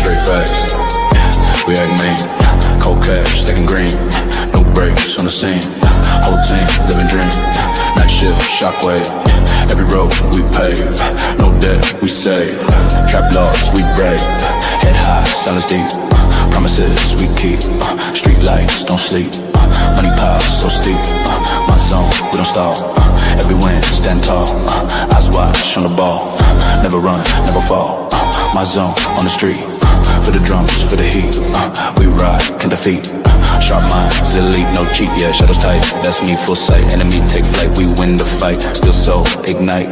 Straight facts, we act mean. Cold cash, stacking green. No breaks on the scene. Whole team, living dream. Night shift, shockwave. Every road we pave. No debt, we save. Trap laws, we break. Head high, silence deep. Promises we keep. Street lights, don't sleep. Money piles so steep. My zone, we don't stall. Every win, stand tall. Eyes wide, on the ball. Never run, never fall. My zone, on the street. For the drums, for the heat. We ride, can defeat. Sharp minds, elite, no cheat, yeah, shadows tight. That's me, full sight. Enemy take flight, we win the fight. Still so ignite.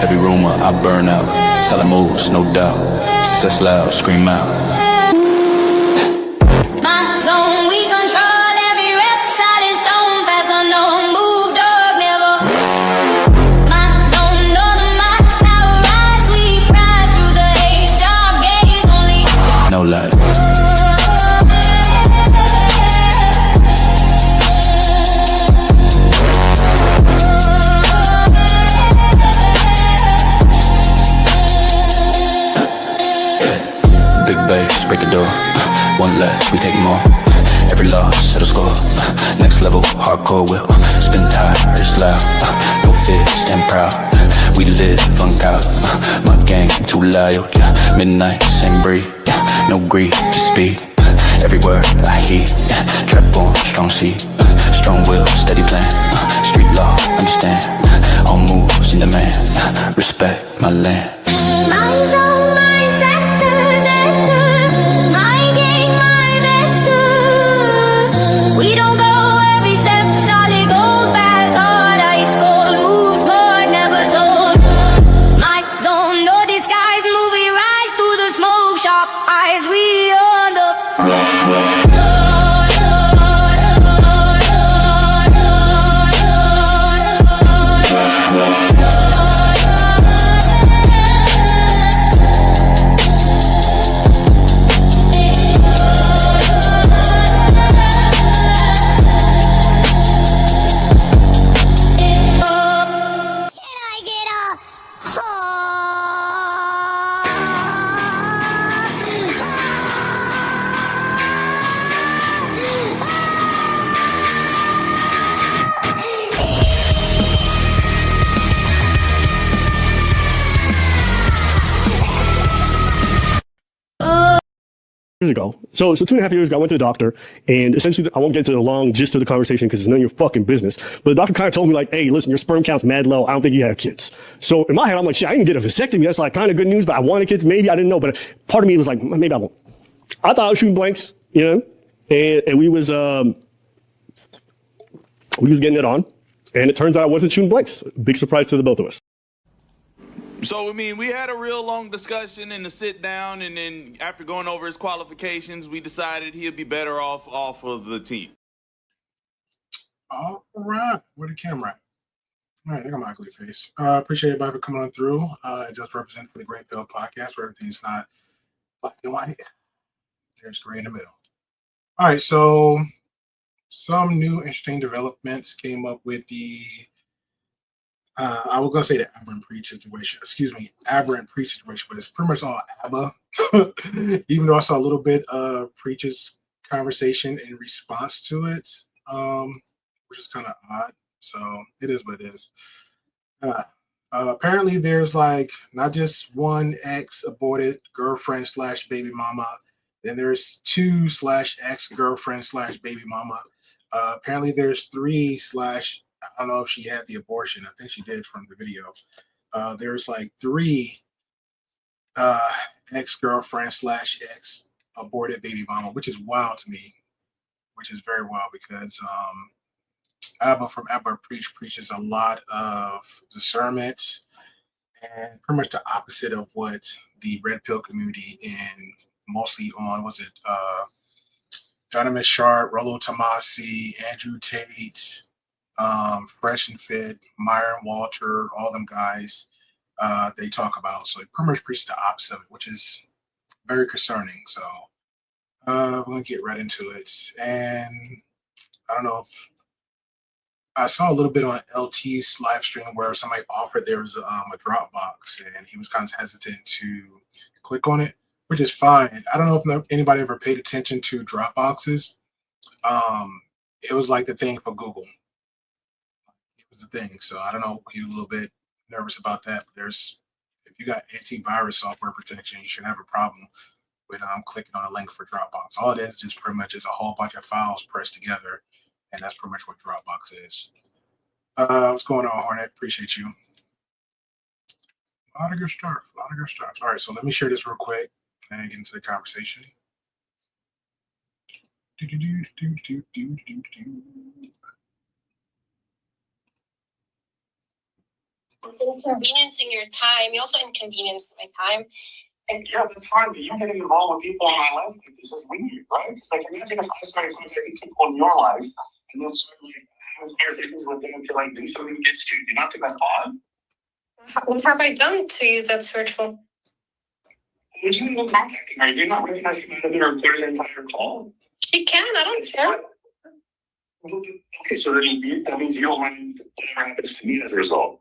Every rumor I burn out. Solid moves, no doubt. Success loud, scream out. No lies. Big bass, break the door. One less, we take more. Every loss, settle score. Next level, hardcore will. Spin tires, loud. No fear, stand proud. We live, funk out. My gang, too loud. Midnight, same breed. No greed, just speed. Every word I heed. Trap on, strong seed. Strong will, steady plan. Street law, understand. All moves in demand. Respect my land. My zone, my sector, my game, my vector. We don't go every step, solid gold, fast, hard, ice cold, move smart, never told. My zone, no disguise, movie rise through the smoke, sharp eyes, we on the. Ago. So 2.5 years ago, I went to the doctor, and essentially, I won't get to the long gist of the conversation because it's none of your fucking business. But the doctor kind of told me like, hey, listen, your sperm count's mad low. I don't think you have kids. So in my head, I'm like, shit, I didn't get a vasectomy. That's like kind of good news, but I wanted kids. Maybe I didn't know, but part of me was like, maybe I won't. I thought I was shooting blanks, you know, and we was getting it on, and it turns out I wasn't shooting blanks. Big surprise to the both of us. So, I mean, we had a real long discussion and a sit down, and then after going over his qualifications, we decided he'd be better off of the team. All right. Where the camera at? All right, I got my ugly face. Appreciate everybody for coming on through. I just represent for the Great Pill Podcast, where everything's not black and white. There's gray in the middle. All right, so some new interesting developments came up with the I was gonna say the aberrant pre situation. Excuse me, aberrant pre situation, but it's pretty much all ABBA. Even though I saw a little bit of Preach's conversation in response to it, which is kind of odd. So it is what it is. Apparently, there's like not just one ex aborted girlfriend / baby mama. Then there's 2 / ex girlfriend / baby mama. Apparently, there's 3 / I don't know if she had the abortion. I think she did from the video. There's like 3 ex-girlfriend / ex aborted baby mama, which is wild to me, which is very wild because Abba from Abba preaches a lot of discernment and pretty much the opposite of what the red pill community and mostly on, Donovan Sharp, Rollo Tomasi, Andrew Tate, Fresh and Fit, Myron Walter, all them guys they talk about. So it pretty much preaches the opposite of it, which is very concerning. So we're gonna get right into it. And I don't know if I saw a little bit on LT's live stream where somebody offered there was a Dropbox, and he was kind of hesitant to click on it, which is fine. I don't know if anybody ever paid attention to drop boxes. It was like the thing for Google. It was the thing. So I don't know. He's a little bit nervous about that. But if you got antivirus software protection, you shouldn't have a problem with clicking on a link for Dropbox. All it is just pretty much is a whole bunch of files pressed together, and that's pretty much what Dropbox is. What's going on, Hornet? Appreciate you. A lot of good stuff. All right, so let me share this real quick and get into the conversation. Inconveniencing your time. You also inconvenience my time. And yeah, that's fine, but you getting involved with people in my life, like, this is weird, right? It's like, imagine if I started contacting people in your life and then start like having conversations with them to like do something against you. Do you not think that's odd? What have I done to you that's hurtful? Would you even contacting her? Do you not recognize she might have been recording the entire call? She can. I don't care. Okay, so then that means you don't mind whatever happens to me as a result.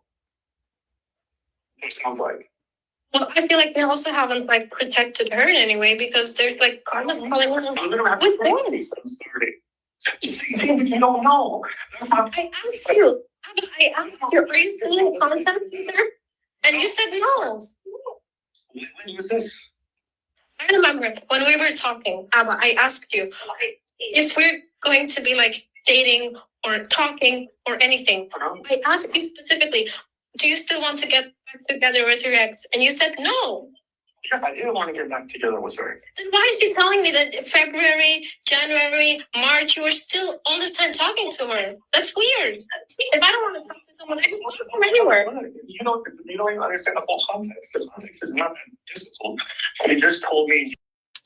It sounds like. Well, I feel like they also haven't like protected her in any way because there's like Carla's calling her with things. I'm sorry. You don't know. I asked you. Are you still in contact with her? And you said no. When was this? I remember when we were talking, Abba, I asked you if we're going to be like dating or talking or anything. I asked you specifically, do you still want to get back together with your ex? And you said no. Yes, I didn't want to get back together with her. Then why is she telling me that February, January, March, you were still all this time talking to her? That's weird. If I don't want to talk to someone, I just want to come anywhere. You don't even understand the full context. The context is not that difficult. She just told me.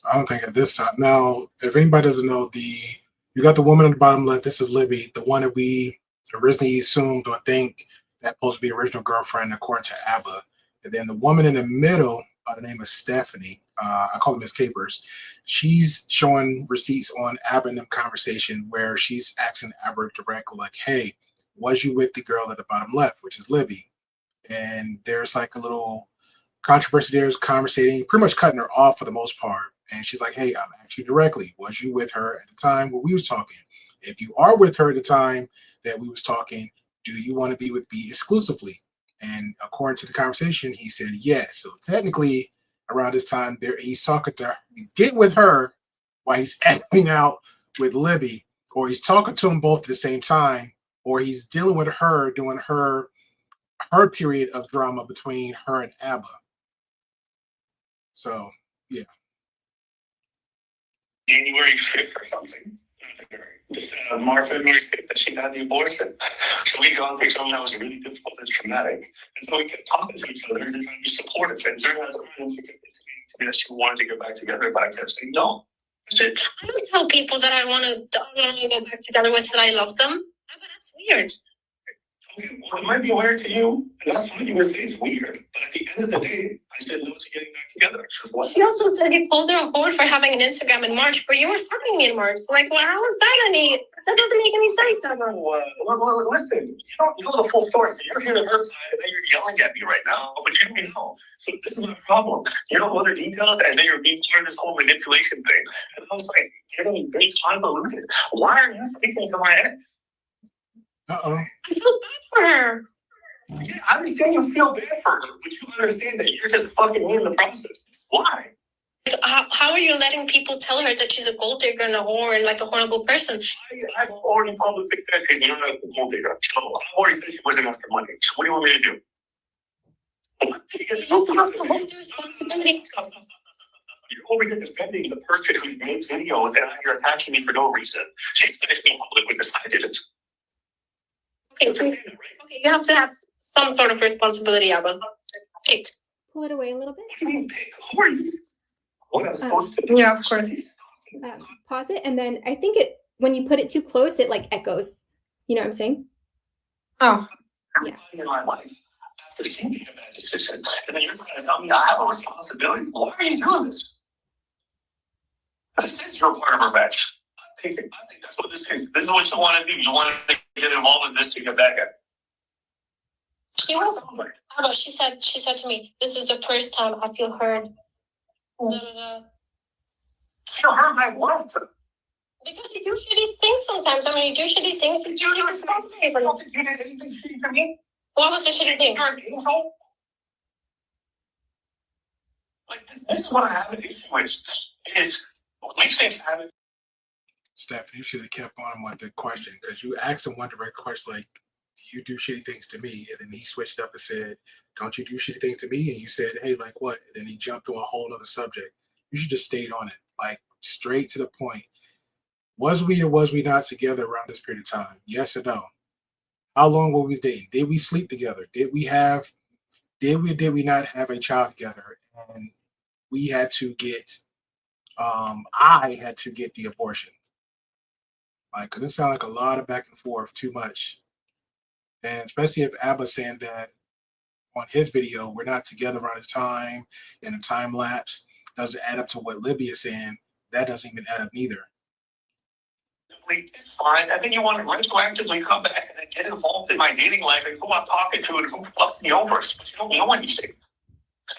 I don't think at this time. Now, if anybody doesn't know, you got the woman on the bottom left. This is Libby, the one that we originally assumed or think that supposed to be original girlfriend according to ABBA. And then the woman in the middle by the name of Stephanie, I call her Miss Capers. She's showing receipts on ABBA in them conversation where she's asking ABBA directly, like, hey, was you with the girl at the bottom left, which is Libby? And there's like a little controversy there, conversating, pretty much cutting her off for the most part. And she's like, hey, I'm actually directly, was you with her at the time when we was talking? If you are with her at the time that we was talking, do you want to be with me exclusively? And according to the conversation, he said yes. So technically, around this time, he's talking to her, he's getting with her while he's acting out with Libby, or he's talking to them both at the same time, or he's dealing with her, doing her period of drama between her and ABBA. So, yeah. January 5th or something. March, February 5th, that she had the abortion. So we gone through something that was really difficult and traumatic. And so we kept talking to each other and trying to be supportive. And during that time, she kept intimating to me that she wanted to get back together, but I kept saying no. That's it. I don't tell people that I want to go back together with that I love them. But that's weird. Okay, well, it might be weird to you, and that's what you would say is weird. But at the end of the day, I said no to getting back together. She also said you called her a whore for having an Instagram in March, but you were fucking me in March. Like, well, how is that any? That doesn't make any sense, ever. Well, listen, you don't know the full story. So you're hearing her side, and then you're yelling at me right now, but you don't know. So this is my problem. You don't know the details, and then you're being part of this whole manipulation thing. And I was like, getting very convoluted. Why are you speaking to my ex? Uh-oh. I feel bad for her. Yeah, I understand you feel bad for her, but you understand that you're just fucking me in the process. Why? How are you letting people tell her that she's a gold digger and a whore and like a horrible person? I've already publicly said she's not a gold digger. So I've already said she wasn't after money. So what do you want me to do? You're supposed to hold the responsibility. You're over here defending the person who makes videos and you're attacking me for no reason. She finished me in public with this. I didn't. Okay, so you have to have some sort of responsibility, Abba. Pick. Pull it away a little bit. What do you mean pick? Who are you? What am I supposed to do? Yeah, of course. Pause it, and then I think when you put it too close, it like echoes. You know what I'm saying? Oh. Yeah. In my life, after she made a bad decision, and then you're trying to tell me I have a responsibility. Why are you doing this? This is your part of revenge. I think that's what this is. This is what you want to do. You want to get involved in this to get back at. She said to me, this is the first time I feel heard. You hurt my wife. Because you do shitty things sometimes. I mean, you do shitty things. You didn't respect me. I don't think you did anything shitty to me. What was the shitty thing? You're an angel. Like, this is what I have an issue with. Is these things happen. Stephanie, you should have kept on with the question because you asked him one direct question like, "Do you do shitty things to me?" And then he switched up and said, "Don't you do shitty things to me?" And you said, "Hey, like what?" And then he jumped to a whole other subject. You should just stayed on it, like straight to the point. Was we or was we not together around this period of time? Yes or no? How long were we dating? Did we sleep together? Did we not have a child together? And we had to get, I had to get the abortion. Like, cause it sounded like a lot of back and forth, too much. And especially if Abba's saying that on his video, we're not together around this time, and the time lapse doesn't add up to what Libby is saying, that doesn't even add up neither. It's fine. And then you want to retroactively come back and get involved in my dating life and who I'm talking to and who fucks me over. But you don't know anything.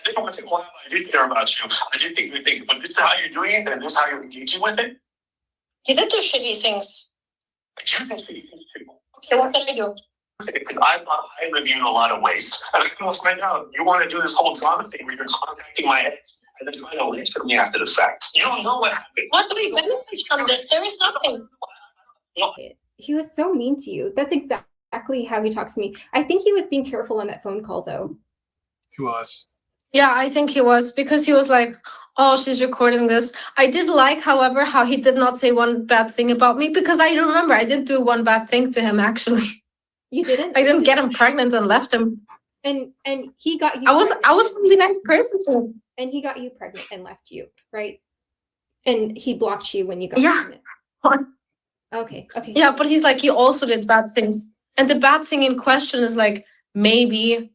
They don't say, well, I did care about you. I did think you think, but this is how you're doing it and this is how you're engaging with it. You did do shitty things. But you did shitty things too. Okay, what did I do? Because I live you in a lot of ways. And I almost right now, you want to do this whole drama thing where you're contacting my ex and then trying to lynch me after the fact. You don't know what happened. What do we benefit from this? There is nothing. He was so mean to you. That's exactly how he talks to me. I think he was being careful on that phone call, though. He was. Yeah, I think he was, because he was like, oh, she's recording this. I did like, however, how he did not say one bad thing about me, because I remember I did do one bad thing to him, actually. You didn't? I didn't get him pregnant and left him. And he got you. I was a really nice person to him. And he got you pregnant and left you, right? And he blocked you when you got pregnant. Okay. Yeah, but he's like, you also did bad things. And the bad thing in question is like, maybe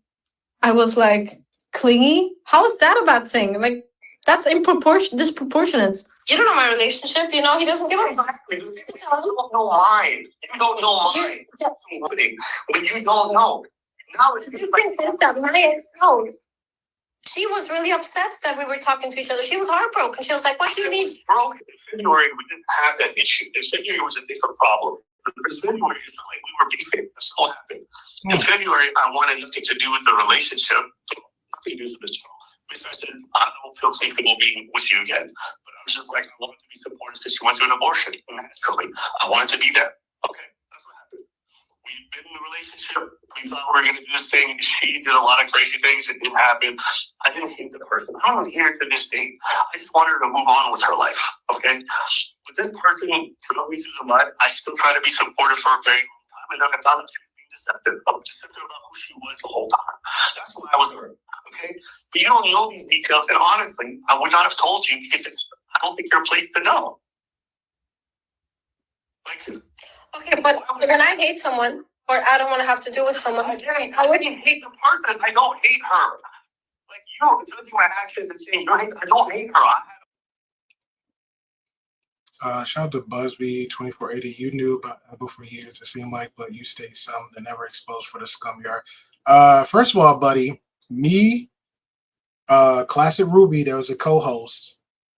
I was like clingy. How is that a bad thing? Like, that's disproportionate. You don't know my relationship, you know, he doesn't give a fuck. You don't know mine. You don't know mine. But you don't know. Now it's the difference is that my ex knows. She was really upset that we were talking to each other. She was heartbroken. She was like, what do you need? Broken. In February, we didn't have that issue. In February was a different problem. In February, it's like we were beefing. That's what happened. In February, I wanted nothing to do with the relationship. Nothing to do with this show. Because I said, I don't feel comfortable being with you again. But I was just like, I wanted to be supportive because she went through an abortion. Naturally, I wanted to be there. Okay, that's what happened. We've been in a relationship. We thought we were going to do this thing. She did a lot of crazy things. It didn't happen. I didn't hate the person. I don't hear to this day. I just want her to move on with her life. Okay? But this person threw me through the mud. I still try to be supportive for a very long time. And I thought she was being deceptive. I was deceptive about who she was the whole time. That's why I was hurt. Okay? But you don't know these details. And honestly, I would not have told you because I don't think you're a place to know. Okay, but when I hate someone, or I don't want to have to do with someone, I wouldn't hate the person. I don't hate her. Like you, judging my actions and saying I don't hate her. Shout out to Busby 2480. You knew about Abba for years, it seemed like, but you stayed some that never exposed for the scum yard. First of all, buddy, me, Classic Ruby, that was a co-host,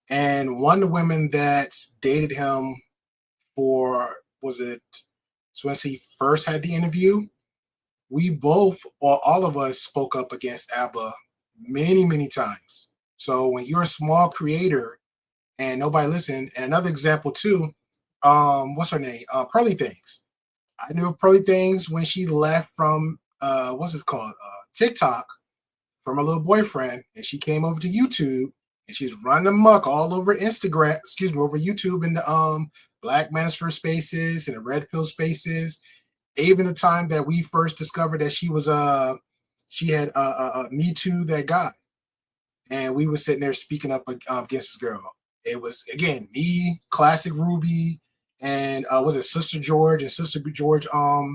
and one of the women that dated him for, was it, so once he first had the interview, we both, or all of us, spoke up against ABBA many, many times. So when you're a small creator and nobody listened, and another example too, what's her name? Pearly Things. I knew Pearly Things when she left from what's it called? TikTok, from her little boyfriend, and she came over to YouTube, and she's running amok all over Instagram, over YouTube in the Black Manosphere spaces and the Red Pill spaces. Even the time that we first discovered that she was she had Me Too that guy, and we were sitting there speaking up against this girl. It was again me, Classic Ruby, and was it Sister George and Sister George partner?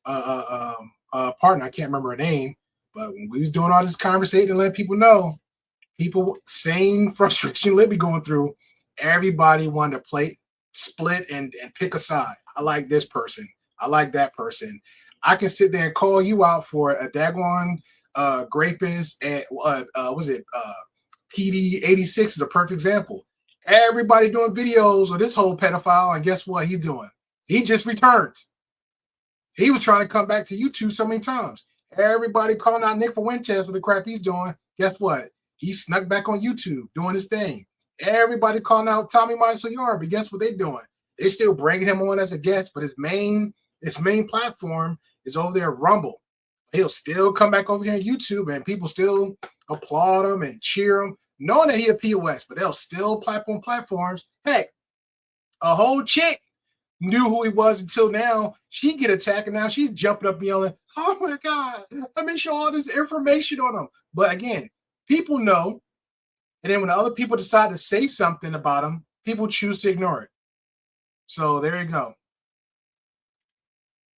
I can't remember her name, but when we was doing all this conversation and letting people know, people same frustration Libby going through, everybody wanted to split and pick a side. I like this person. I like that person. I can sit there and call you out for a daggone rapist and PD86 is a perfect example. Everybody doing videos of this whole pedophile, and guess what he's doing? He just returned. He was trying to come back to YouTube so many times. Everybody calling out Nick Fuentes for the crap he's doing. Guess what? He snuck back on YouTube doing his thing. Everybody calling out Tommy Monsoyar, but guess what they're doing? They still bringing him on as a guest, but his main platform is over there Rumble. He'll still come back over here on YouTube, and people still applaud him and cheer him, knowing that he a POS, but they'll still platform platforms. Heck, a whole chick knew who he was until now. She get attacked, and now she's jumping up yelling, "Oh my God, let me show all this information on him." But again, people know, and then when other people decide to say something about him, people choose to ignore it. So there you go.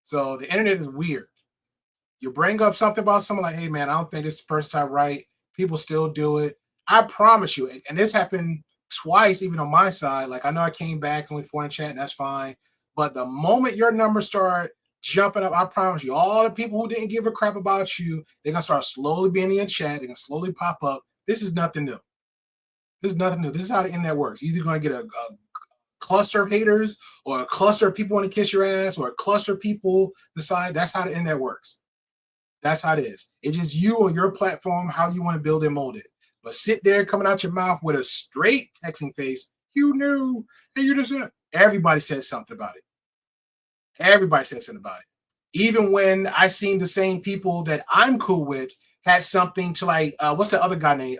So the internet is weird. You bring up something about someone like, "Hey man, I don't think this is the first time right." People still do it. I promise you, and this happened twice, even on my side. Like, I know I came back, it's only 4 in chat, and that's fine. But the moment your numbers start jumping up, I promise you, all the people who didn't give a crap about you, they're gonna start slowly being in chat. They're gonna slowly pop up. This is nothing new. This is nothing new. This is how the internet works. You're either gonna get a cluster of haters, or a cluster of people want to kiss your ass, or a cluster of people decide. That's how the internet works. That's how it is. It's just you on your platform, how you want to build and mold it. But sit there coming out your mouth with a straight texting face, "You knew, and you just," everybody said something about it. Everybody said something about it. Even when I seen the same people that I'm cool with had something to like, what's the other guy named?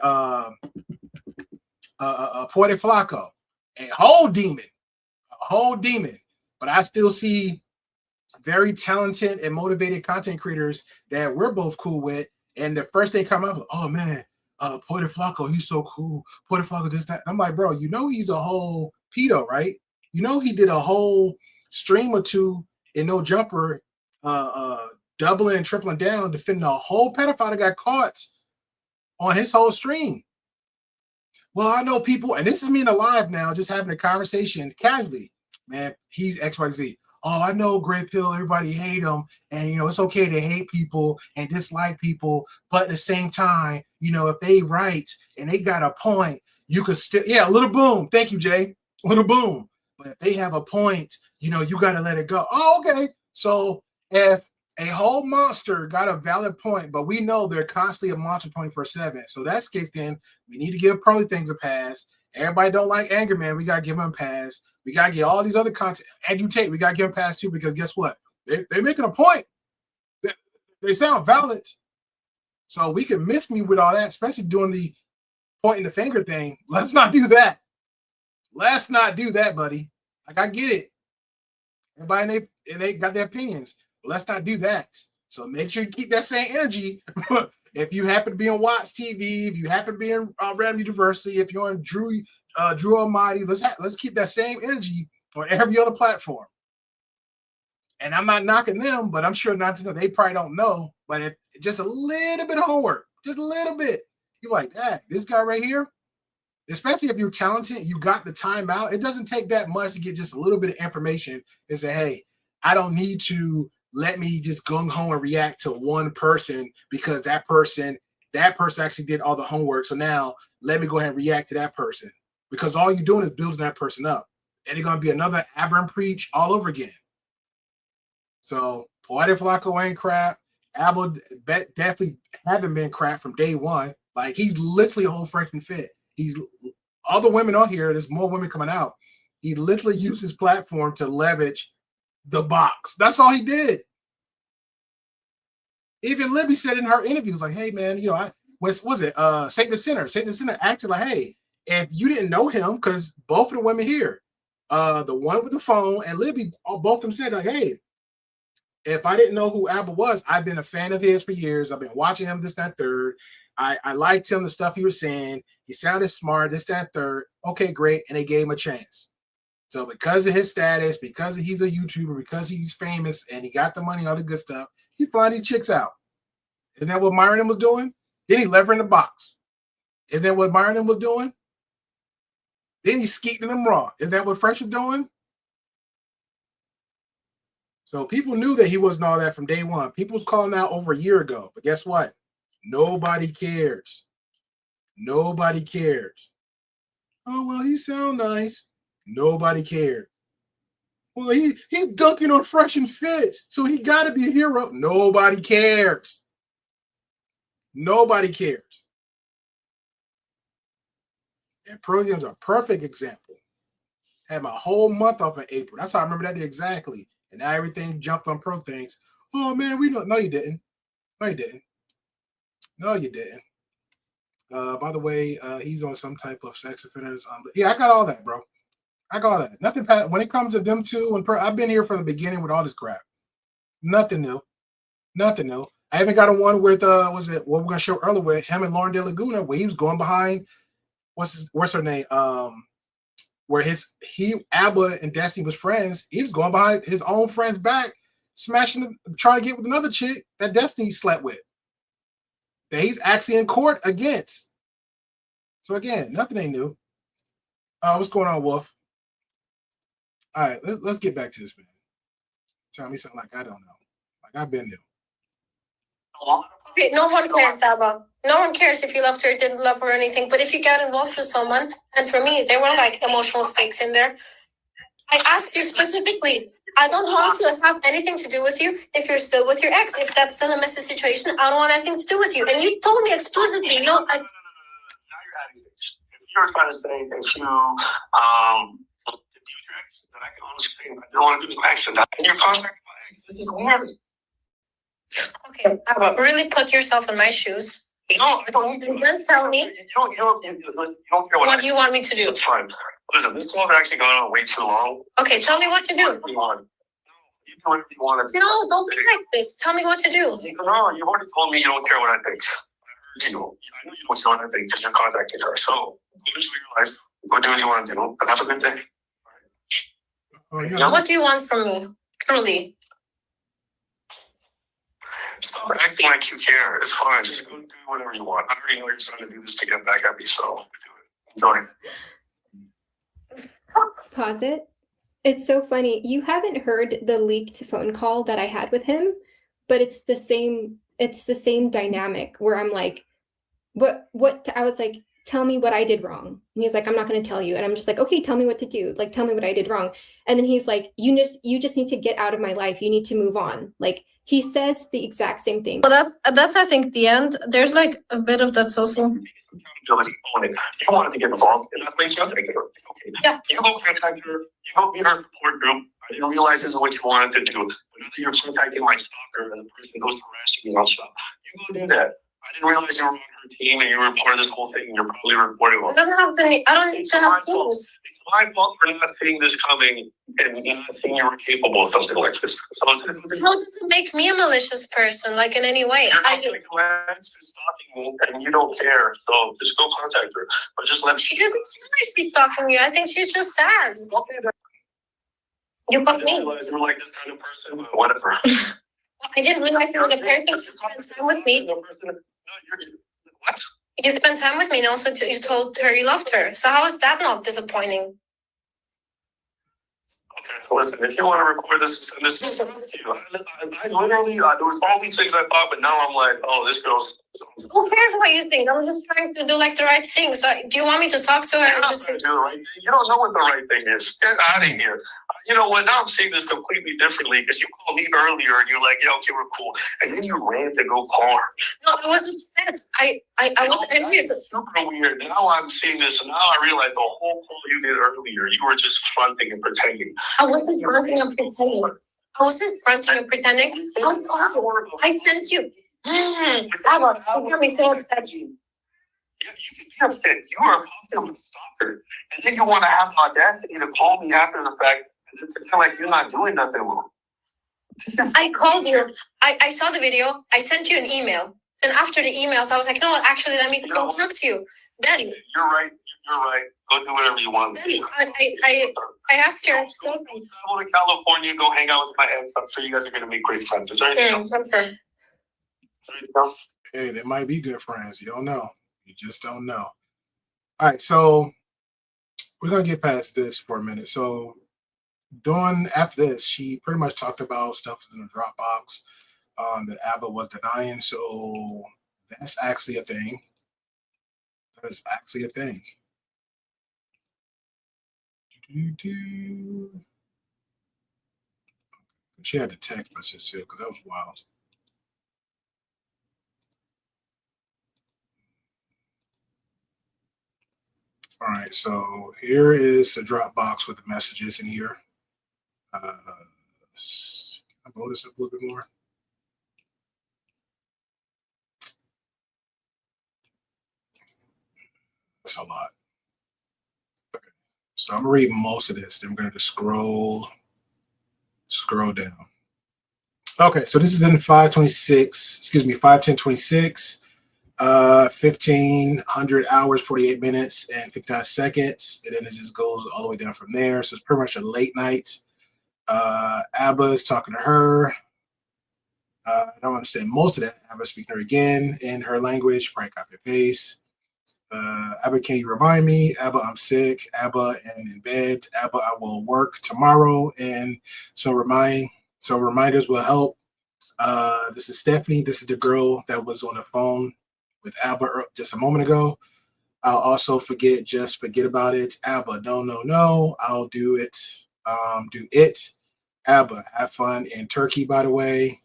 Puerto Flaco. A whole demon. But I still see very talented and motivated content creators that we're both cool with. And the first thing come up, "Oh man, Puerto Flaco, he's so cool. Puerto Flaco, this, that." I'm like, bro, you know he's a whole pedo, right? You know he did a whole stream or two in No Jumper, doubling and tripling down, defending a whole pedophile that got caught on his whole stream. Well, I know people, and this is me in a live now, just having a conversation casually. Man, he's XYZ. "Oh, I know Great Pill, everybody hate him, and it's okay to hate people and dislike people, but at the same time, if they right and they got a point, you could still," yeah, a little boom. Thank you, Jay. A little boom. But if they have a point, you got to let it go. Oh, okay. So if a whole monster got a valid point, but we know they're constantly a monster 24/7. So that's the case, then we need to give Pearly Things a pass. Everybody don't like Anger Man. We got to give him a pass. We got to get all these other content. Andrew Tate, we got to give him a pass too, because guess what? They're making a point. They sound valid. So we can miss me with all that, especially doing the pointing the finger thing. Let's not do that. Let's not do that, buddy. Like, I get it. Everybody and they got their opinions. But let's not do that. So make sure you keep that same energy. If you happen to be on Watts TV, if you happen to be in Random University, if you're on Drew Almighty, let's keep that same energy on every other platform. And I'm not knocking them, but I'm sure not to know. They probably don't know. But if just a little bit of homework, just a little bit, you're like, this guy right here, especially if you're talented, you got the time out. It doesn't take that much to get just a little bit of information and say, "Hey, I don't need to let me just gung ho and react to one person because that person actually did all the homework. So now let me go ahead and react to that person," because all you're doing is building that person up. And it's going to be another Aberrant Preach all over again. So Puerto Flaco ain't crap. Abel definitely haven't been crap from day one. Like, he's literally a whole freshman fit. He's all the women on here. There's more women coming out. He literally used his platform to leverage the box. That's all he did. Even Libby said in her interviews, like, "Hey man, was it Satan the Sinner? Satan the Sinner acted like, hey, if you didn't know him, because both of the women here, the one with the phone and Libby, both of them said, like, hey, if I didn't know who Abel was, I've been a fan of his for years. I've been watching him, this, that, third. I liked him, the stuff he was saying. He sounded smart, this, that, third. Okay, great. And they gave him a chance. So because of his status, because he's a YouTuber, because he's famous and he got the money, all the good stuff, he flying these chicks out. Isn't that what Myron was doing? Then he levering the box. Isn't that what Myron was doing? Then he skeeting them raw. Isn't that what Fresh was doing? So people knew that he wasn't all that from day one. People was calling out over a year ago. But guess what? Nobody cares. Nobody cares. Oh, well, he sound nice. Nobody cared. Well, he's dunking on Fresh and Fit, so he got to be a hero. Nobody cares. Nobody cares. And Pearl Jam's a perfect example. Had my whole month off in April. That's how I remember that day exactly. And now everything jumped on Pearl things. Oh, man, we don't. No, you didn't. No, you didn't. No, you didn't. By the way, he's on some type of sex offenders. Yeah, I got all that, bro. I got all that. Nothing. When it comes to them two, I've been here from the beginning with all this crap. Nothing new. Nothing new. I even got a one with what we're gonna show earlier with him and Lauren De Laguna, where he was going behind what's her name? Where Abba and Destiny was friends. He was going behind his own friend's back, smashing them, trying to get with another chick that Destiny slept with. That he's actually in court against. So again, nothing ain't new. What's going on, Wolf? All right, let's get back to this, man. Tell me something like I don't know. Like I've been there. Okay, no one cares, Abba. No one cares if you loved her, didn't love her, or anything. But if you got involved with someone, and for me, there were like emotional stakes in there. I asked you specifically. I don't want to have anything to do with you if you're still with your ex. If that's still a messy situation, I don't want anything to do with you. And you told me explicitly, no. Now you're adding things. If you're trying to say that you abuse your ex, then I can honestly say I don't want to do my ex, and you're contacting my ex. This is weird. Okay, Abba, really put yourself in my shoes. No, I don't. And then tell me you don't care what you want me to do. It's fine. Listen, this call has actually gone on way too long. Okay, tell me what to do. You do whatever you want. No, don't be like this. Tell me what to do. No, you've already told me you don't care what I think. I know you don't care what I think because you're contacting her. So go enjoy your life. Go do what you want to do. And have a good day. What do you want from me? Truly. Stop acting like you care. It's fine. Just go do whatever you want. I already know you're trying to do this to get back at me, so do it. Enjoy. Pause it. It's so funny. You haven't heard the leaked phone call that I had with him, but it's the same dynamic where I'm like, what I was like, tell me what I did wrong. And he's like, I'm not going to tell you. And I'm just like, okay, tell me what to do. Like, tell me what I did wrong. And then he's like, you just need to get out of my life. You need to move on. Like, he says the exact same thing. Well, that's I think the end. There's like a bit of that social. Accountability on it. You wanted to get involved, and that's why you contacted her. Okay. Yeah. You go contact her. You go meet her support group. I didn't realize this is what you wanted to do. But now that you're contacting my stalker and the person goes harassing me and stuff, you go do that. I didn't realize you were on her team and you were part of this whole thing. And you're probably reporting on. I don't need to have teams. It's my fault for not seeing this coming and not seeing you were capable of something like this. So How does it make me a malicious person, like in any way? you're not like stalking me and you don't care. So just go contact her. But just let She doesn't seem like she's stalking you. I think she's just sad. Okay, then. You I fucked didn't me. realize you were like this kind of person, but whatever. I didn't realize you were the person who spent time with me. What? You spent time with me and also you told her you loved her. So how is that not disappointing? Okay, listen, if you want to record this and send this to you, I literally, there was all these things I thought, but now I'm like, oh, this girl's... Who cares what you think? I'm just trying to do like the right thing. So do you want me to talk to her? You're not trying to do the right thing. You don't know what the right thing is. Get out of here. You know what? Now I'm seeing this completely differently because you called me earlier and you're like, yeah, okay, we're cool. And then you ran to go call her. No, I wasn't upset. I was angry. It's super weird. Now I'm seeing this and now I realize the whole call you did earlier, you were just fronting and pretending. I wasn't fronting and pretending. I wasn't fronting and pretending. I sent you. Abba, you got me so upset. Yeah, you can be upset. You are a popular stalker. And then you want to have the audacity to call me after the fact and then pretend like you're not doing nothing wrong. I called you. I saw the video. I sent you an email. Then after the emails, I was like, no, actually, let me go talk to you. Then You're right. You're right. Go do whatever you want. I asked her. Go travel to California. Go hang out with my ex. I'm sure you guys are going to make great friends. Is there anything else? I'm sure. Is there anything else? Hey, they might be good friends. You don't know. You just don't know. All right, so we're gonna get past this for a minute. So, after this, she pretty much talked about stuff in the Dropbox that Abba was denying. So that's actually a thing. That is actually a thing. She had the text message too, because that was wild. All right, so here is the Dropbox with the messages in here. Can I blow this up a little bit more? That's a lot. Okay. So I'm gonna read most of this. Then I'm gonna just scroll down. Okay, so this is in 5:10:26, 1500 hours, 48 minutes, and 59 seconds. And then it just goes all the way down from there. So it's pretty much a late night. Abba is talking to her. I don't understand most of that. Abba speaking to her again in her language, probably copy and paste. Abba, can you remind me? Abba, I'm sick. Abba, and in bed. Abba, I will work tomorrow. And so reminders will help. This is Stephanie. This is the girl that was on the phone with Abba just a moment ago. I'll also forget. Just forget about it. Abba, no. I'll do it. Do it. Abba, have fun in Turkey, by the way.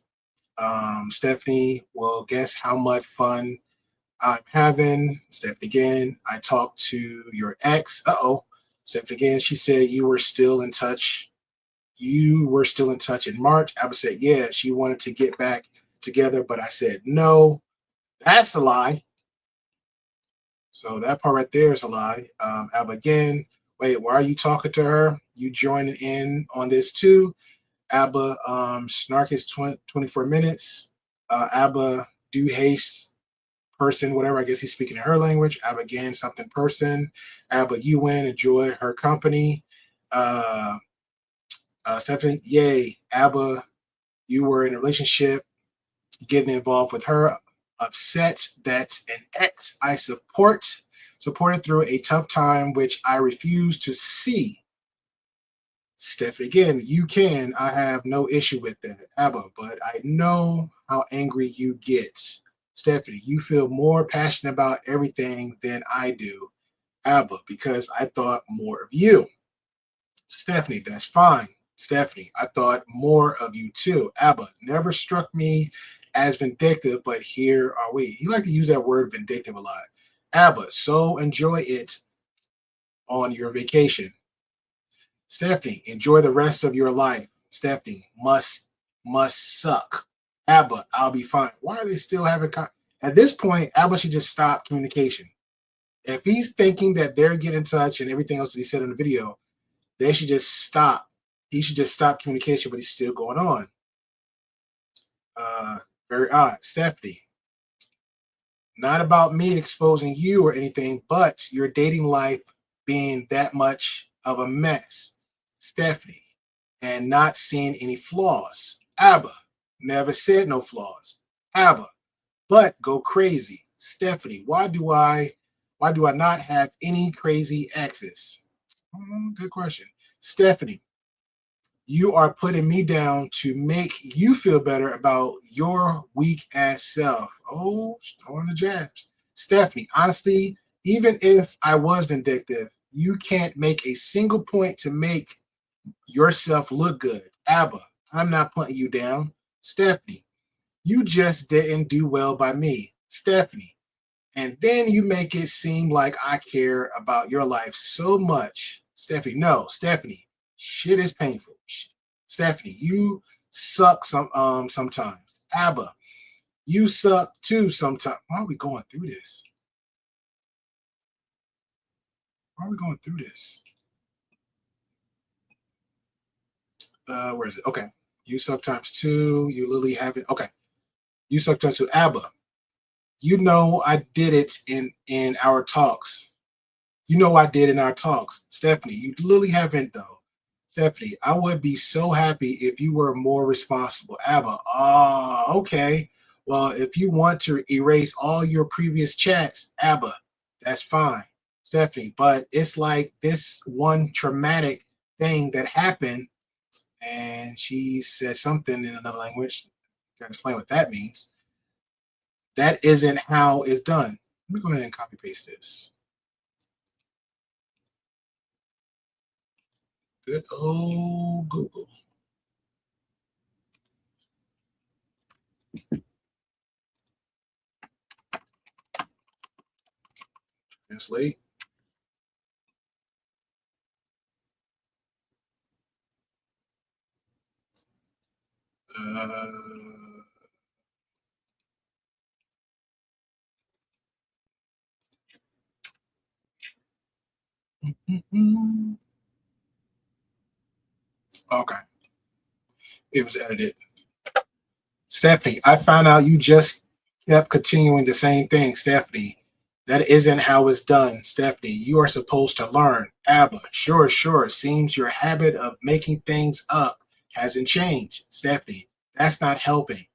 Stephanie, well, guess how much fun I'm having. Stephanie again, I talked to your ex. Stephanie again, she said you were still in touch. You were still in touch in March. Abba said, yeah, she wanted to get back together, but I said no. That's a lie. So that part right there is a lie. Abba again, wait, why are you talking to her? You joining in on this too? Abba, snark is 24 minutes. Abba, do haste person, whatever. I guess he's speaking in her language. Abba again, something person. Abba, you win, enjoy her company. Stephanie, yay. Abba, you were in a relationship, getting involved with her. Upset that an ex I supported through a tough time, which I refuse to see. Stephanie, again, you can. I have no issue with that, Abba, but I know how angry you get. Stephanie, you feel more passionate about everything than I do, Abba, because I thought more of you. Stephanie, that's fine. Stephanie, I thought more of you too. Abba, never struck me as vindictive, but here are we. You like to use that word vindictive a lot. Abba, so enjoy it on your vacation. Stephanie, enjoy the rest of your life. Stephanie, must suck. Abba, I'll be fine. Why are they still having at this point, Abba should just stop communication. If he's thinking that they're getting in touch and everything else that he said in the video, they should just stop. He should just stop communication, but he's still going on. Very odd. Stephanie, not about me exposing you or anything, but your dating life being that much of a mess. Stephanie, and not seeing any flaws. Abba, never said no flaws. Abba, but go crazy. Stephanie, why do I not have any crazy exes? Good question. Stephanie, you are putting me down to make you feel better about your weak ass self. Oh, throwing the jabs. Stephanie, honestly, even if I was vindictive, you can't make a single point to make yourself look good. Abba, I'm not putting you down. Stephanie, you just didn't do well by me. Stephanie, and then you make it seem like I care about your life so much. Stephanie, no. Stephanie, shit is painful. Stephanie, you suck sometimes. Abba, you suck too sometimes. Why are we going through this? Where is it? Okay. You suck times two. You literally have it. Okay. You suck times two. Abba, you know I did it in our talks. You know I did in our talks. Stephanie, you literally haven't though. Stephanie, I would be so happy if you were more responsible. Abba, okay. Well, if you want to erase all your previous chats, Abba, that's fine. Stephanie, but it's like this one traumatic thing that happened, and she said something in another language. Gotta explain what that means. That isn't how it's done. Let me go ahead and copy paste this. Good old Google. Translate. Okay. It was edited. Stephanie, I found out you just kept continuing the same thing, Stephanie. That isn't how it's done, Stephanie. You are supposed to learn. Abba, sure. Seems your habit of making things up hasn't changed. Stephanie, that's not helping.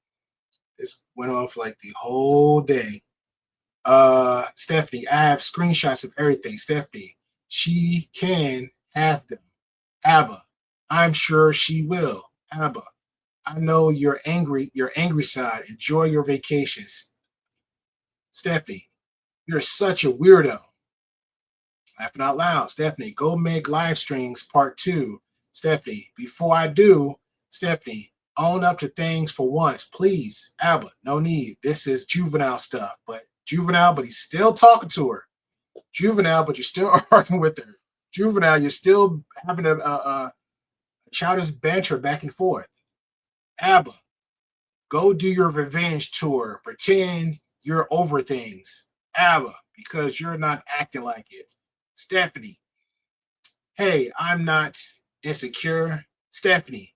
This went on for like the whole day. Stephanie, I have screenshots of everything. Stephanie, she can have them. Abba, I'm sure she will. Abba, I know you're angry, your angry side. Enjoy your vacations. Stephanie, you're such a weirdo. Laughing out loud. Stephanie, go make live streams part 2. Stephanie, before I do, Stephanie, own up to things for once, please. Abba, no need. This is juvenile stuff, but he's still talking to her. Juvenile, but you're still arguing with her. Juvenile, you're still having a childish banter back and forth. Abba, go do your revenge tour. Pretend you're over things. Abba, because you're not acting like it. Stephanie, hey, I'm not insecure. Stephanie,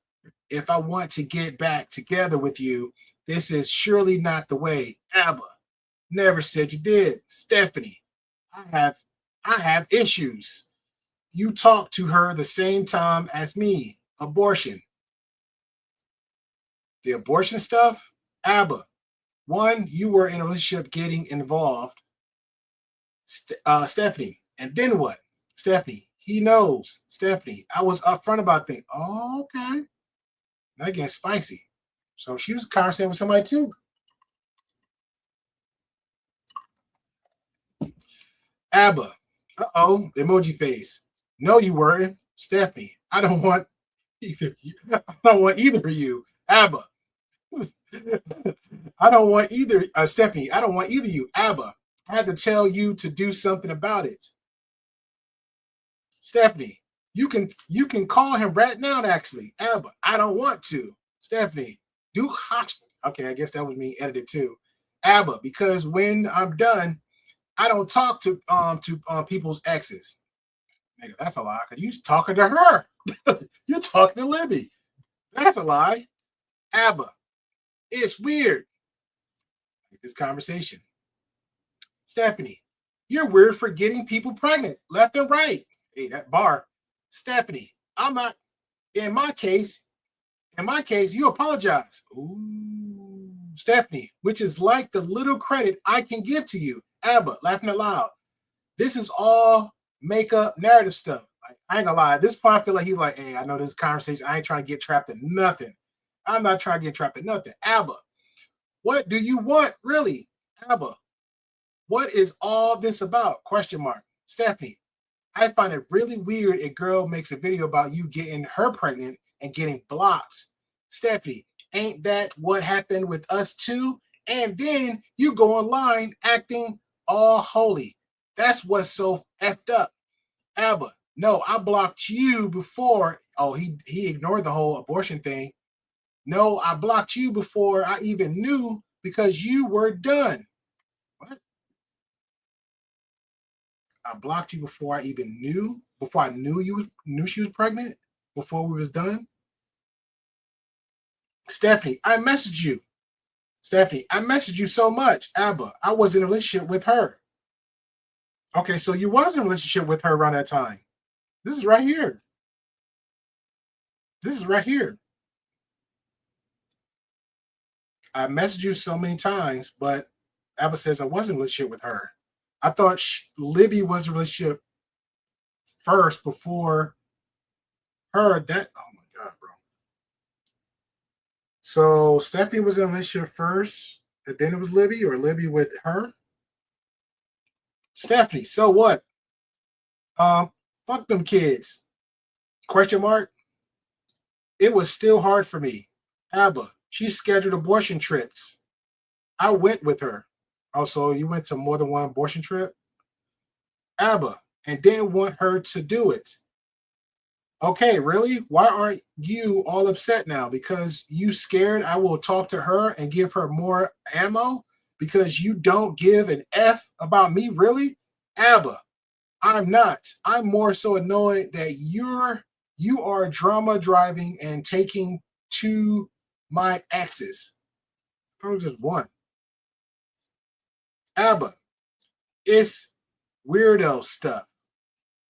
if I want to get back together with you, this is surely not the way. Abba, never said you did. Stephanie, I have issues. You talk to her the same time as me. Abortion. The abortion stuff? Abba, one, you were in a relationship getting involved. Stephanie, and then what? Stephanie, he knows. Stephanie, I was upfront about things. Oh, okay. That getting spicy. So she was conversating with somebody too. Abba, emoji face. No, you weren't. Stephanie, I don't want either. I don't want either of you. Abba, I don't want either. Stephanie, I don't want either of you. Abba, I had to tell you to do something about it. Stephanie, you can call him right now. Actually, Abba, I don't want to. Stephanie, do okay. I guess that was me edited too. Abba, because when I'm done, I don't talk to people's exes. Nigga, that's a lie. Cause you talking to her. You're talking to Libby. That's a lie. Abba, it's weird. This conversation. Stephanie, you're weird for getting people pregnant left and right. Hey, that bar. Stephanie, I'm not. In my case, you apologize. Ooh, Stephanie, which is like the little credit I can give to you. Abba, laughing aloud. This is all makeup narrative stuff. I ain't gonna lie. At this point, I feel like he's like, hey, I know this conversation. I ain't trying to get trapped in nothing. I'm not trying to get trapped in nothing. Abba, what do you want, really? Abba, what is all this about? Question mark. Stephanie, I find it really weird a girl makes a video about you getting her pregnant and getting blocked. Stephanie, ain't that what happened with us too? And then you go online acting all holy. That's what's so effed up. Abba, no, I blocked you before. Oh, he ignored the whole abortion thing. No, I blocked you before I even knew because you were done. What? I blocked you before I even knew, before I knew she was pregnant, before we was done. Stephanie, I messaged you. Stephanie, I messaged you so much. Abba, I was in a relationship with her. Okay, so you was in a relationship with her around that time. This is right here. This is right here. I messaged you so many times, but Abba says I wasn't in a relationship with her. I thought Libby was in a relationship first before her. That, oh my God, bro. So Stephanie was in a relationship first, and then it was Libby, or Libby with her? Stephanie, so what? Fuck them kids. Question mark. It was still hard for me. Abba, she scheduled abortion trips. I went with her. Also, you went to more than one abortion trip? Abba, and didn't want her to do it. Okay, really? Why aren't you all upset now? Because you scared I will talk to her and give her more ammo? Because you don't give an F about me, really? Abba, I'm not. I'm more so annoyed that you are drama driving and taking to my exes. I thought it was just one. Abba, it's weirdo stuff.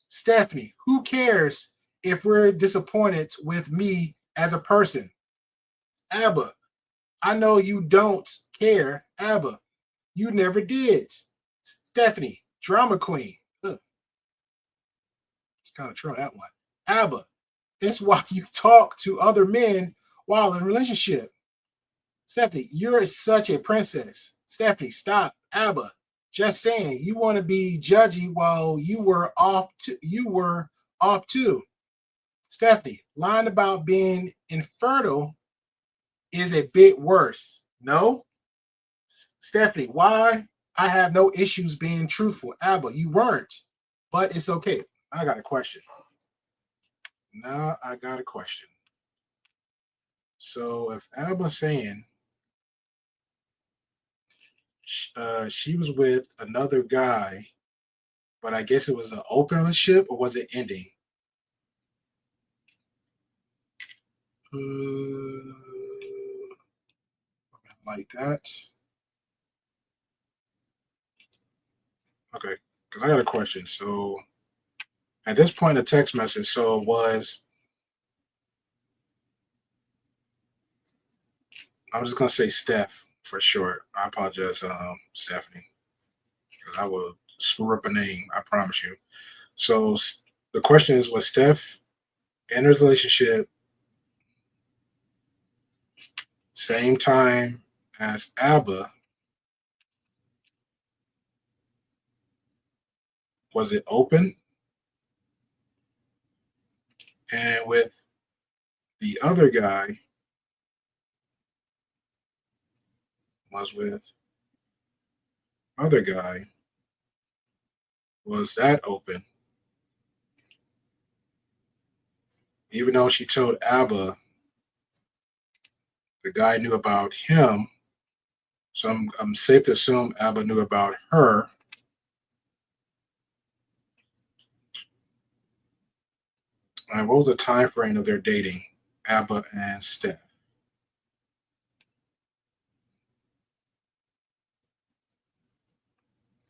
Stephanie, who cares if we're disappointed with me as a person? Abba, I know you don't care. Abba, you never did. Stephanie, drama queen. Ugh. It's kind of true on that one. Abba, it's why you talk to other men while in a relationship. Stephanie, you're such a princess. Stephanie, stop. Abba, just saying, you want to be judgy while you were off too. Stephanie, lying about being infertile is a bit worse. No? Stephanie, why? I have no issues being truthful. Abba, you weren't, but it's okay. I got a question. Now I got a question. So if Abba's saying she was with another guy, but I guess it was an open relationship, or was it ending? Like that. Okay, because I got a question. So at this point, a text message. So I'm just gonna say Steph for short. I apologize, Stephanie, because I will screw up a name. I promise you. So the question is: was Steph in a relationship same time as Abba? Was it open? And with the other guy was that open? Even though she told Abba the guy knew about him, so I'm safe to assume Abba knew about her. And what was the time frame of their dating, Abba and Steph?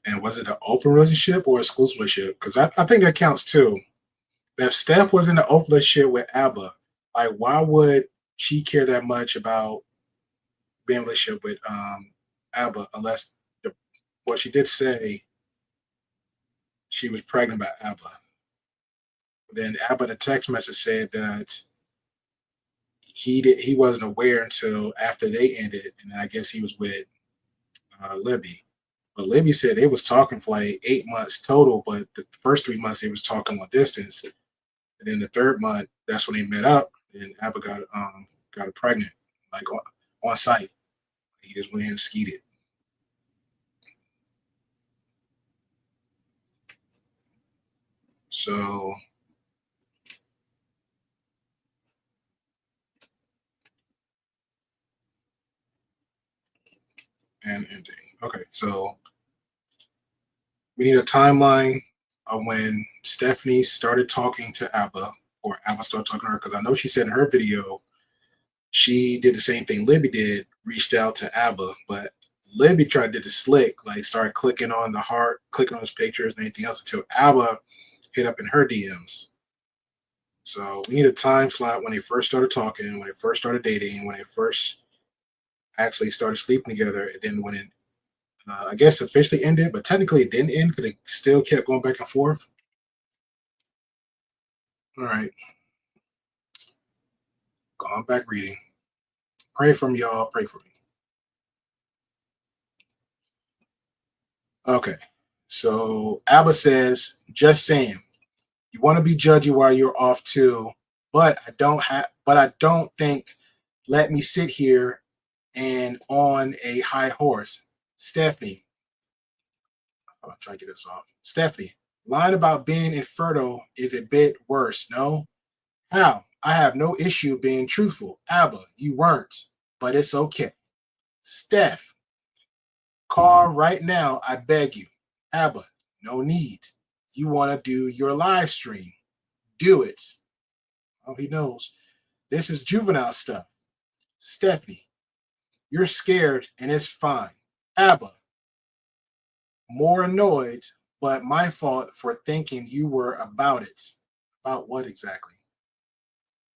And was it an open relationship or exclusive relationship? Because I think that counts too. If Steph was in an open relationship with Abba, like why would she care that much about being in a relationship with Abba unless what she did say she was pregnant by Abba. Then Abba in a text message said that he wasn't aware until after they ended, and I guess he was with Libby. But Libby said they was talking for like 8 months total, but the first 3 months they was talking long distance, and then the third month that's when they met up, and Abba got her pregnant, like on site. He just went in and skied it. So and ending. Okay, so we need a timeline of when Stephanie started talking to Abba, or Abba started talking to her, because I know she said in her video she did the same thing Libby did, reached out to Abba, but Libby tried to do the slick, like started clicking on the heart, clicking on his pictures and anything else until Abba hit up in her DMs. So we need a time slot when they first started talking, when they first started dating, when they first actually started sleeping together, and then when it, I guess, officially ended, but technically it didn't end because they still kept going back and forth. All right. Going back reading. Pray for me, y'all. Pray for me. Okay. So Abba says, just saying, you want to be judgy while you're off too, but I don't think let me sit here and on a high horse. Stephanie, I'm trying to get this off. Stephanie, lying about being infertile is a bit worse, no? How? I have no issue being truthful. Abba, you weren't, but it's okay. Steph, call right now, I beg you. Abba, no need. You want to do your live stream. Do it. Oh, he knows. This is juvenile stuff. Stephanie, you're scared and it's fine. Abba, more annoyed, but my fault for thinking you were about it. About what exactly?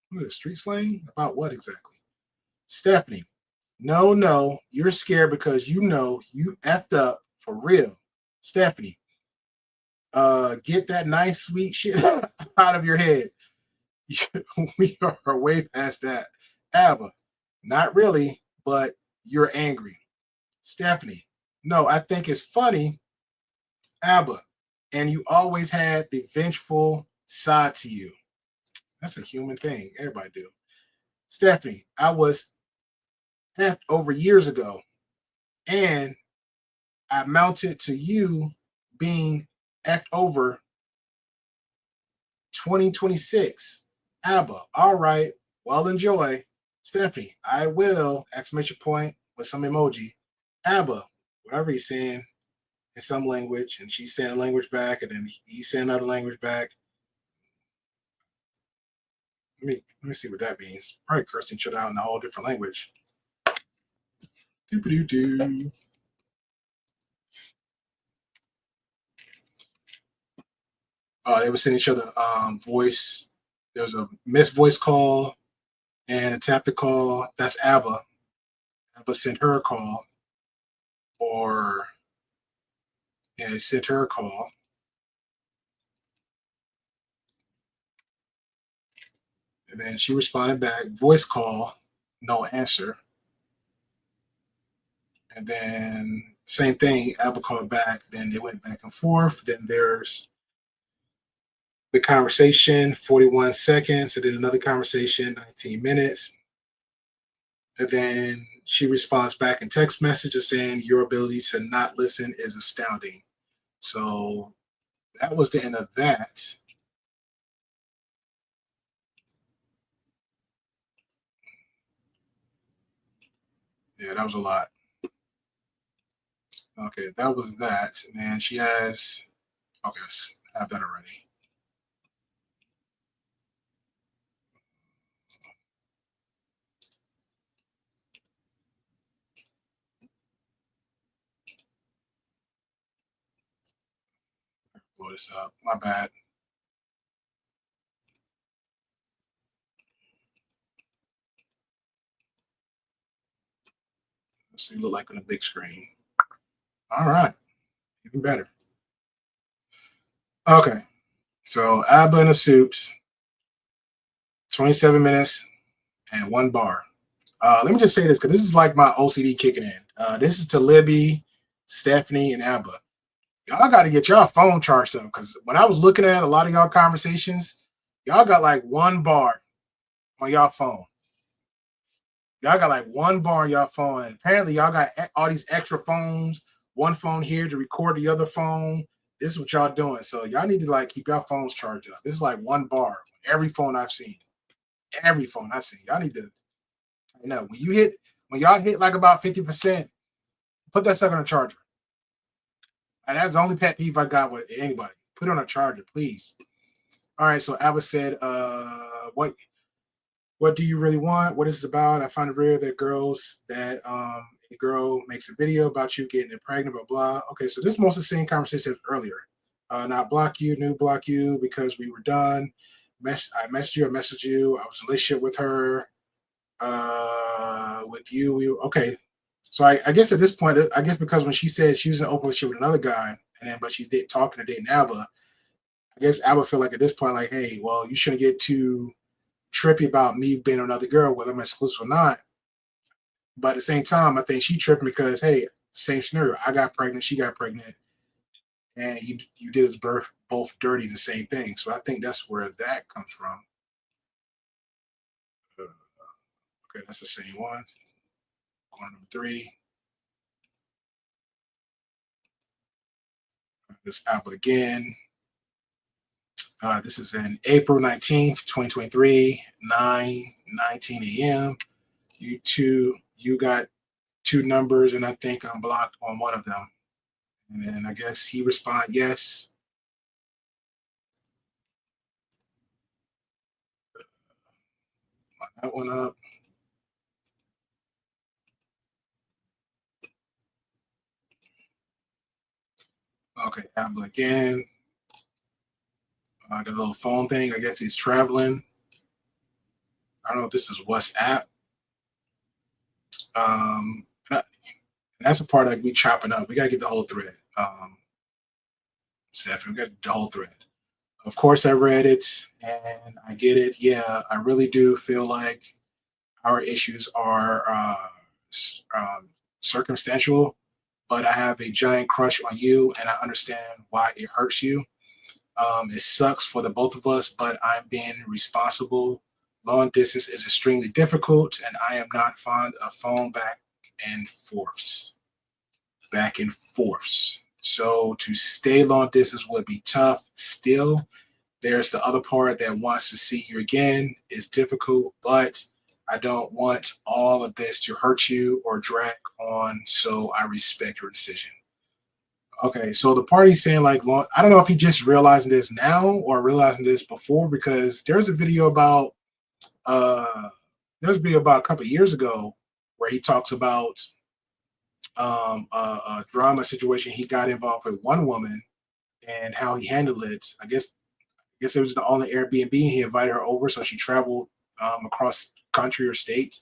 What is street slang? About what exactly? Stephanie, no, you're scared because you know you effed up for real. Stephanie, get that nice sweet shit out of your head. We are way past that. Abba, not really, but you're angry. Stephanie, no, I think it's funny. Abba, and you always had the vengeful side to you. That's a human thing. Everybody do. Stephanie, I was effed over years ago, and I mounted to you being effed over 2026. Abba, all right, well, enjoy. Stephanie, I will, exclamation point with some emoji. Abba, whatever he's saying in some language, and she's saying a language back, and then he's saying another language back. Let me see what that means. Probably cursing each other out in a whole different language. Doo-ba-doo-doo. They were sending each other voice. There was a missed voice call and a tap to call. That's Abba. Abba sent her a call. Sent her a call. And then she responded back, voice call, no answer. And then same thing, Abba called back. Then they went back and forth. Then there's the conversation, 41 seconds. And then another conversation, 19 minutes. And then she responds back in text messages saying, your ability to not listen is astounding. So that was the end of that. Yeah, that was a lot. Okay, that was that. And she has, okay, I have that already. Blow this up. My bad. Let's see, look like on a big screen. All right, even better. Okay, so Abba in a suit, 27 minutes and 1 bar. Let me just say this because this is like my OCD kicking in. This is to Libby, Stephanie, and Abba. Y'all got to get y'all phone charged up because when I was looking at a lot of y'all conversations, y'all got like 1 bar on y'all phone. Y'all got like 1 bar on y'all phone. And apparently y'all got all these extra phones, 1 phone here to record the other phone. This is what y'all doing. So y'all need to like keep y'all phones charged up. This is like 1 bar on every phone I've seen. Every phone I've seen. Y'all need to, you know, when y'all hit like about 50%, put that sucker on a charger. And that's the only pet peeve I got with anybody. Put it on a charger, please. All right, so Abba said, what do you really want? What is it about? I find it rare that a girl makes a video about you getting pregnant, blah, blah. Okay, so this is mostly the same conversation as earlier. Not block you, new block you because we were done. I messaged you. I was in a relationship with her. With you, okay. So I guess at this point, I guess because when she said she was in an open relationship with another guy, but she's talking to dating Abba, I guess Abba feel like at this point, like, hey, well, you shouldn't get too trippy about me being another girl, whether I'm exclusive or not. But at the same time, I think she tripping because, hey, same scenario. I got pregnant, she got pregnant, and you did us both dirty the same thing. So I think that's where that comes from. Okay, that's the same one. Corner number 3. This Apple again. This is in April 19th, 2023, 9:19 a.m. You got 2 numbers, and I think I'm blocked on one of them. And then I guess he responded yes. Line that one up. Okay, Apple again. I got a little phone thing. I guess he's traveling. I don't know if this is WhatsApp. That's a part that we chopping up. We gotta get the whole thread. Stephanie, we got the whole thread. Of course, I read it and I get it. Yeah, I really do feel like our issues are circumstantial, but I have a giant crush on you, and I understand why it hurts you. It sucks for the both of us, but I'm being responsible. Long distance is extremely difficult, and I am not fond of phone back and forths. So to stay long distance would be tough. Still, there's the other part that wants to see you again. It's difficult, but I don't want all of this to hurt you or drag on, so I respect your decision. Okay, so the party's saying like, I don't know if he just realizing this now or realizing this before, because there's a video about a couple of years ago where he talks about a drama situation he got involved with one woman and how he handled it. I guess it was on the Airbnb. He invited her over, so she traveled across country or state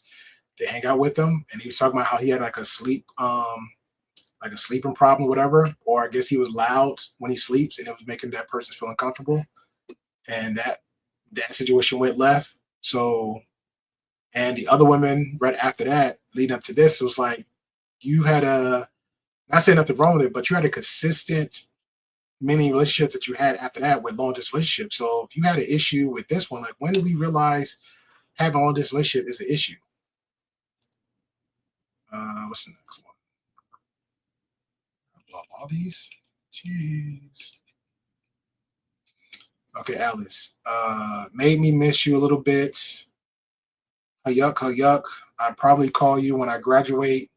to hang out with him, and he was talking about how he had like a sleeping problem, whatever, or I guess he was loud when he sleeps, and it was making that person feel uncomfortable, and that situation went left. So, and the other women right after that, leading up to this, it was like you had not saying nothing wrong with it, but you had a consistent many relationships that you had after that with long distance relationships. So if you had an issue with this one, like when did we realize having a long distance relationship is an issue? What's the next one? I'll blow up all these. Jeez. Okay, Alice. Made me miss you a little bit. Yuck. I'll probably call you when I graduate.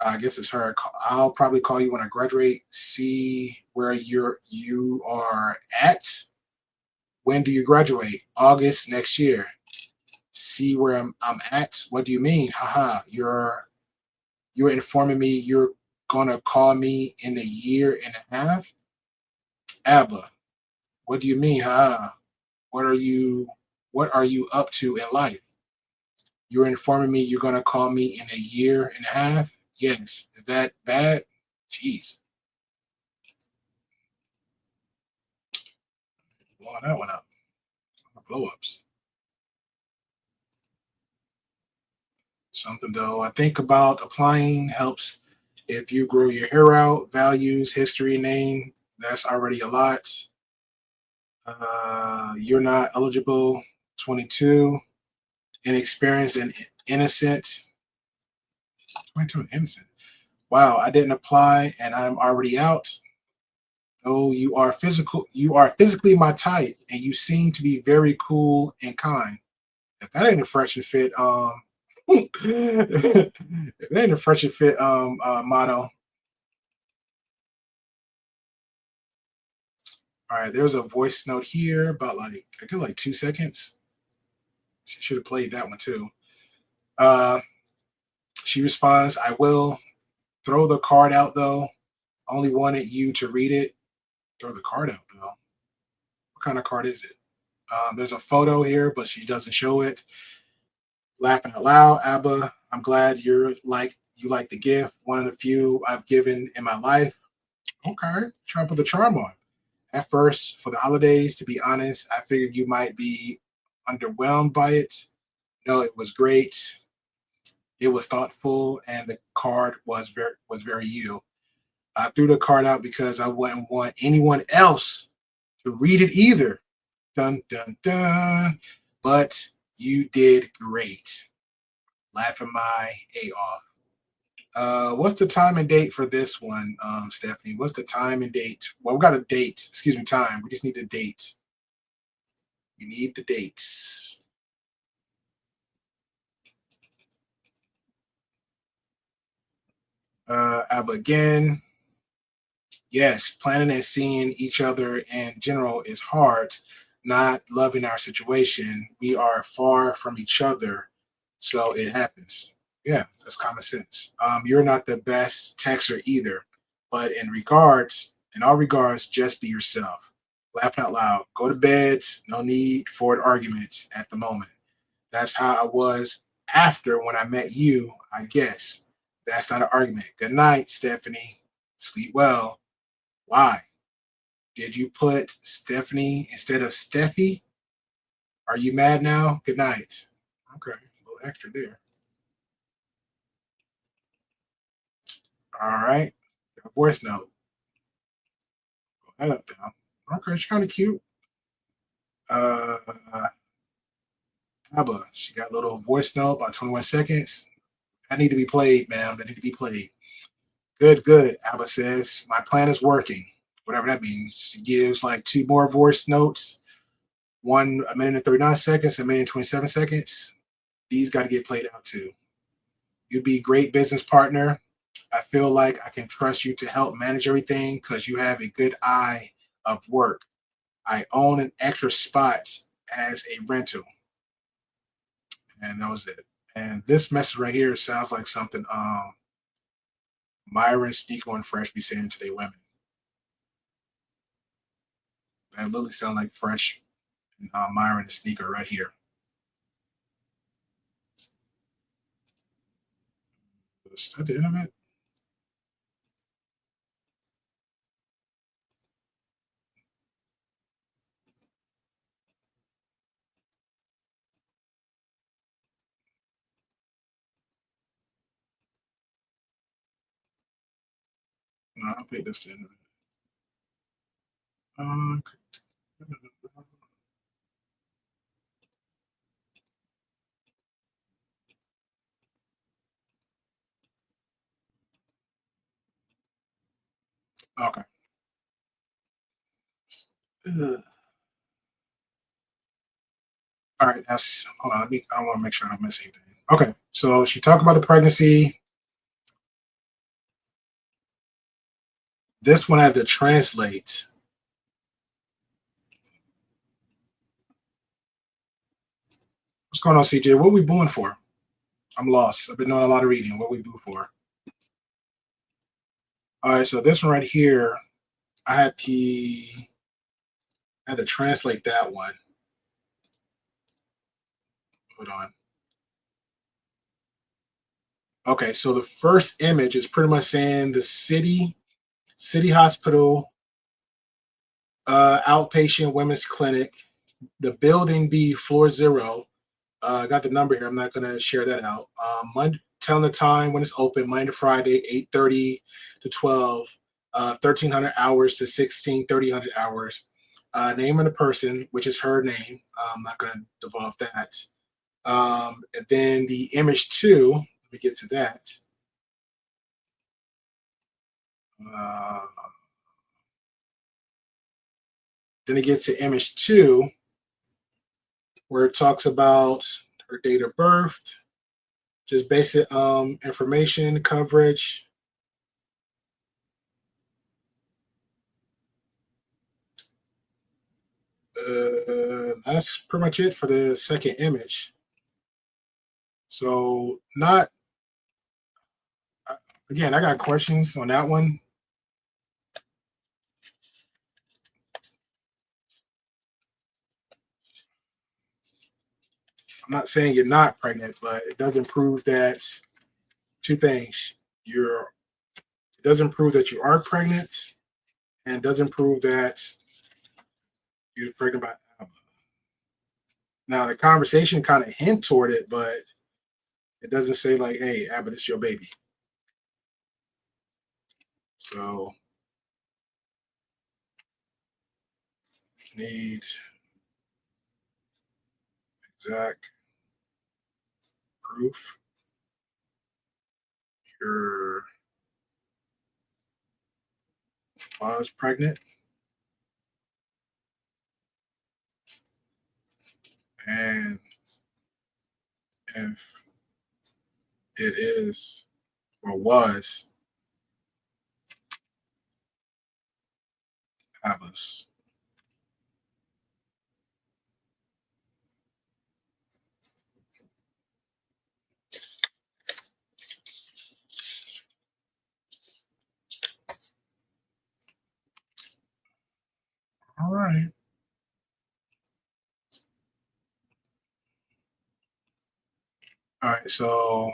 I guess it's her. I'll probably call you when I graduate. See where you are at. When do you graduate? August next year. See where I'm at. What do you mean? Haha. You're informing me you're gonna call me in a year and a half. Abba. What do you mean? Haha. What are you up to in life? You're informing me you're gonna call me in a year and a half. Yes. Is that bad? Jeez. Blowing that one up. Blow-ups. Something though I think about applying helps if you grow your hair out, values, history, name. That's already a lot. You're not eligible. 22. Inexperienced and innocent. 22 and innocent. Wow, I didn't apply and I'm already out. Oh, you are physically my type, and you seem to be very cool and kind. If that ain't a fresh and fit, if that ain't a fresh and fit motto. All right, there's a voice note here about like I get like 2 seconds. She should have played that one too. She responds, I will throw the card out though. Only wanted you to read it. Throw the card out though. What kind of card is it? There's a photo here, but she doesn't show it. Laughing out loud, Abba, I'm glad you like the gift. One of the few I've given in my life. Okay, try to put the charm on. At first, for the holidays, to be honest, I figured you might be underwhelmed by it. No, it was great. It was thoughtful, and the card was very you. I threw the card out because I wouldn't want anyone else to read it either. Dun, dun, dun. But you did great. Laughing my A off. What's the time and date for this one, Stephanie? What's the time and date? Well, we got a date. Excuse me, time. We just need the date. We need the dates. Abba again. Yes, planning and seeing each other in general is hard. Not loving our situation. We are far from each other, so it happens. Yeah, that's common sense. You're not the best texter either, but in all regards, just be yourself. Laughing out loud. Go to bed. No need for arguments at the moment. That's how I was after when I met you, I guess. That's not an argument. Good night, Stephanie. Sleep well. Why? Did you put Stephanie instead of Steffi? Are you mad now? Good night. Okay, a little extra there. All right. Voice note. Go ahead up down. Okay, she's kind of cute. Abba, she got a little voice note, about 21 seconds. That need to be played, ma'am. That need to be played. Good, good. Abba says, my plan is working. Whatever that means. She gives like 2 more voice notes. One, 1 minute and 39 seconds, 1 minute and 27 seconds. These got to get played out too. You'd be a great business partner. I feel like I can trust you to help manage everything because you have a good eye of work. I own an extra spot as a rental. And that was it. And this message right here sounds like something Myron, Sneeko, and Fresh be saying to their women. That literally sound like Fresh and Myron and Sneeko right here. Is that the end of it? No, I don't think that's the end of it. Okay. All right, hold on. I want to make sure I don't miss anything. Okay, so she talked about the pregnancy. This one I had to translate. What's going on, CJ? What are we booing for? I'm lost. I've been doing a lot of reading. What we boo for? All right, so this one right here, I had to translate that one. Hold on. Okay, so the first image is pretty much saying the city hospital, outpatient women's clinic, the building B, floor 0. I got the number here. I'm not going to share that out. Telling the time when it's open, Monday to Friday, 8:30 to 12, 1,300 hours to 1,300 hours. Name of the person, which is her name. I'm not going to divulge that. And then the image 2, let me get to that. Then it gets to image 2, where it talks about her date of birth, just basic information, coverage. That's pretty much it for the second image. So again, I got questions on that one. I'm not saying you're not pregnant, but it doesn't prove that 2 things. It doesn't prove that you are pregnant, and it doesn't prove that you're pregnant by Abba. Now, the conversation kind of hint toward it, but it doesn't say like, hey, Abba, this is your baby. So need exact proof your was pregnant and if it is or was Abba's. All right. All right, so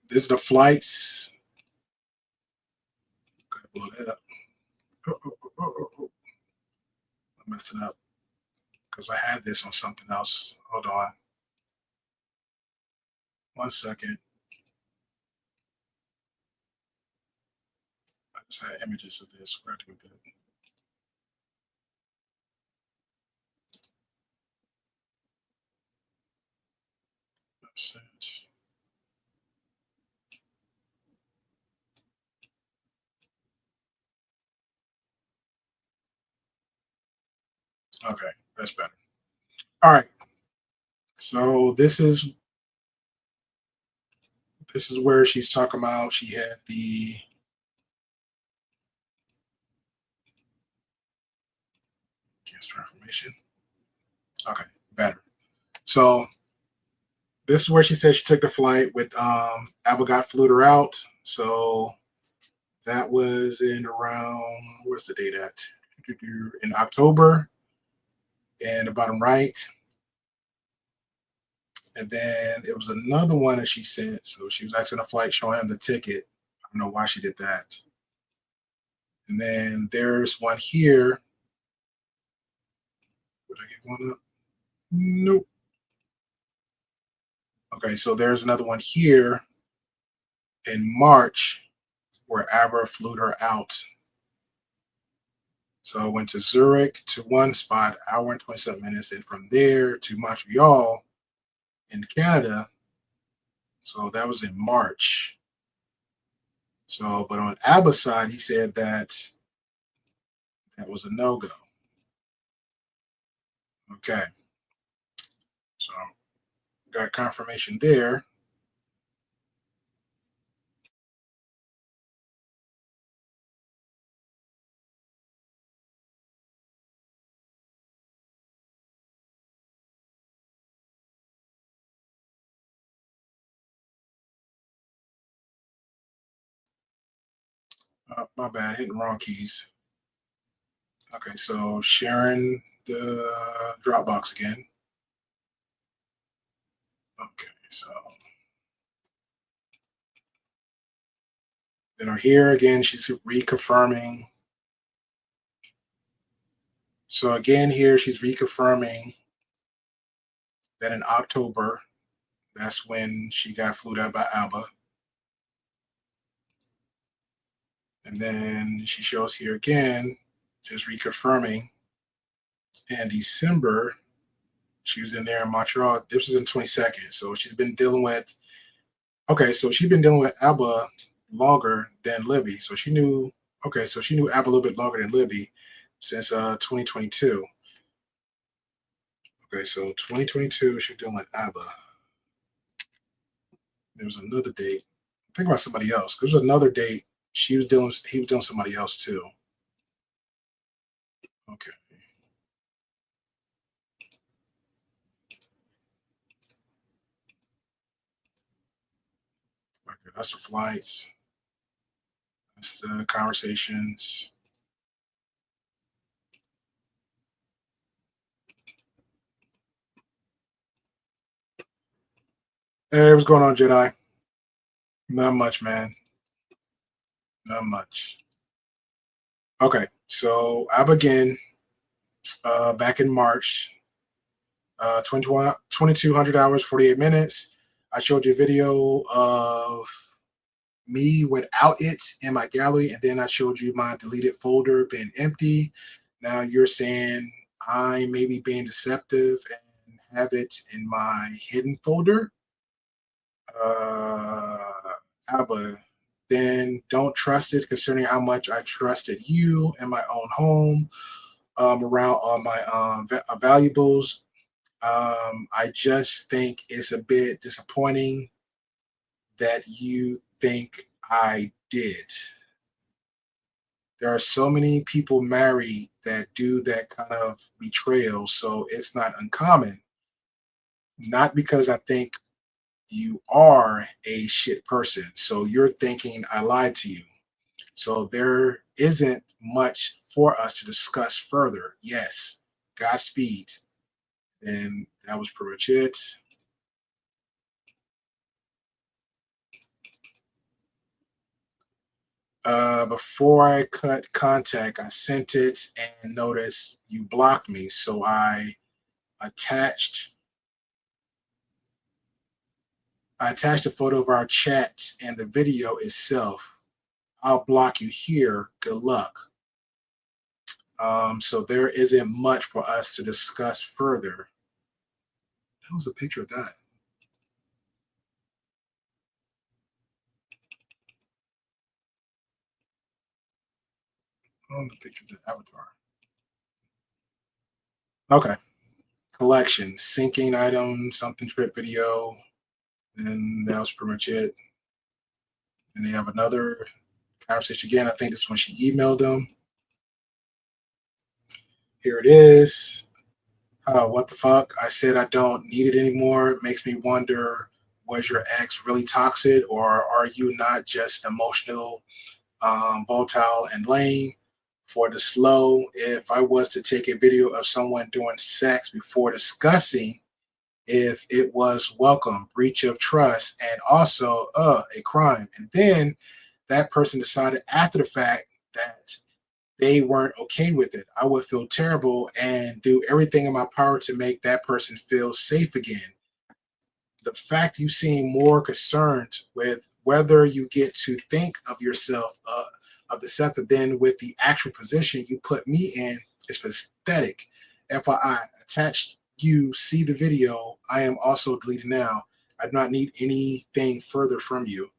this is the flights. Gotta blow that up. Oh. I messed it up because I had this on something else. Hold on. 1 second. I just had images of this. Where to do that? Sense. Okay, that's better. All right. So this is where she's talking about she had the transformation. Okay, better. So this is where she said she took the flight with Abba got flew her out. So that was in around, where's the date at? In October, and the bottom right. And then it was another one that she sent. So she was actually on a flight showing him the ticket. I don't know why she did that. And then there's one here. Would I get one up? Nope. Okay, so there's another one here in March where Abba flew her out. So I went to Zurich to one spot, hour and 27 minutes, and from there to Montreal in Canada. So that was in March. So, but on Abba's side, he said that was a no-go. Okay. So got confirmation there. My bad, hitting wrong keys. Okay, so sharing the Dropbox again. Okay, so then here again, she's reconfirming. So again, here she's reconfirming that in October, that's when she got flew out by Abba. And then she shows here again, just reconfirming. In December, she was in there in Montreal. This was in 22nd. So she's been dealing with, okay, so she's been dealing with Abba longer than Libby. So she knew, okay, so she knew Abba a little bit longer than Libby since 2022. Okay, so 2022, she's dealing with Abba. There was another date. Think about somebody else. There was another date. He was dealing somebody else too. Okay. Okay, that's the flights. That's the conversations. Hey, what's going on, Jedi? Not much, man. Not much. Okay, so Abba again, back in March, 2,200 hours, 48 minutes. I showed you a video of me without it in my gallery, and then I showed you my deleted folder being empty. Now you're saying I may be being deceptive and have it in my hidden folder. Abba, then don't trust it, concerning how much I trusted you in my own home, around all my valuables. I just think it's a bit disappointing that you think I did. There are so many people married that do that kind of betrayal, so it's not uncommon. Not because I think you are a shit person, so you're thinking I lied to you. So there isn't much for us to discuss further. Yes, Godspeed. And that was pretty much it. Before I cut contact, I sent it and noticed you blocked me. So I attached a photo of our chat and the video itself. I'll block you here. Good luck. So there isn't much for us to discuss further. That was a picture of that. The picture of the avatar. Okay. Collection, syncing item, something trip video. And that was pretty much it. And they have another conversation again. I think this is when she emailed them. Here it is. What the fuck? I said I don't need it anymore. It makes me wonder, was your ex really toxic, or are you not just emotional, volatile, and lame? For the slow, if I was to take a video of someone doing sex before discussing if it was welcome, breach of trust, and also a crime, and then that person decided after the fact that they weren't okay with it, I would feel terrible and do everything in my power to make that person feel safe again. The fact you seem more concerned with whether you get to think of yourself of deceptive than with the actual position you put me in is pathetic. FYI, attached, you see the video. I am also deleted now. I do not need anything further from you.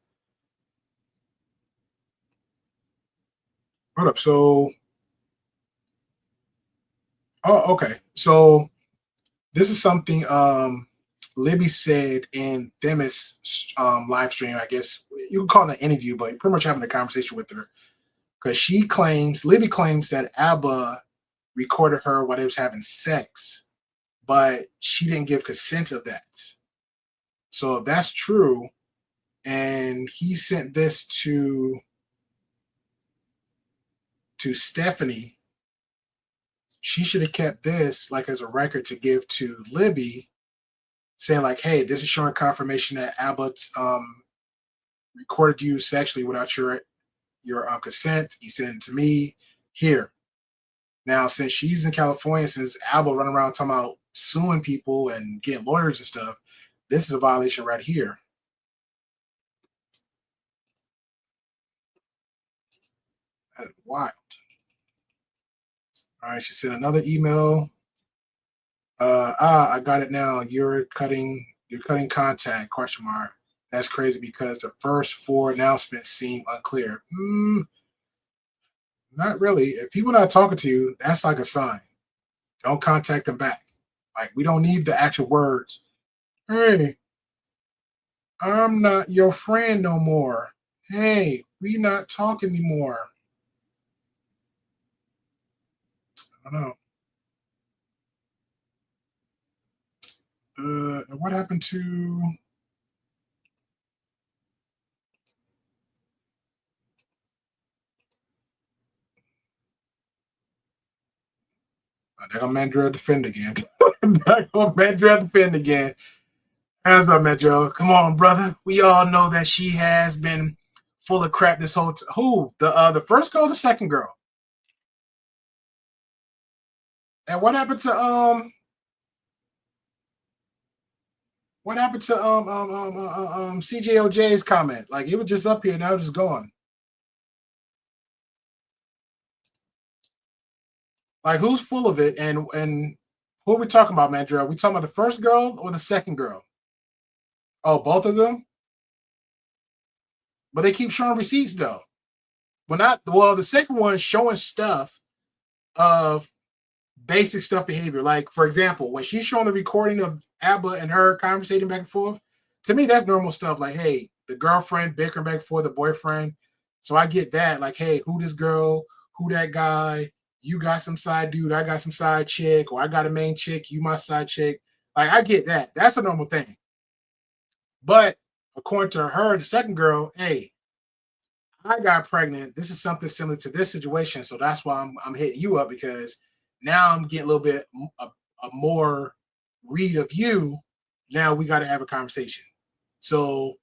Hold up. So, oh, okay. So this is something Libby said in Themis live stream. I guess you can call it an interview, but pretty much having a conversation with her. Because Libby claims that Abba recorded her while they was having sex, but she didn't give consent of that. So if that's true, and he sent this to Stephanie, she should have kept this like as a record to give to Libby, saying like, hey, this is showing confirmation that Abba recorded you sexually without your consent. He sent it to me here. Now, since she's in California, since Abba running around talking about suing people and getting lawyers and stuff, this is a violation right here. That is wild. All right, she sent another email. I got it now. You're cutting contact, question mark. That's crazy because the first 4 announcements seem unclear. Not really. If people not talking to you, that's like a sign. Don't contact them back. Like, we don't need the actual words. Hey, I'm not your friend no more. Hey, we not talking anymore. I don't know. What happened to... There go Mandrill defend again. There go Mandrill defend again. How's about Mandrill? Come on, brother. We all know that she has been full of crap this whole who? The first girl or the second girl? And what happened to What happened to CJOJ's comment? Like it was just up here, now it's just gone. Like who's full of it, and who are we talking about, Mandrell? We talking about the first girl or the second girl? Oh, both of them. But they keep showing receipts though. Well, the second one is showing stuff of basic stuff behavior. Like, for example, when she's showing the recording of Abba and her conversating back and forth, to me, that's normal stuff. Like, hey, the girlfriend bickering back and forth, the boyfriend. So I get that. Like, hey, who this girl? Who that guy? You got some side dude, I got some side chick, or I got a main chick, you my side chick. Like, I get that. That's a normal thing. But according to her, the second girl, hey, I got pregnant. This is something similar to this situation. So that's why I'm hitting you up, because now I'm getting a little bit a more read of you. Now we got to have a conversation. So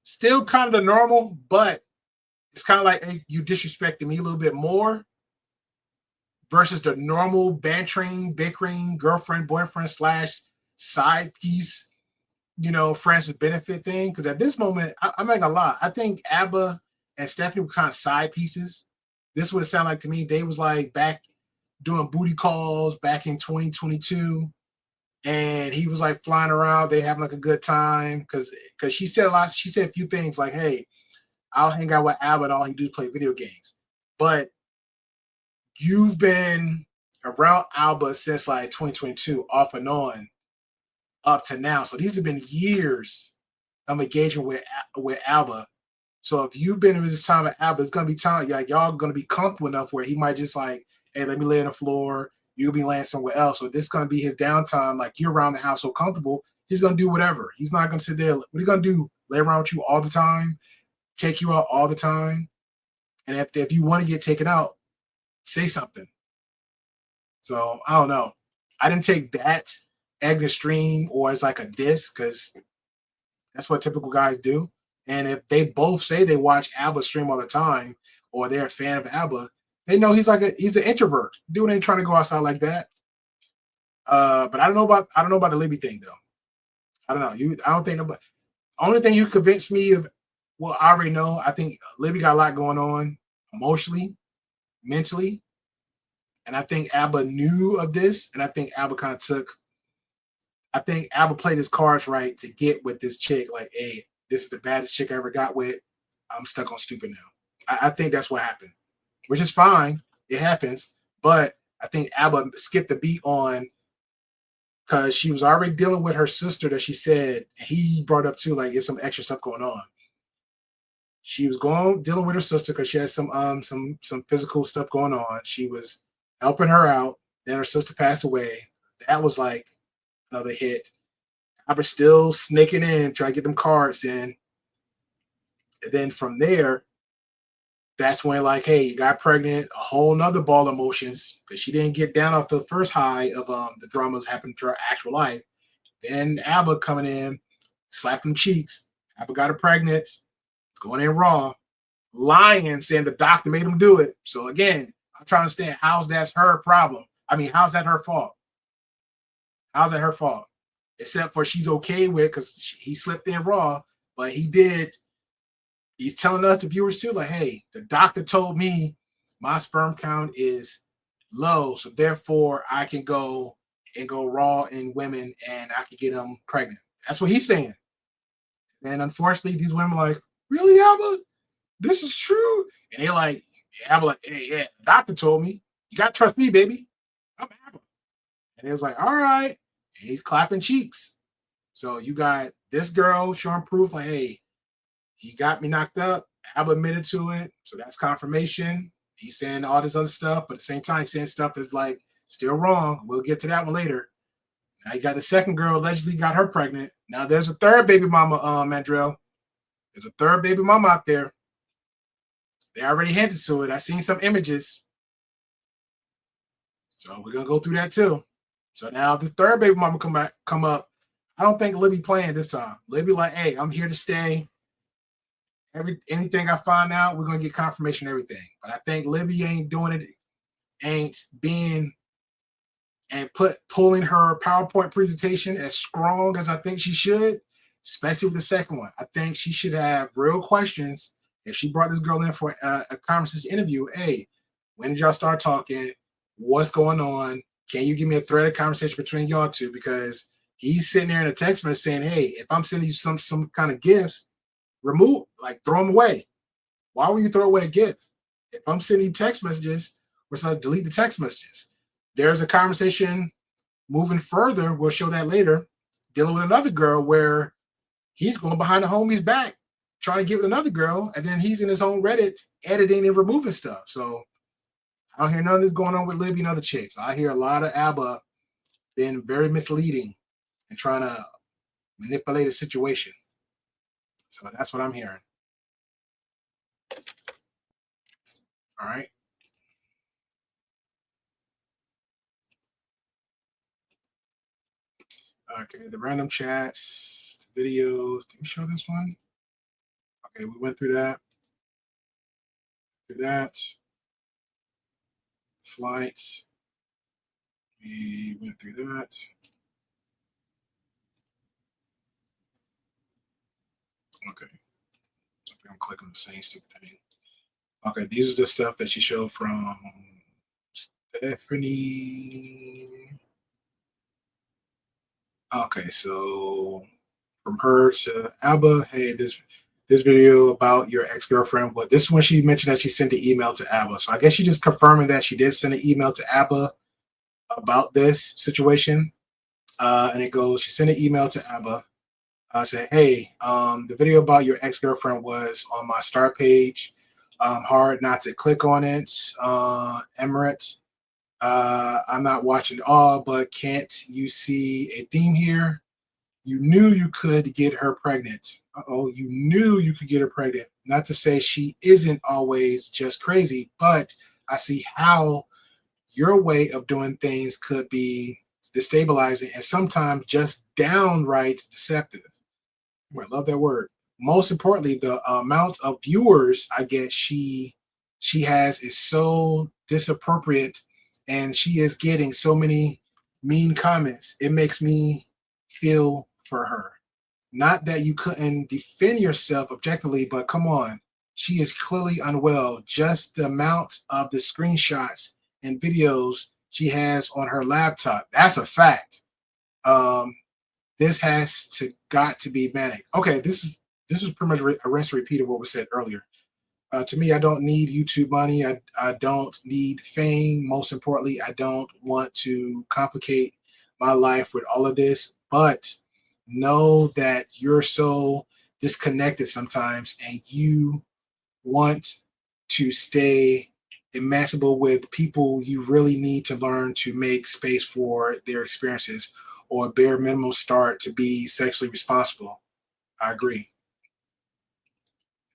still kind of the normal, but it's kind of like, hey, you disrespected me a little bit more versus the normal bantering, bickering, girlfriend, boyfriend / side piece, friends with benefit thing. Because at this moment, I'm not gonna lie, I think Abba and Stephanie were kind of side pieces. This would have sounded like to me, they was like back doing booty calls back in 2022. And he was like flying around, they having like a good time. Because she said a lot, she said a few things like, hey, I'll hang out with Abba and all he do is play video games. But you've been around Alba since like 2022, off and on, up to now. So these have been years of engaging with Alba. So if you've been in this time with Alba, it's gonna be time like y'all gonna be comfortable enough where he might just like, hey, let me lay on the floor. You'll be laying somewhere else. So this is gonna be his downtime. Like you're around the house so comfortable, he's gonna do whatever. He's not gonna sit there. What are you gonna do? Lay around with you all the time, take you out all the time. And if you want to get taken out, say something. So I don't know. I didn't take that extreme or as like a diss, because that's what typical guys do. And if they both say they watch Abba stream all the time, or they're a fan of Abba, they know he's an introvert. Dude ain't trying to go outside like that. But I don't know about the Libby thing though. I don't know. I don't think nobody. Only thing you convinced me of, well, I already know. I think Libby got a lot going on emotionally, mentally. And I think Abba knew of this. And I think Abba played his cards right to get with this chick. Like, hey, this is the baddest chick I ever got with. I'm stuck on stupid now. I think that's what happened, which is fine. It happens. But I think Abba skipped the beat on, because she was already dealing with her sister that she said, and he brought up too, like, there's some extra stuff going on. She was dealing with her sister because she had some physical stuff going on. She was helping her out. Then her sister passed away. That was like another hit. I was still snaking in, trying to get them cards in. And then from there, that's when like, hey, you got pregnant, a whole nother ball of emotions, because she didn't get down off the first high of the dramas happening to her actual life. Then Abba coming in, slapping cheeks. Abba got her pregnant, going in raw, lying, saying the doctor made him do it. So again, I'm trying to understand how's that's her problem. I mean, how's that her fault? How's that her fault? Except for she's okay with, because he slipped in raw, but he did. He's telling us, the viewers too, like, hey, the doctor told me my sperm count is low, so therefore I can go raw in women and I can get them pregnant. That's what he's saying. And unfortunately, these women are like, really, Abba? This is true? And they're like, Abba, like, hey, yeah, the doctor told me. You got to trust me, baby. I'm Abba. And it was like, all right. And he's clapping cheeks. So you got this girl showing proof, like, hey, he got me knocked up. Abba admitted to it. So that's confirmation. He's saying all this other stuff, but at the same time, he's saying stuff that's like still wrong. We'll get to that one later. Now you got the second girl allegedly got her pregnant. Now there's a third baby mama, Mandrell. There's a third baby mama out there. They already hinted to it. I seen some images. So we're gonna go through that too. So now the third baby mama come up. I don't think Libby playing this time. Libby like, hey, I'm here to stay. Anything I find out, we're gonna get confirmation of everything. But I think Libby ain't doing it, ain't being and pulling her PowerPoint presentation as strong as I think she should. especially with the second one. I think she should have real questions. If she brought this girl in for a conversation interview, hey, when did y'all start talking? What's going on? Can you give me a thread of conversation between y'all two? Because he's sitting there in a text message saying, hey, if I'm sending you some kind of gifts, throw them away. Why would you throw away a gift? If I'm sending you text messages, we're supposed to delete the text messages. There's a conversation moving further. We'll show that later. Dealing with another girl where he's going behind the homie's back, trying to get with another girl, and then he's in his own Reddit editing and removing stuff. So I don't hear none of this going on with Libby and other chicks. I hear a lot of ABBA being very misleading and trying to manipulate a situation. So that's what I'm hearing. All right. Okay, the random chats, the videos. Did we show this one? Okay, we went through that. Flights. We went through that. Okay. I'm clicking the same stupid thing. Okay, these are the stuff that she showed from Stephanie. Okay, so from her to ABBA, hey, this video about your ex-girlfriend. Well, this one she mentioned that she sent the email to ABBA. So I guess she just confirming that she did send an email to ABBA about this situation. And it goes, she sent an email to ABBA. Said, hey, the video about your ex-girlfriend was on my start page. Hard not to click on it. Emirates. I'm not watching it all, but can't you see a theme here? You knew you could get her pregnant. You knew you could get her pregnant. Not to say she isn't always just crazy, but I see how your way of doing things could be destabilizing and sometimes just downright deceptive. I love that word. Most importantly, the amount of viewers I get she has is so disappropriate, and she is getting so many mean comments. It makes me feel for her. Not that you couldn't defend yourself objectively, but come on. She is clearly unwell. Just the amount of the screenshots and videos she has on her laptop. That's a fact. This has got to be manic. Okay, this is pretty much a rinse and repeat of what was said earlier. To me, I don't need YouTube money. I don't need fame. Most importantly, I don't want to complicate my life with all of this. But know that you're so disconnected sometimes, and you want to stay emancipable with people you really need to learn to make space for their experiences, or bare minimum start to be sexually responsible. I agree.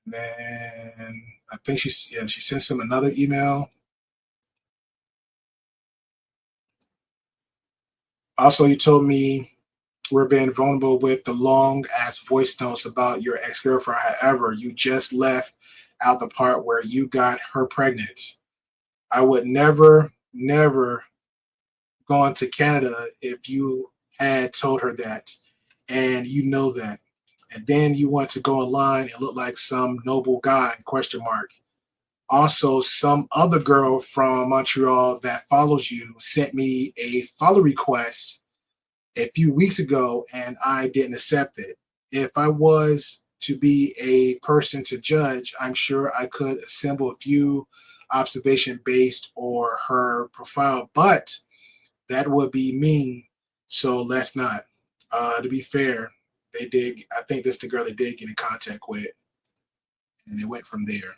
And then I think she sends him another email. Also, you told me we're being vulnerable with the long ass voice notes about your ex-girlfriend. However, you just left out the part where you got her pregnant. I would never gone to Canada if you had told her that, and you know that. And then you want to go online and look like some noble guy, ? Also, some other girl from Montreal that follows you sent me a follow request a few weeks ago, and I didn't accept it. If I was to be a person to judge, I'm sure I could assemble a few observation based or her profile, but that would be mean. So let's not. To be fair, they did. I think this is the girl they did get in contact with, and it went from there.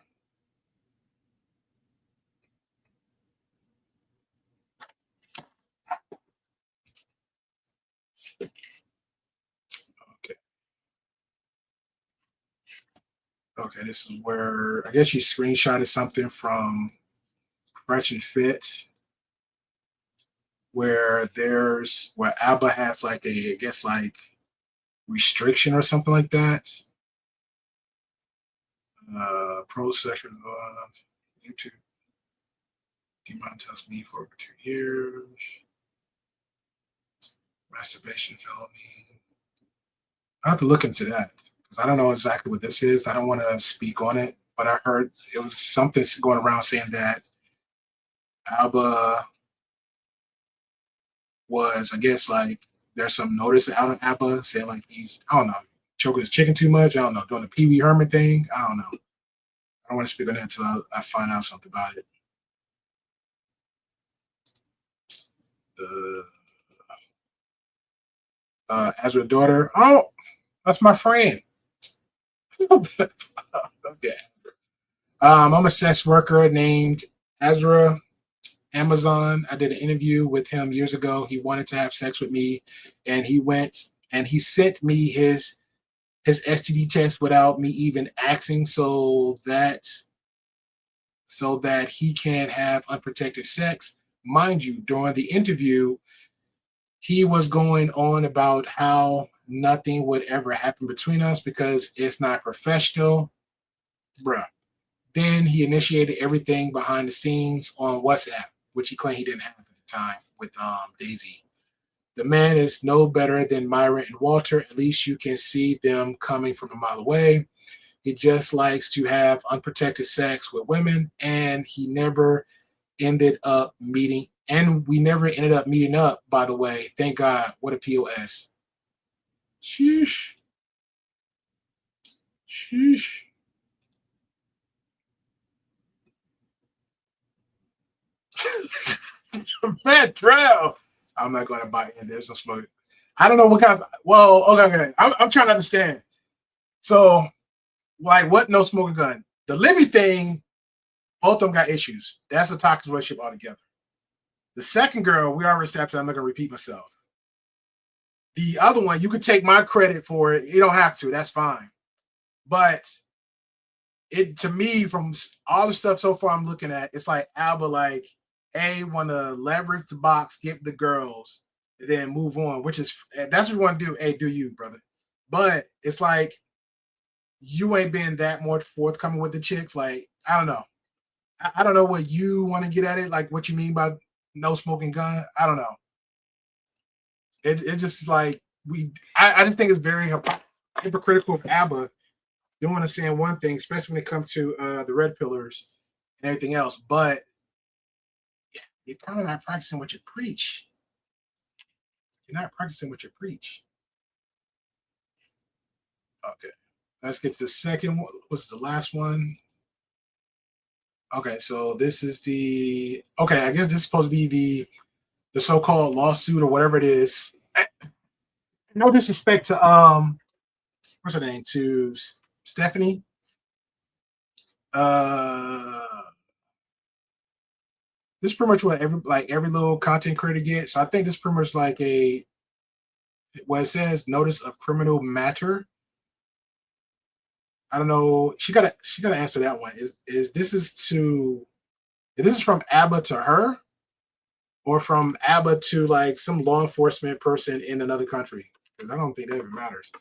Okay, this is where I guess she screenshotted something from Fresh and Fit, where ABBA has like I guess restriction or something like that. Pro session on YouTube. Demonetized me for over 2 years. Masturbation felony. I have to look into that because I don't know exactly what this is. I don't want to speak on it, but I heard it was something going around saying that ABBA was, I guess, like there's some notice out of ABBA saying like he's, I don't know, choking his chicken too much. I don't know, doing the Pee Wee Herman thing. I don't know. I don't want to speak on that until I find out something about it. As a daughter, oh, that's my friend. Okay. I'm a sex worker named Ezra Amazon. I did an interview with him years ago. He wanted to have sex with me, and he went and he sent me his STD test without me even asking, so that he can have unprotected sex. Mind you, during the interview, he was going on about how nothing would ever happen between us because it's not professional. Bruh. Then he initiated everything behind the scenes on WhatsApp, which he claimed he didn't have at the time with Daisy. The man is no better than Myra and Walter. At least you can see them coming from a mile away. He just likes to have unprotected sex with women, and we never ended up meeting up, by the way. Thank God. What a POS. Sheesh. Sheesh. Bad trail. I'm not going to buy in. There's no smoke. I don't know what kind of. Well, okay. I'm trying to understand. So, like, what no smoking gun? The Libby thing, both of them got issues. That's a toxic relationship altogether. The second girl, we already established. I'm not going to repeat myself. The other one, you could take my credit for it. You don't have to. That's fine. But it, to me, from all the stuff so far I'm looking at, it's like Alba, like, want to leverage the box, get the girls, and then move on, which is, that's what you want to do. Hey, do you, brother. But it's like, you ain't been that more forthcoming with the chicks. Like, I don't know. I don't know what you want to get at it, like what you mean by no smoking gun. I don't know. It's just like, I just think it's very hypocritical of ABBA. You want to say one thing, especially when it comes to the red pillars and everything else, but you're kind of not practicing what you preach. You're not practicing what you preach. Okay, let's get to the second one. What's the last one? Okay, so this is the, okay, I guess this is supposed to be the so-called lawsuit or whatever it is. No disrespect to what's her name, to Stephanie. This is pretty much what every little content creator gets. So I think this is pretty much like what it says, notice of criminal matter. I don't know. She gotta answer that one. Is this from ABBA to her, or from ABBA to like some law enforcement person in another country? Because I don't think that even matters.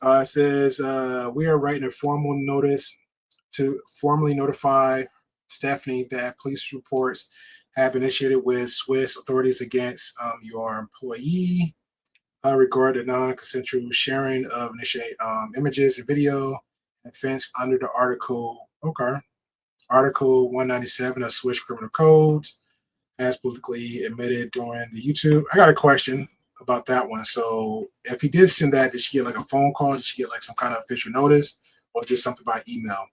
It says we are writing a formal notice to formally notify Stephanie that police reports have been initiated with Swiss authorities against your employee regarding non-consensual sharing of initiate images and video offense under the Article 197 of Swiss Criminal Code, as publicly admitted during the YouTube. I got a question about that one. So if he did send that, did she get like a phone call? Did she get like some kind of official notice, or just something by email?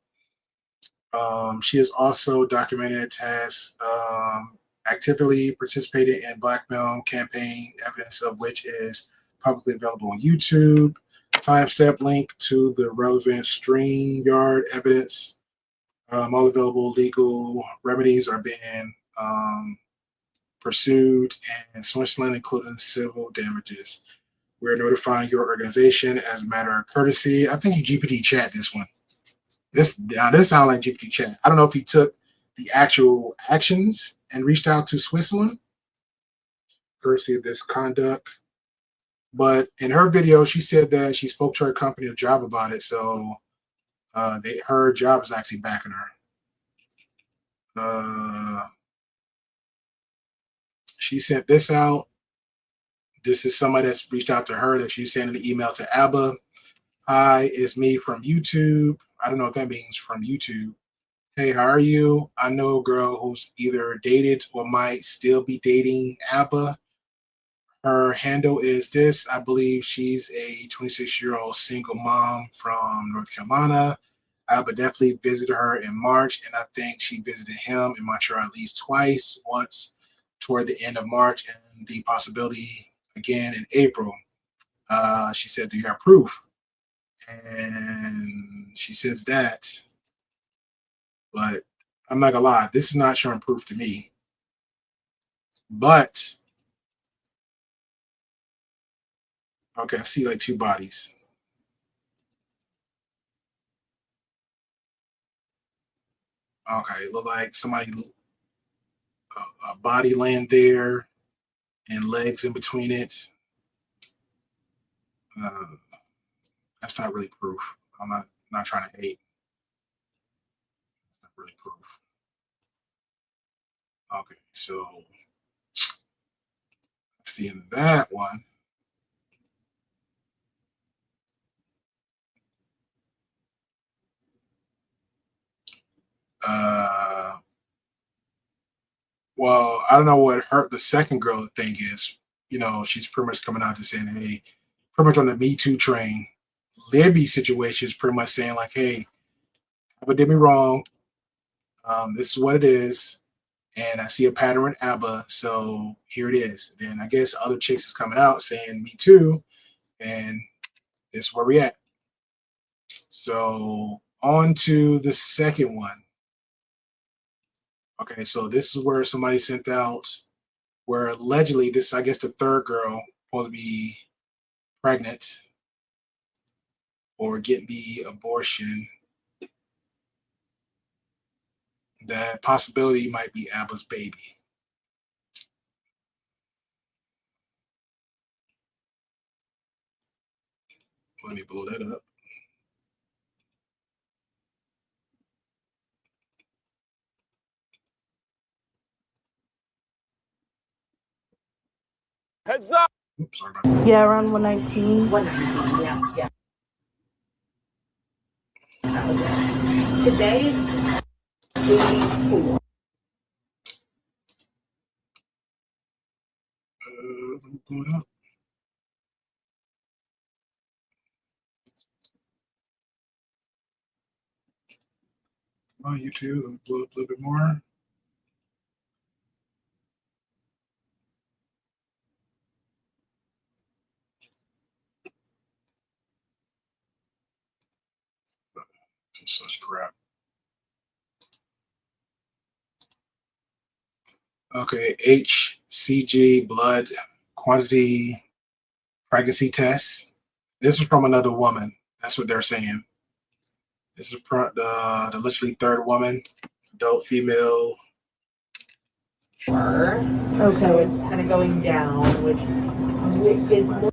She is also documented has actively participated in blackmail campaign, evidence of which is publicly available on YouTube. Timestamp link to the relevant StreamYard evidence. All available legal remedies are being pursued in Switzerland, including civil damages. We're notifying your organization as a matter of courtesy. I think you GPT chat this one. This sounds like GPT chat. I don't know if he took the actual actions and reached out to Switzerland, courtesy of this conduct. But in her video, she said that she spoke to her company or job about it. So her job is actually backing her. She sent this out. This is somebody that's reached out to her that she's sending an email to ABBA. Hi, it's me from YouTube. I don't know what that means from YouTube. Hey, how are you? I know a girl who's either dated or might still be dating ABBA. Her handle is this. I believe she's a 26-year-old single mom from North Carolina. ABBA definitely visited her in March, and I think she visited him in Montreal at least twice, once toward the end of March, and the possibility again in April. She said, do you have proof? And she says that, but I'm not gonna lie, this is not showing proof to me. But okay, I see like two bodies. Okay, look like somebody, a body laying there and legs in between it. That's not really proof. I'm not trying to hate. That's not really proof. Okay, so that's the end of that one. Well, I don't know what the second girl thing is. You know, she's pretty much coming out to saying, hey, pretty much on the Me Too train. Libby's situation is pretty much saying like, hey, ABBA did me wrong. This is what it is. And I see a pattern in ABBA, so here it is. Then I guess other chicks is coming out saying me too. And this is where we at. So on to the second one. Okay, so this is where somebody sent out where allegedly this, I guess the third girl supposed to be pregnant or getting the abortion. That possibility might be ABBA's baby. Let me blow that up. Heads up! Oops, sorry about that. Yeah, around 119. 119, yeah. Today is 84. Let me blow it up. Come on, YouTube, let me blow up a little bit more. Such crap. Okay, HCG blood quantity pregnancy test. This is from another woman. That's what they're saying. This is the literally third woman, adult female. Okay. So it's kind of going down, which is more.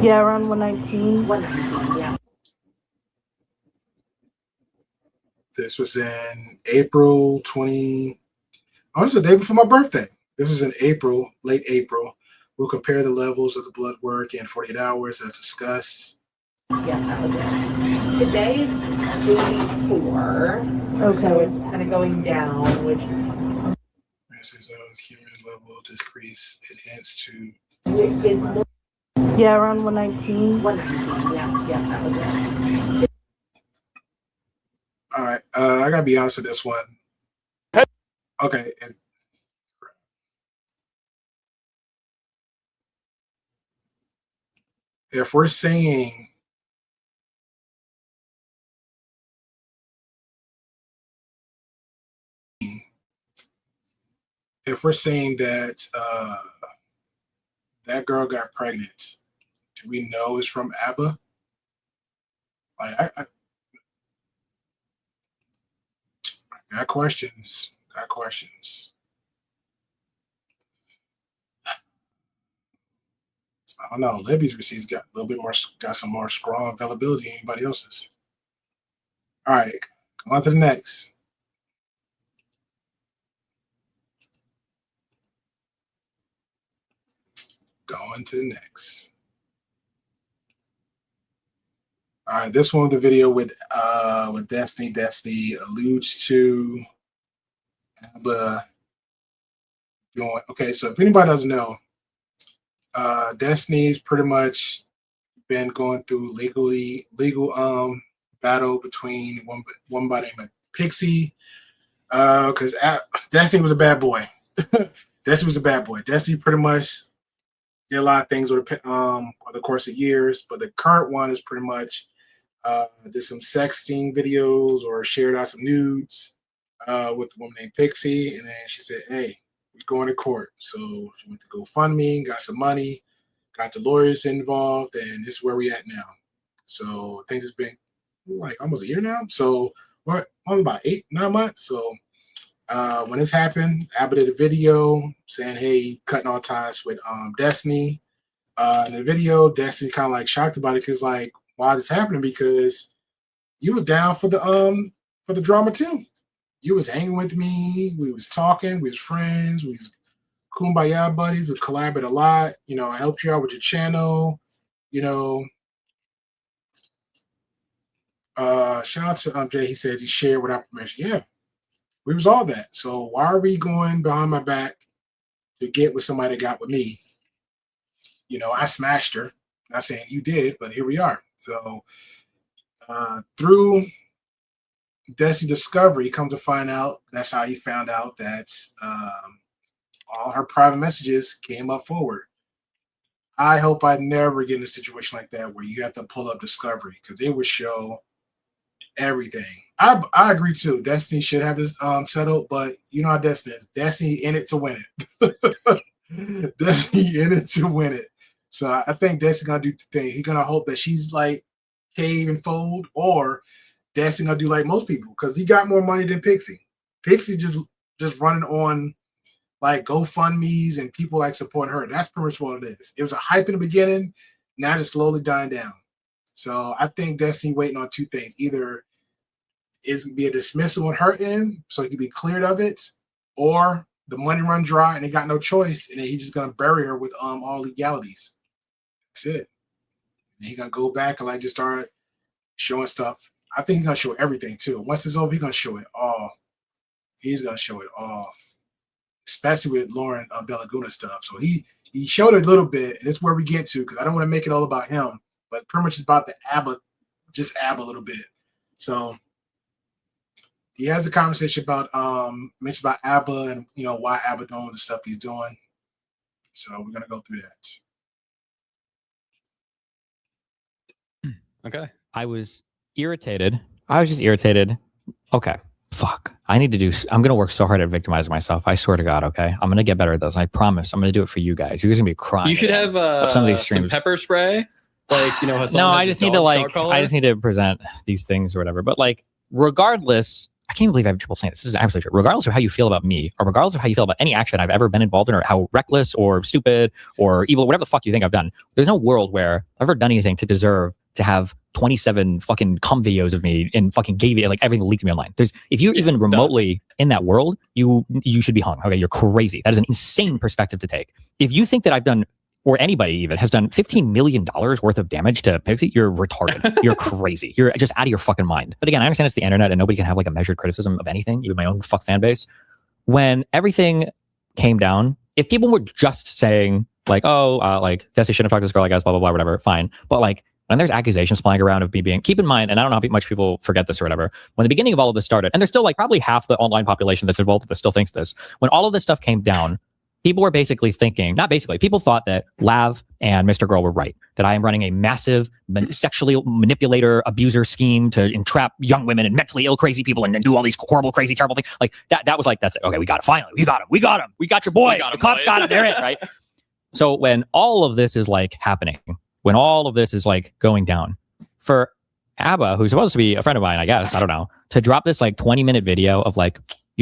Yeah, around 119. 119, yeah. This was in April 20. Oh, this is the day before my birthday. This was in April, late April. We'll compare the levels of the blood work in 48 hours as discussed. Yes, that was it. Today is 84. Okay. So it's kind of going down, which Human level decrease. It hints to. is more. Yeah, around 119. 119, yeah. Yes, that was it. All right, I gotta be honest with this one. Okay, if we're saying that that girl got pregnant, do we know it's from ABBA? Like, I got questions. Got questions. I don't know. Libby's receipts got a little bit more, got some more strong availability than anybody else's. All right, come on to the next. Going to the next. All right, this one, the video with Destiny. Destiny alludes to ABBA going. Okay, so if anybody doesn't know, Destiny's pretty much been going through legal battle between one by the name of Pixie, because Destiny was a bad boy. Destiny was a bad boy. Destiny pretty much did a lot of things over the course of years, but the current one is pretty much did some sexting videos or shared out some nudes with a woman named Pixie, and then she said, "Hey, we're going to court." So she went to GoFundMe, got some money, got the lawyers involved, and this is where we at now. So I think it's been like almost a year now. So what? Only about 8-9 months. So when this happened, ABBA did a video saying, "Hey, cutting all ties with Destiny." In the video, Destiny kind of like shocked about it because like, why is this happening? Because you were down for the drama too. You was hanging with me. We was talking. We was friends. We was kumbaya buddies. We collaborate a lot. You know, I helped you out with your channel. You know, shout out to Jay. He said he shared without permission. Yeah, we was all that. So why are we going behind my back to get with somebody that got with me? You know, I smashed her. Not saying you did, but here we are. So through Destiny discovery, come to find out, that's how he found out that all her private messages came up forward. I hope I never get in a situation like that where you have to pull up discovery, because it would show everything. I agree too. Destiny should have this settled, but you know how Destiny is. Destiny in it to win it. Destiny in it to win it. So I think Destiny gonna do the thing. He's gonna hope that she's like cave and fold, or Destiny gonna do like most people, because he got more money than Pixie. Pixie just running on like GoFundMe's and people like supporting her. That's pretty much what it is. It was a hype in the beginning, now it's slowly dying down. So I think Destiny waiting on two things: either it's gonna be a dismissal on her end, so he can be cleared of it, or the money run dry and they got no choice, and then he's just gonna bury her with all legalities. That's it. And he gonna go back and like just start showing stuff. I think he's gonna show everything too. Once it's over, he's gonna show it all. He's gonna show it off, especially with Lauren Bellaguna stuff. So he showed it a little bit, and it's where we get to, because I don't want to make it all about him, but pretty much it's about the ABBA, just ABBA a little bit. So he has a conversation about mentioned about ABBA and you know why ABBA doing the stuff he's doing. So we're gonna go through that. Okay. I was irritated. I was just irritated. Okay. Fuck. I'm going to work so hard at victimizing myself. I swear to God. Okay. I'm going to get better at this. I promise. I'm going to do it for you guys. You guys are going to be crying. You should have some of these streams. some pepper spray. Like, you know, no, I just need to I just need to present these things or whatever. But like, regardless, I can't even believe I have people saying this. This is absolutely true. Regardless of how you feel about me, or regardless of how you feel about any action I've ever been involved in, or how reckless or stupid or evil, whatever the fuck you think I've done, there's no world where I've ever done anything to deserve to have 27 fucking cum videos of me and fucking gave it like everything leaked to me online. If you're even remotely in that world, you should be hung. Okay, you're crazy. That is an insane perspective to take. If you think that I've done, or anybody even has done $15 million worth of damage to Pixie, you're retarded. You're crazy. You're just out of your fucking mind. But again, I understand it's the internet and nobody can have like a measured criticism of anything, even my own fuck fan base. When everything came down, if people were just saying like, oh, like Destiny shouldn't have talked to this girl, I guess, blah, blah, blah, whatever, fine. But like, when there's accusations flying around of me being, keep in mind, and I don't know how much people forget this or whatever, when the beginning of all of this started, and there's still like probably half the online population that's involved that still thinks this, when all of this stuff came down, people were basically thinking, not basically, people thought that Lav and Mr. Girl were right, that I am running a massive sexually manipulator, abuser scheme to entrap young women and mentally ill, crazy people and do all these horrible, crazy, terrible things. Like that was like, that's it. Okay, we got it. Finally, we got him. We got him. We got your boy. The cops got him. They're it, right? So when all of this is like happening, when all of this is like going down, for ABBA, who's supposed to be a friend of mine, I guess, I don't know, to drop this like 20-minute video of like,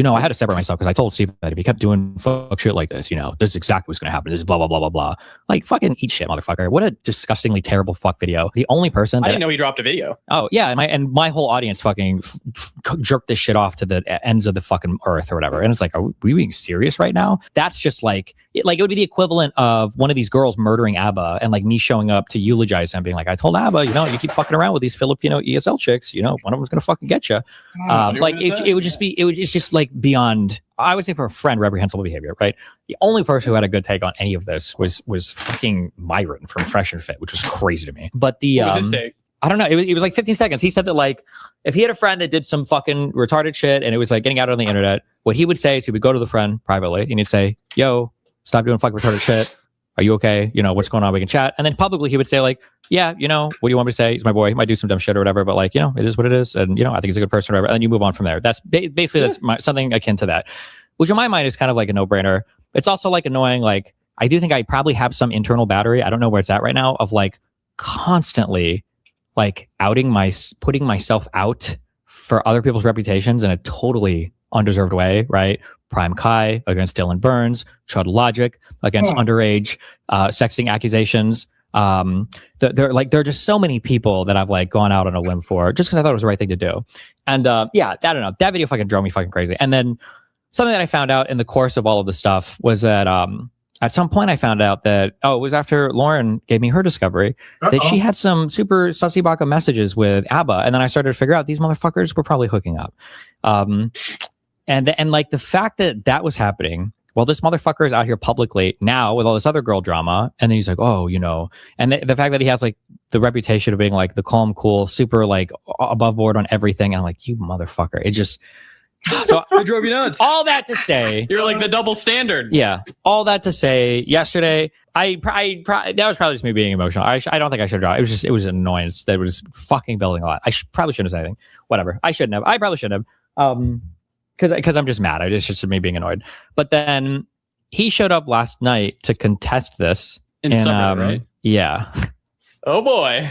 I had to separate myself because I told Steve that if he kept doing fuck shit like this, this is exactly what's going to happen. This is blah, blah, blah, blah, blah. Like, fucking eat shit, motherfucker. What a disgustingly terrible fuck video. The only person I didn't know he dropped a video. Oh, yeah. And my whole audience fucking jerked this shit off to the ends of the fucking earth or whatever. And it's like, are we being serious right now? That's just like, it would be the equivalent of one of these girls murdering ABBA and like me showing up to eulogize him, being like, I told ABBA, you keep fucking around with these Filipino ESL chicks, one of them's going to fucking get you. It's just like beyond, I would say for a friend, reprehensible behavior, right? The only person who had a good take on any of this was fucking Myron from Fresh and Fit, which was crazy to me. But what was his take? I don't know. It was like 15 seconds. He said that like, if he had a friend that did some fucking retarded shit and it was like getting out on the internet, what he would say is he would go to the friend privately and he'd say, yo, stop doing fucking retarded shit. Are you okay? What's going on? We can chat. And then publicly he would say like, yeah, what do you want me to say? He's my boy. He might do some dumb shit or whatever, but like, it is what it is. And, I think he's a good person or whatever. And then you move on from there. That's basically, that's something akin to that, which in my mind is kind of like a no-brainer. It's also like annoying. Like, I do think I probably have some internal battery. I don't know where it's at right now of like constantly like putting myself out for other people's reputations in a totally undeserved way, right? Prime Kai against Dylan Burns, Chud Logic against underage sexting accusations. There are just so many people that I've like gone out on a limb for just because I thought it was the right thing to do. And I don't know. That video fucking drove me fucking crazy. And then something that I found out in the course of all of the stuff was that at some point I found out that, it was after Lauren gave me her discovery that she had some super sussy baka messages with ABBA. And then I started to figure out these motherfuckers were probably hooking up. And like the fact that was happening while this motherfucker is out here publicly now with all this other girl drama. And then he's like, and the fact that he has like the reputation of being like the calm, cool, super like above board on everything. And I'm like, you motherfucker. It just, so it drove you nuts. All that to say, you're like the double standard. Yeah. All that to say, yesterday, that was probably just me being emotional. I don't think I should have. It was an annoyance that was fucking building a lot. I probably shouldn't have said anything. Whatever. I shouldn't have. I probably shouldn't have. Because I'm just mad. It's just me being annoyed. But then he showed up last night to contest this. In Summit, right? Yeah. Oh boy.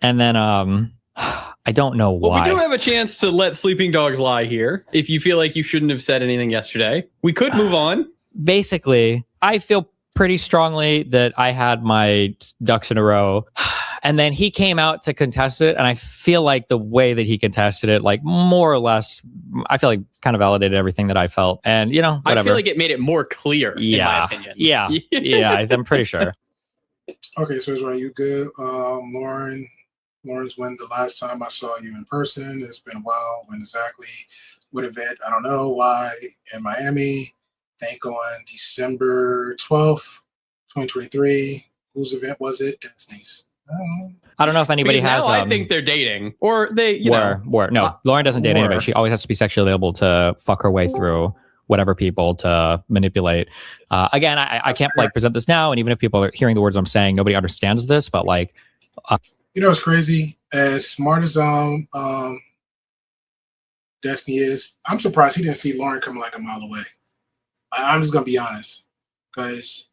And then I don't know why. Well, we do have a chance to let sleeping dogs lie here. If you feel like you shouldn't have said anything yesterday, we could move on. Basically, I feel pretty strongly that I had my ducks in a row. And then he came out to contest it. And I feel like the way that he contested it, like more or less, I feel like kind of validated everything that I felt. And, whatever. I feel like it made it more clear, in my opinion. Yeah. Yeah, I'm pretty sure. Okay, so Israel, you good? Lawrence, when the last time I saw you in person? It's been a while. When exactly? What event? I don't know. Why? In Miami. I think on December 12th, 2023. Whose event was it? Disney's. I don't know if anybody has. Now I think they're dating, or they, No, Lauren doesn't date anybody. She always has to be sexually able to fuck her way through whatever people to manipulate. Again, I can't like present this now, and even if people are hearing the words I'm saying, nobody understands this. But like, it's crazy. As smart as Destiny is, I'm surprised he didn't see Lauren coming like a mile away. I'm just gonna be honest, because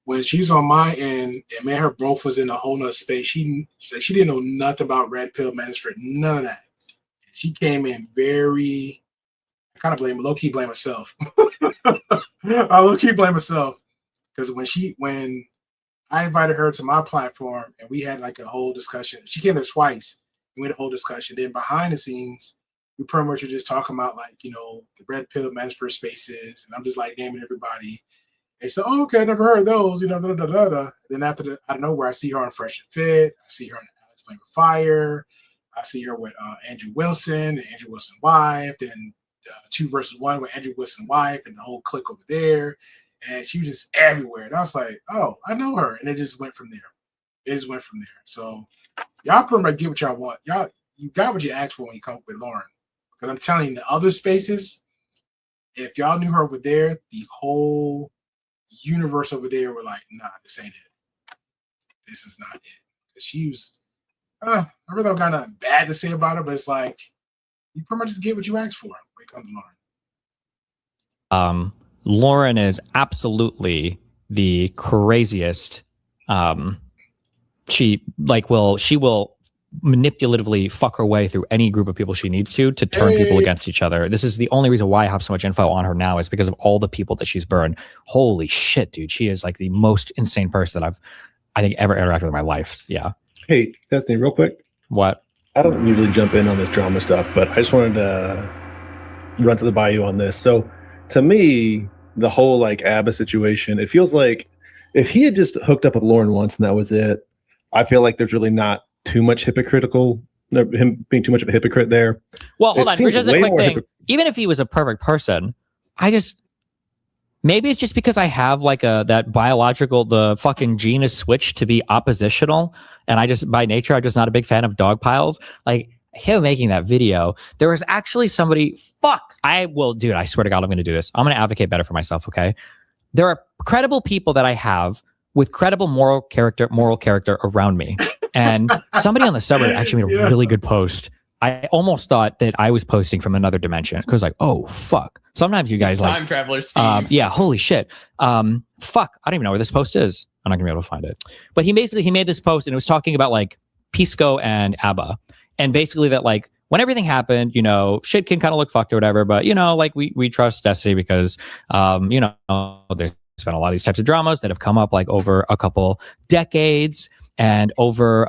when she was on my end, and me and her both was in a whole nother space, she said she didn't know nothing about red pill management, none of that. She came in very, I kind of low-key blame herself. I low-key blame myself, because when I invited her to my platform and we had like a whole discussion, she came there twice, and we had a whole discussion. Then behind the scenes, we pretty much were just talking about like, the red pill management spaces, and I'm just like naming everybody. And so, okay, I never heard of those, Then after out of nowhere, I see her on Fresh and Fit. I see her on Alex Playing with Fire. I see her with Andrew Wilson and Andrew Wilson's wife. Then 2 versus 1 with Andrew Wilson's wife and the whole clique over there. And she was just everywhere. And I was like, oh, I know her. And it just went from there. So y'all pretty much get what y'all want. You got what you asked for when you come up with Lauren. Because I'm telling you, the other spaces, if y'all knew her over there, the whole universe over there were like, nah, this ain't it. This is not it. She was, I really don't got nothing bad to say about her, but it's like, you pretty much just get what you asked for when it comes to Lauren. Lauren is absolutely the craziest. She will manipulatively fuck her way through any group of people she needs to turn people against each other. This is the only reason why I have so much info on her now, is because of all the people that she's burned. Holy shit, dude. She is like the most insane person that I think ever interacted with in my life. Yeah. Hey, Destiny, real quick. What? I don't usually jump in on this drama stuff, but I just wanted to run to the bayou on this. So to me, the whole like ABBA situation, it feels like if he had just hooked up with Lauren once and that was it, I feel like there's really not too much him being too much of a hypocrite there. Well, hold on. Just a quick thing. Even if he was a perfect person, maybe it's just because I have like that biological, the fucking gene is switched to be oppositional. And I just, by nature, I'm just not a big fan of dog piles. Like him making that video, there was actually somebody, I swear to God, I'm going to do this. I'm going to advocate better for myself. Okay. There are credible people that I have with credible moral character around me. And somebody on the subreddit actually made a really good post. I almost thought that I was posting from another dimension because like, oh fuck. Sometimes you guys time traveler Steve. Yeah, holy shit. Fuck, I don't even know where this post is. I'm not gonna be able to find it. But he made this post and it was talking about like Pisco and ABBA. And basically that like when everything happened, you know, shit can kind of look fucked or whatever, but you know, like we trust Destiny because you know, there's been a lot of these types of dramas that have come up like over a couple decades. And over,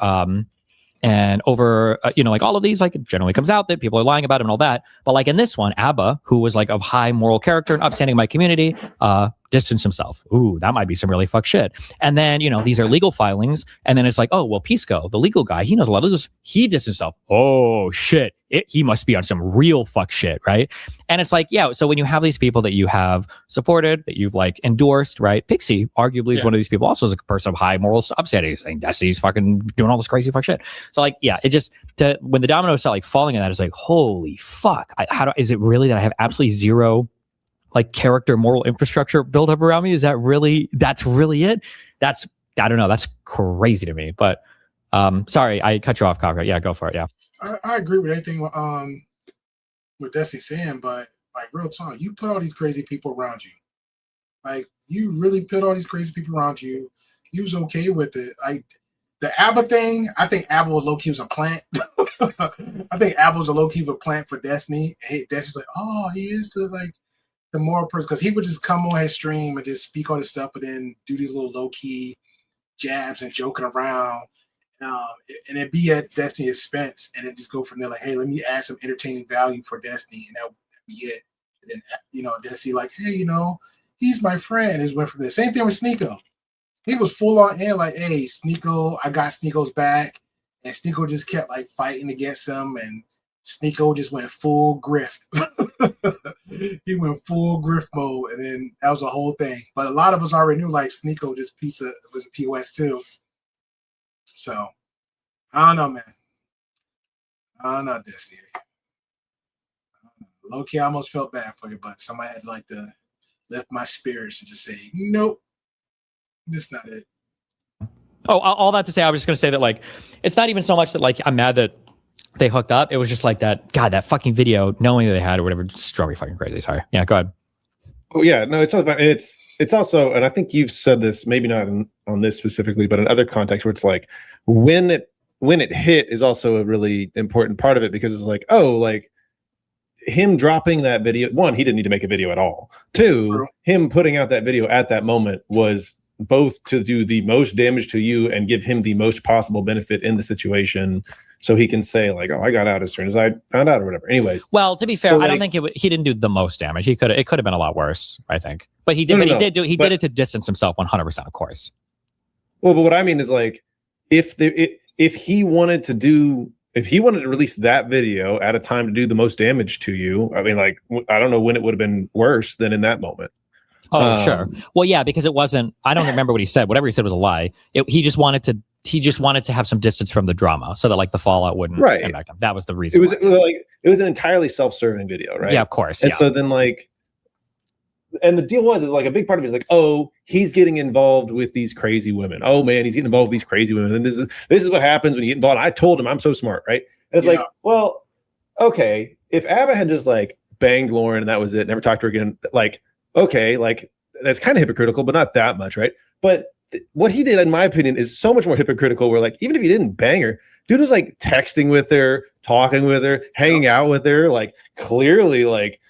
you know, like all of these, like it generally comes out that people are lying about it and all that. But like in this one, ABBA, who was like of high moral character and upstanding in my community, distanced himself. Ooh, that might be some really fuck shit. And then, you know, these are legal filings. And then it's like, oh, well, Pisco, the legal guy, he knows a lot of this. He distanced himself. Oh, shit. He must be on some real fuck shit, right? And it's like, yeah, so when you have these people that you have supported, that you've like endorsed, right? Pixie arguably is one of these people, also is a person of high moral upstanding, saying Destiny's fucking doing all this crazy fuck shit. So like, yeah, it just, when the dominoes start like falling in that, it's like, holy fuck. Is it really that I have absolutely zero like character, moral infrastructure built up around me? That's really it? I don't know. That's crazy to me. But sorry, I cut you off, Kafka. Yeah, go for it. Yeah. I agree with everything with Destiny saying, but like real talk, you put all these crazy people around you. Like you really put all these crazy people around you. You was okay with it. Like the ABBA thing, I think ABBA was low key was a plant. I think ABBA was a low key of a plant for Destiny. Hey, Destiny's like, oh, he is the moral person, because he would just come on his stream and just speak all this stuff, but then do these little low key jabs and joking around. And it'd be at Destiny's expense, and then just go from there like, hey, let me add some entertaining value for Destiny, and that would be it. And then, you know, Destiny like, hey, you know, he's my friend. And just went from there. Same thing with Sneeko. He was full on in like, hey, Sneeko, I got Sneeko's back. And Sneeko just kept like fighting against him, and Sneeko just went full grift. He went full grift mode, and then that was the whole thing. But a lot of us already knew like Sneeko just was a POS too. So I don't know, man. I don't know, Destiny. Low key, I almost felt bad for you, but somebody had like to lift my spirits and just say, nope, that's not it. Oh, all that to say, I was just going to say that like, it's not even so much that like I'm mad that they hooked up. It was just like that fucking video, knowing that they had or whatever, just drove me fucking crazy. Sorry. Yeah, go ahead. Oh yeah, no, it's all about, it's also, and I think you've said this, maybe not on this specifically, but in other contexts where it's like when it hit is also a really important part of it, because it's like, oh, like him dropping that video. One, he didn't need to make a video at all. Two, him putting out that video at that moment was both to do the most damage to you and give him the most possible benefit in the situation, so he can say like, oh, I got out as soon as I found out or whatever. Anyways, well, to be fair, so I don't think he didn't do the most damage. It could have been a lot worse, I think. But he did. He did it to distance himself 100%, of course. Well, but what I mean is like, if he wanted to release that video at a time to do the most damage to you, I mean, like, I don't know when it would have been worse than in that moment. Oh, sure. Well, yeah, because it wasn't. I don't remember what he said. Whatever he said was a lie. He just wanted to have some distance from the drama, so that like the fallout wouldn't impact him. That was the reason. It was an entirely self-serving video, right? Yeah, of course. And so then like, and the deal is like a big part of it is like, oh, he's getting involved with these crazy women. Oh man, he's getting involved with these crazy women. And this is what happens when you get involved. I told him I'm so smart, right? And it's like, well, okay, if ABBA had just like banged Lauren and that was it, never talked to her again, like, okay, like that's kind of hypocritical, but not that much, right? But what he did, in my opinion, is so much more hypocritical. Where like, even if he didn't bang her, dude was like texting with her, talking with her, hanging out with her, like clearly like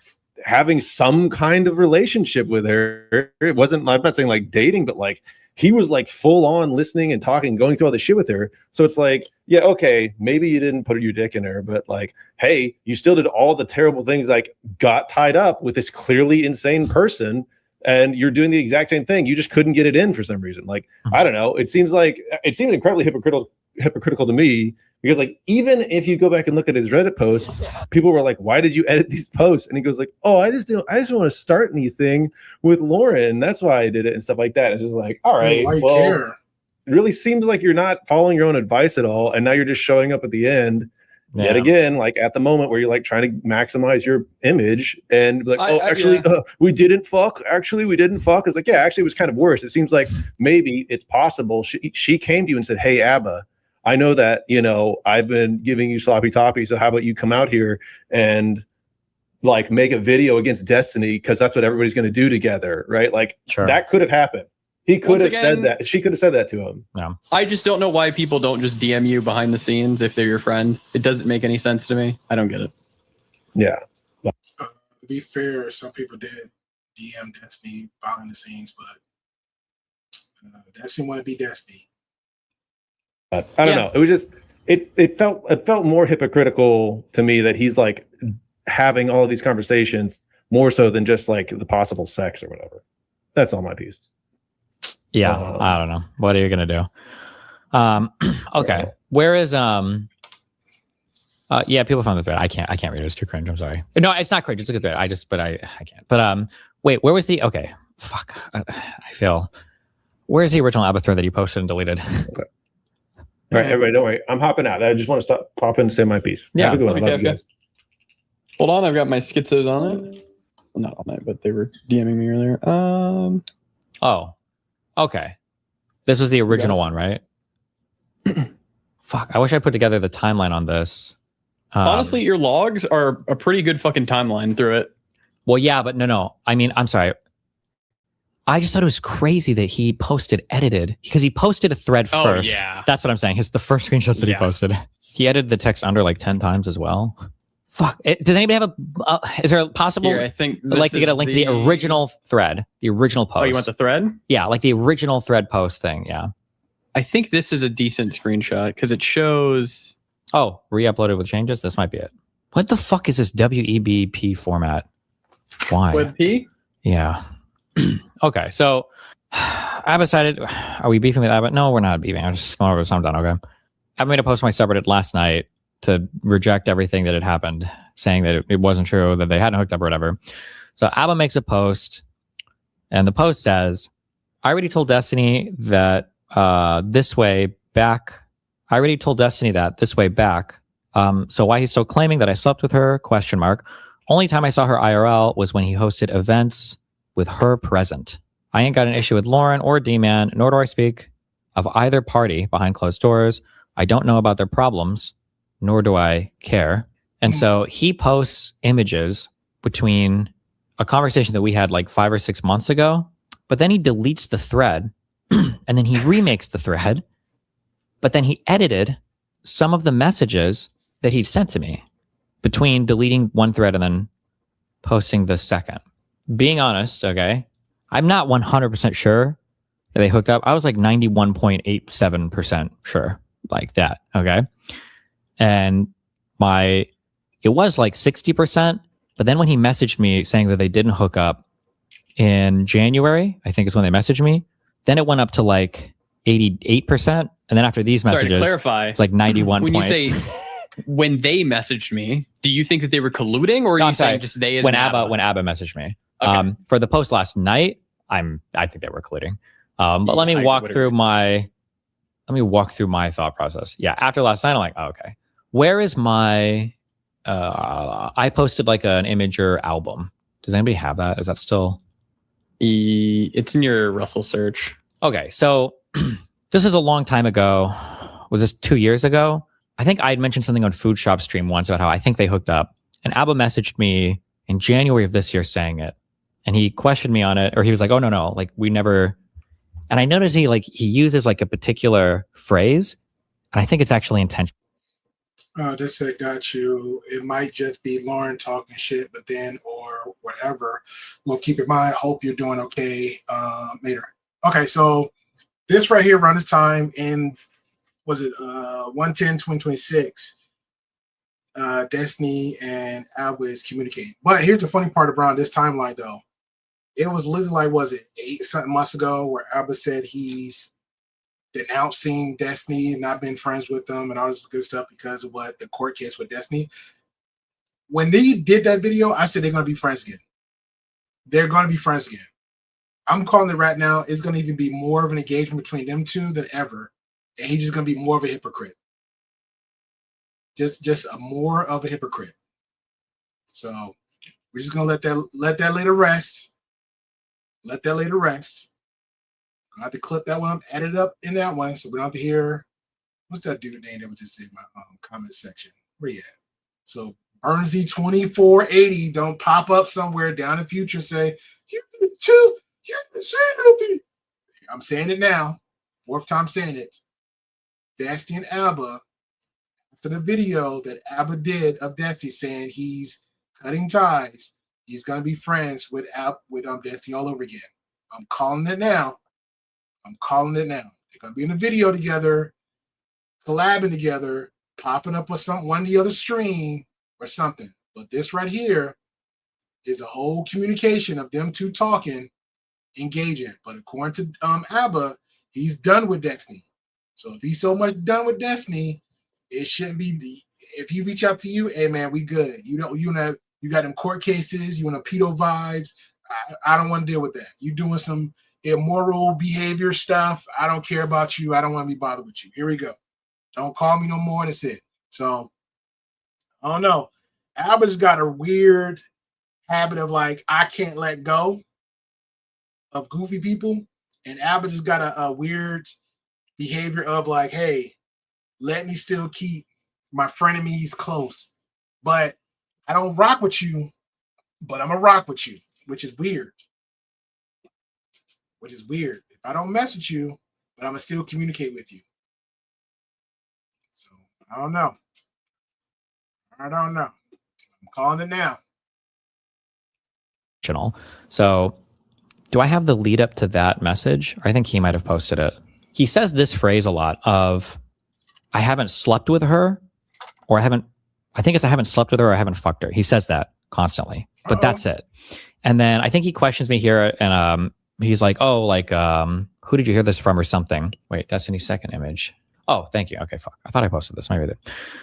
having some kind of relationship with her. It wasn't, I'm not saying like dating, but like he was like full on listening and talking, going through all the shit with her. So it's like, yeah, okay, maybe you didn't put your dick in her, but like, hey, you still did all the terrible things, like got tied up with this clearly insane person, and you're doing the exact same thing. You just couldn't get it in for some reason. Like, I don't know. It seems incredibly hypocritical to me, because like, even if you go back and look at his Reddit posts, people were like, why did you edit these posts? And he goes like, oh, I just don't want to start anything with Lauren. That's why I did it, and stuff like that. It's just like, all right, well, it really seems like you're not following your own advice at all. And now you're just showing up at the end yet again, like at the moment where you're like trying to maximize your image and like, we didn't fuck. Actually, we didn't fuck. It's like, yeah, actually it was kind of worse. It seems like maybe it's possible she came to you and said, hey, Abba, I know that, you know, I've been giving you sloppy toppy, so how about you come out here and like make a video against Destiny, because that's what everybody's going to do together, right? Like, that could have happened. He could have said that. She could have said that to him. No. I just don't know why people don't just DM you behind the scenes if they're your friend. It doesn't make any sense to me. I don't get it. Yeah. To be fair, some people did DM Destiny behind the scenes, but Destiny want to be Destiny. I don't know. It was just it felt more hypocritical to me that he's like having all of these conversations more so than just like the possible sex or whatever. That's all my piece. Yeah, I don't know. What are you gonna do? Okay. Where is yeah, people found the thread. I can't read it. It's too cringe. I'm sorry. No, it's not cringe. It's a good thread. I can't. But wait, where was the fuck. I feel, where's the original Abba thread that you posted and deleted? Okay. All right, everybody, don't worry. I'm hopping out. I just want to pop in and say my piece. Yeah. Have a good one. Love you guys. Hold on, I've got my schizos on it. Well, not on it, but they were DMing me earlier. Oh, okay. This was the original one, right? Fuck, I wish I put together the timeline on this. Honestly, your logs are a pretty good fucking timeline through it. Well, yeah, but no. I mean, I'm sorry. I just thought it was crazy that he posted edited, because he posted a thread first. Yeah. That's what I'm saying. The first screenshots that he posted. He edited the text under like 10 times as well. Fuck. Does anybody have is there a possible, Here, I think like to get a link to the original thread, the original post? Oh, you want the thread? Yeah, like the original thread post thing. Yeah. I think this is a decent screenshot because it shows. Oh, re-uploaded with changes? This might be it. What the fuck is this WEBP format? Why? WebP? Yeah. Okay, so Abba decided, are we beefing with Abba? No, we're not beefing. I'm just going over something, okay? I made a post on my subreddit last night to reject everything that had happened, saying that it wasn't true, that they hadn't hooked up or whatever. So Abba makes a post, and the post says, I already told Destiny that this way back. So why he's still claiming that I slept with her? ? Only time I saw her IRL was when he hosted events with her present. I ain't got an issue with Lauren or D-Man, nor do I speak of either party behind closed doors. I don't know about their problems, nor do I care. And so he posts images between a conversation that we had like 5 or 6 months ago, but then he deletes the thread and then he remakes the thread, but then he edited some of the messages that he'd sent to me between deleting one thread and then posting the second. Being honest, okay, I'm not 100% sure that they hooked up. I was like 91.87% sure, like that, okay? And it was like 60%, but then when he messaged me saying that they didn't hook up in January, I think is when they messaged me, then it went up to like 88%, and then after these messages, sorry to clarify, it's like 91. When you say when they messaged me, do you think that they were colluding, or are you saying just they as when Abba messaged me? Okay. For the post last night, I think they were colluding. But let me walk through my thought process. Yeah, after last night, I'm like, oh, okay, where is my? I posted like an Imager album. Does anybody have that? Is that still? It's in your Russell search. Okay, so this is a long time ago. Was this 2 years ago? I think I had mentioned something on Food Shop Stream once about how I think they hooked up. And Abba messaged me in January of this year saying it. And he questioned me on it, or he was like, oh, no, like we never And I notice he uses like a particular phrase, and I think it's actually intentional. This said, got you. It might just be Lauren talking shit, but then or whatever. We'll keep in mind. Hope you're doing okay, later. Okay, so this right here around this time in, was it 1/10/2026? Destiny and Alba is communicating. But here's the funny part around this timeline, though. It was literally like, was it 8-something months ago, where Alba said he's denouncing Destiny and not been friends with them and all this good stuff because of what the court case with Destiny. When they did that video, I said they're going to be friends again. They're going to be friends again. I'm calling it right now. It's going to even be more of an engagement between them two than ever. And he's just going to be more of a hypocrite. Just a more of a hypocrite. So we're just going to let that later rest. Let that later rest. I have to clip that one up, add it up in that one, so we don't have to hear what's that dude name that was just in my comment section. Where you at? So Burnsy 2480 don't pop up somewhere down in the future and say, you didn't say nothing. I'm saying it now. 4th time saying it. Destiny and Alba, after the video that Alba did of Destiny saying he's cutting ties, he's gonna be friends with Destiny all over again. I'm calling it now. They're going to be in a video together, collabing together, popping up with one of the other stream or something. But this right here is a whole communication of them two talking, engaging. But according to Alba, he's done with Destiny. So if he's so much done with Destiny, it shouldn't be. If he reach out to you, hey man, we good. You got them court cases. You want a pedo vibes. I don't want to deal with that. You doing some immoral behavior stuff. I don't care about you. I don't want to be bothered with you. Here we go. Don't call me no more. That's it. So I don't know. Alba's got a weird habit of like, I can't let go of goofy people. And Alba just got a weird behavior of like, hey, let me still keep my frenemies close. But I don't rock with you, but I'm going to rock with you, which is weird. If I don't mess with you, but I'm going to still communicate with you. So, I don't know. I'm calling it now. So, do I have the lead up to that message? I think he might have posted it. He says this phrase a lot of, I haven't slept with her, or I haven't slept with her, or I haven't fucked her. He says that constantly, but that's it. And then I think he questions me here, and he's like, oh, like, who did you hear this from or something? Wait, Destiny's second image. Oh, thank you. Okay, fuck. I thought I posted this. Maybe I did.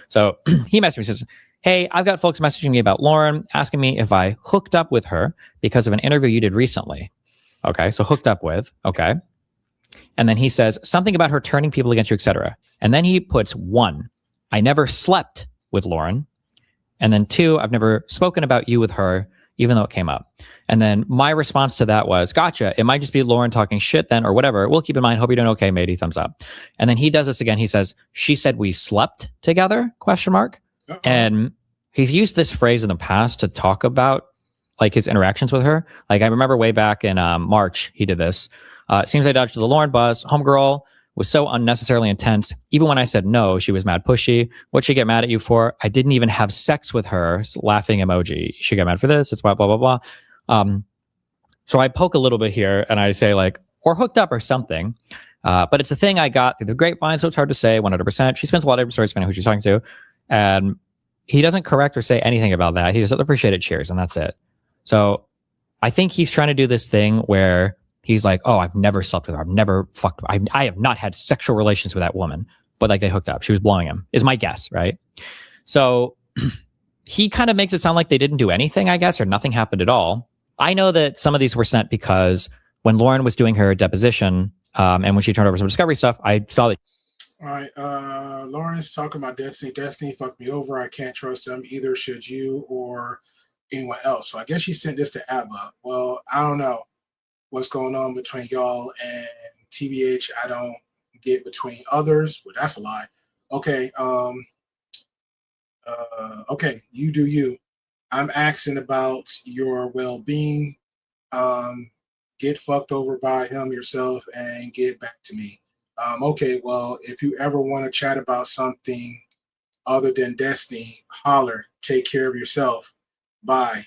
So he messaged me, says, hey, I've got folks messaging me about Lauren, asking me if I hooked up with her because of an interview you did recently. Okay, so hooked up with. Okay. And then he says something about her turning people against you, etc. And then he puts 1, I never slept with Lauren. And then 2, I've never spoken about you with her, even though it came up. And then my response to that was, gotcha. It might just be Lauren talking shit then, or whatever. We'll keep in mind. Hope you're doing okay, matey. Thumbs up. And then he does this again. He says, she said we slept together, ? And he's used this phrase in the past to talk about like his interactions with her. Like I remember way back in March, he did this. Seems I dodged the Lauren buzz. Homegirl was so unnecessarily intense. Even when I said no, she was mad pushy. What'd she get mad at you for? I didn't even have sex with her. Laughing emoji. She got mad for this. It's blah, blah, blah, blah. So I poke a little bit here and I say like, or hooked up or something. But it's a thing I got through the grapevine, so it's hard to say 100%. She spends a lot of stories depending on who she's talking to. And he doesn't correct or say anything about that. He just appreciate it, cheers, and that's it. So I think he's trying to do this thing where he's like, oh, I've never slept with her. I've never fucked. I have not had sexual relations with that woman. But like they hooked up. She was blowing him, is my guess, right? So he kind of makes it sound like they didn't do anything, I guess, or nothing happened at all. I know that some of these were sent because when Lauren was doing her deposition and when she turned over some discovery stuff, I saw that. All right. Lauren's talking about Destiny. Destiny fucked me over. I can't trust him. Either should you or anyone else. So I guess she sent this to Abba. Well, I don't know what's going on between y'all and TBH. I don't get between others. Well, that's a lie. Okay. Okay. You do you. I'm asking about your well-being. get fucked over by him yourself and get back to me. Okay, well, if you ever want to chat about something other than Destiny, holler, take care of yourself. Bye.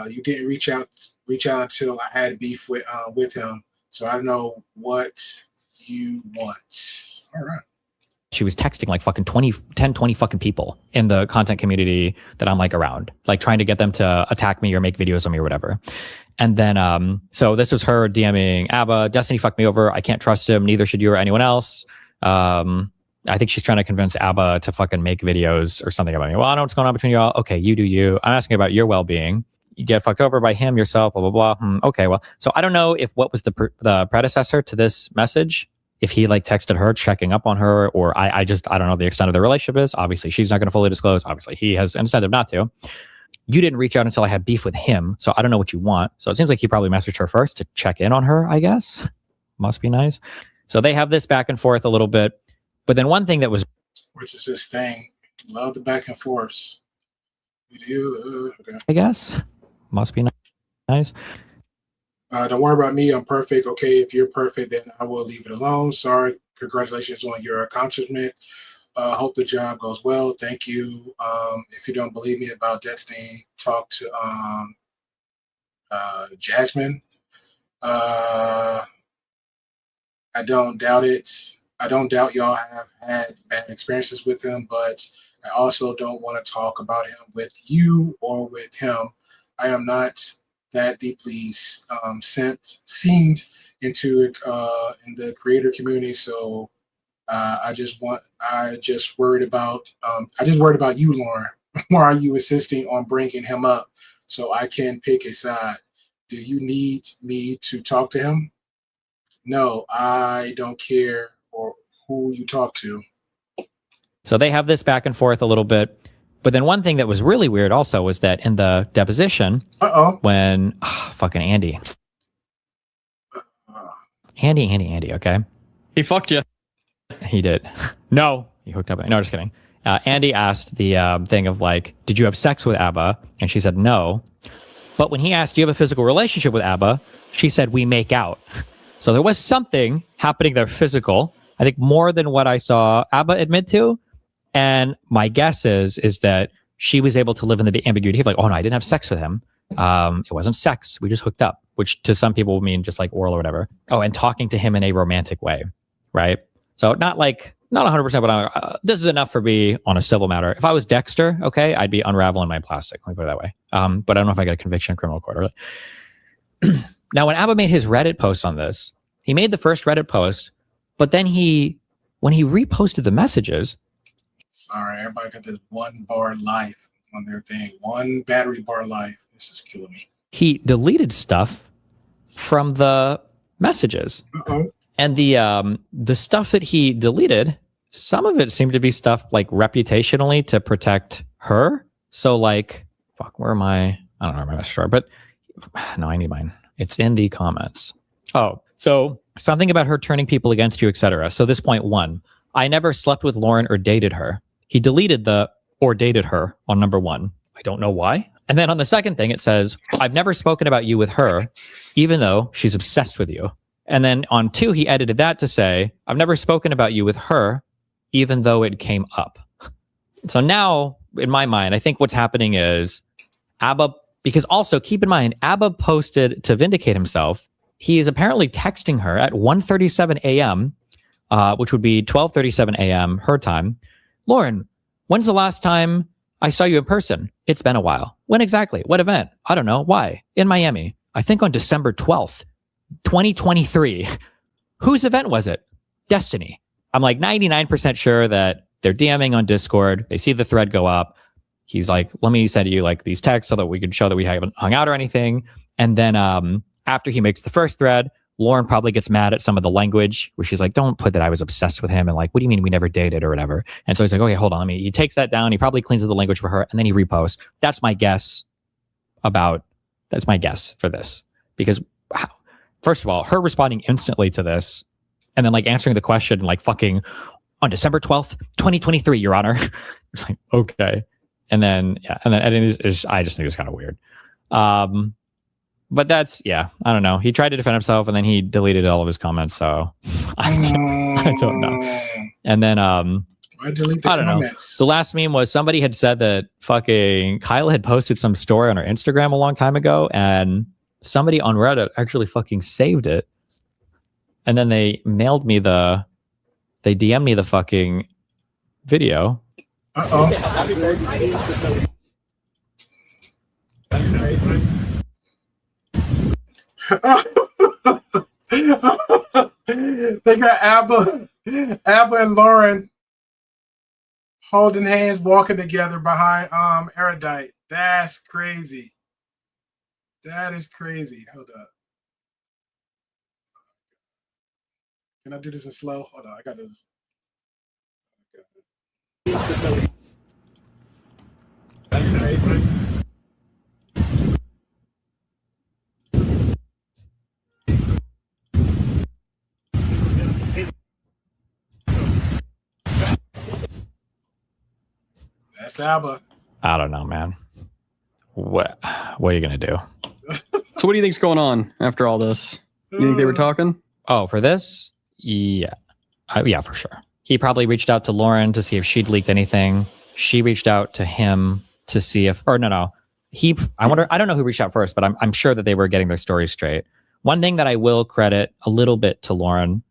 You didn't reach out until I had beef with him. So I don't know what you want. All right. She was texting like fucking 20 fucking people in the content community that I'm like around, like trying to get them to attack me or make videos on me or whatever. And then, so this was her DMing Abba, Destiny fucked me over. I can't trust him. Neither should you or anyone else. I think she's trying to convince Abba to fucking make videos or something about me. Well, I know what's going on between y'all. Okay, you do you. I'm asking about your well-being. You get fucked over by him, yourself, blah, blah, blah. Okay, well, so I don't know if what was the predecessor to this message, if he like texted her, checking up on her, or I don't know the extent of the relationship is. Obviously, she's not going to fully disclose. Obviously, he has incentive not to. You didn't reach out until I had beef with him, so I don't know what you want. So it seems like he probably messaged her first to check in on her, I guess. Must be nice. So they have this back and forth a little bit. But then one thing that was... Which is this thing. Love the back and forth. You do? Okay. I guess. Must be nice. Don't worry about me. I'm perfect. Okay, if you're perfect, then I will leave it alone. Sorry. Congratulations on your accomplishment. Hope the job goes well. Thank you. If you don't believe me about Destiny, talk to Jasmine. I don't doubt it. I don't doubt y'all have had bad experiences with him, but I also don't want to talk about him with you or with him. I am not that deeply seamed into in the creator community, so I just worried about you, Lauren. Why are you insisting on bringing him up so I can pick a side? Do you need me to talk to him? No, I don't care or who you talk to. So they have this back and forth a little bit. But then one thing that was really weird also was that in the deposition, when fucking Andy, okay? He fucked you. He did. No, he hooked up. No, just kidding. Andy asked the thing of like, did you have sex with Abba? And she said no. But when he asked, do you have a physical relationship with Abba? She said, we make out. So there was something happening there physical. I think more than what I saw Abba admit to. And my guess is that she was able to live in the ambiguity of like, oh no, I didn't have sex with him. It wasn't sex. We just hooked up, which to some people would mean just like oral or whatever. Oh, and talking to him in a romantic way, right? So not 100%, but this is enough for me on a civil matter. If I was Dexter, okay, I'd be unraveling my plastic. Let me put it that way. But I don't know if I get a conviction in criminal court. Really. Now, when Abba made his Reddit post on this, he made the first Reddit post, but then when he reposted the messages. Sorry, everybody got this one bar life on their thing. One battery bar life. This is killing me. He deleted stuff from the messages. And the stuff that he deleted, some of it seemed to be stuff like reputationally to protect her. So like, fuck, where am I? I don't know my message, but no, I need mine. It's in the comments. Oh, so something about her turning people against you, etc. So this point 1, I never slept with Lauren or dated her. He deleted the or dated her on number 1. I don't know why. And then on the second thing, it says, I've never spoken about you with her, even though she's obsessed with you. And then on 2, he edited that to say, I've never spoken about you with her, even though it came up. So now, in my mind, I think what's happening is Abba, because also keep in mind, Abba posted to vindicate himself. He is apparently texting her at 1:37 a.m., which would be 12:37 a.m. her time. Lauren, when's the last time I saw you in person? It's been a while. When exactly? What event? I don't know. Why? In Miami. I think on December 12th. 2023. Whose event was it? Destiny. I'm like 99% sure that they're DMing on Discord. They see the thread go up. He's like, let me send you like these texts so that we can show that we haven't hung out or anything. And then after he makes the first thread, Lauren probably gets mad at some of the language where she's like, don't put that I was obsessed with him. And like, what do you mean we never dated or whatever? And so he's like, okay, hold on. He takes that down. He probably cleans up the language for her and then he reposts. That's my guess for this. Because wow. First of all, her responding instantly to this and then like answering the question like fucking on December 12th, 2023, Your Honor. It's like, okay. And then editing is I just think it's kind of weird. But that's, yeah, I don't know. He tried to defend himself and then he deleted all of his comments. So I don't know. And then, I delete the I don't comments. know. The last meme was somebody had said that fucking Kyle had posted some story on her Instagram a long time ago, and somebody on Reddit actually fucking saved it. And then they DM'd me the fucking video. They got Abba and Lauren holding hands, walking together behind Erudite. That's crazy. That is crazy. Hold up. Can I do this in slow? Hold on, I got this. That's Abba. I don't know, man. What are you gonna do? So what do you think's going on after all this? You think they were talking? Oh, for this? Yeah. Yeah, for sure. He probably reached out to Lauren to see if she'd leaked anything. She reached out to him to see if, or no. I don't know who reached out first, but I'm sure that they were getting their story straight. One thing that I will credit a little bit to Lauren,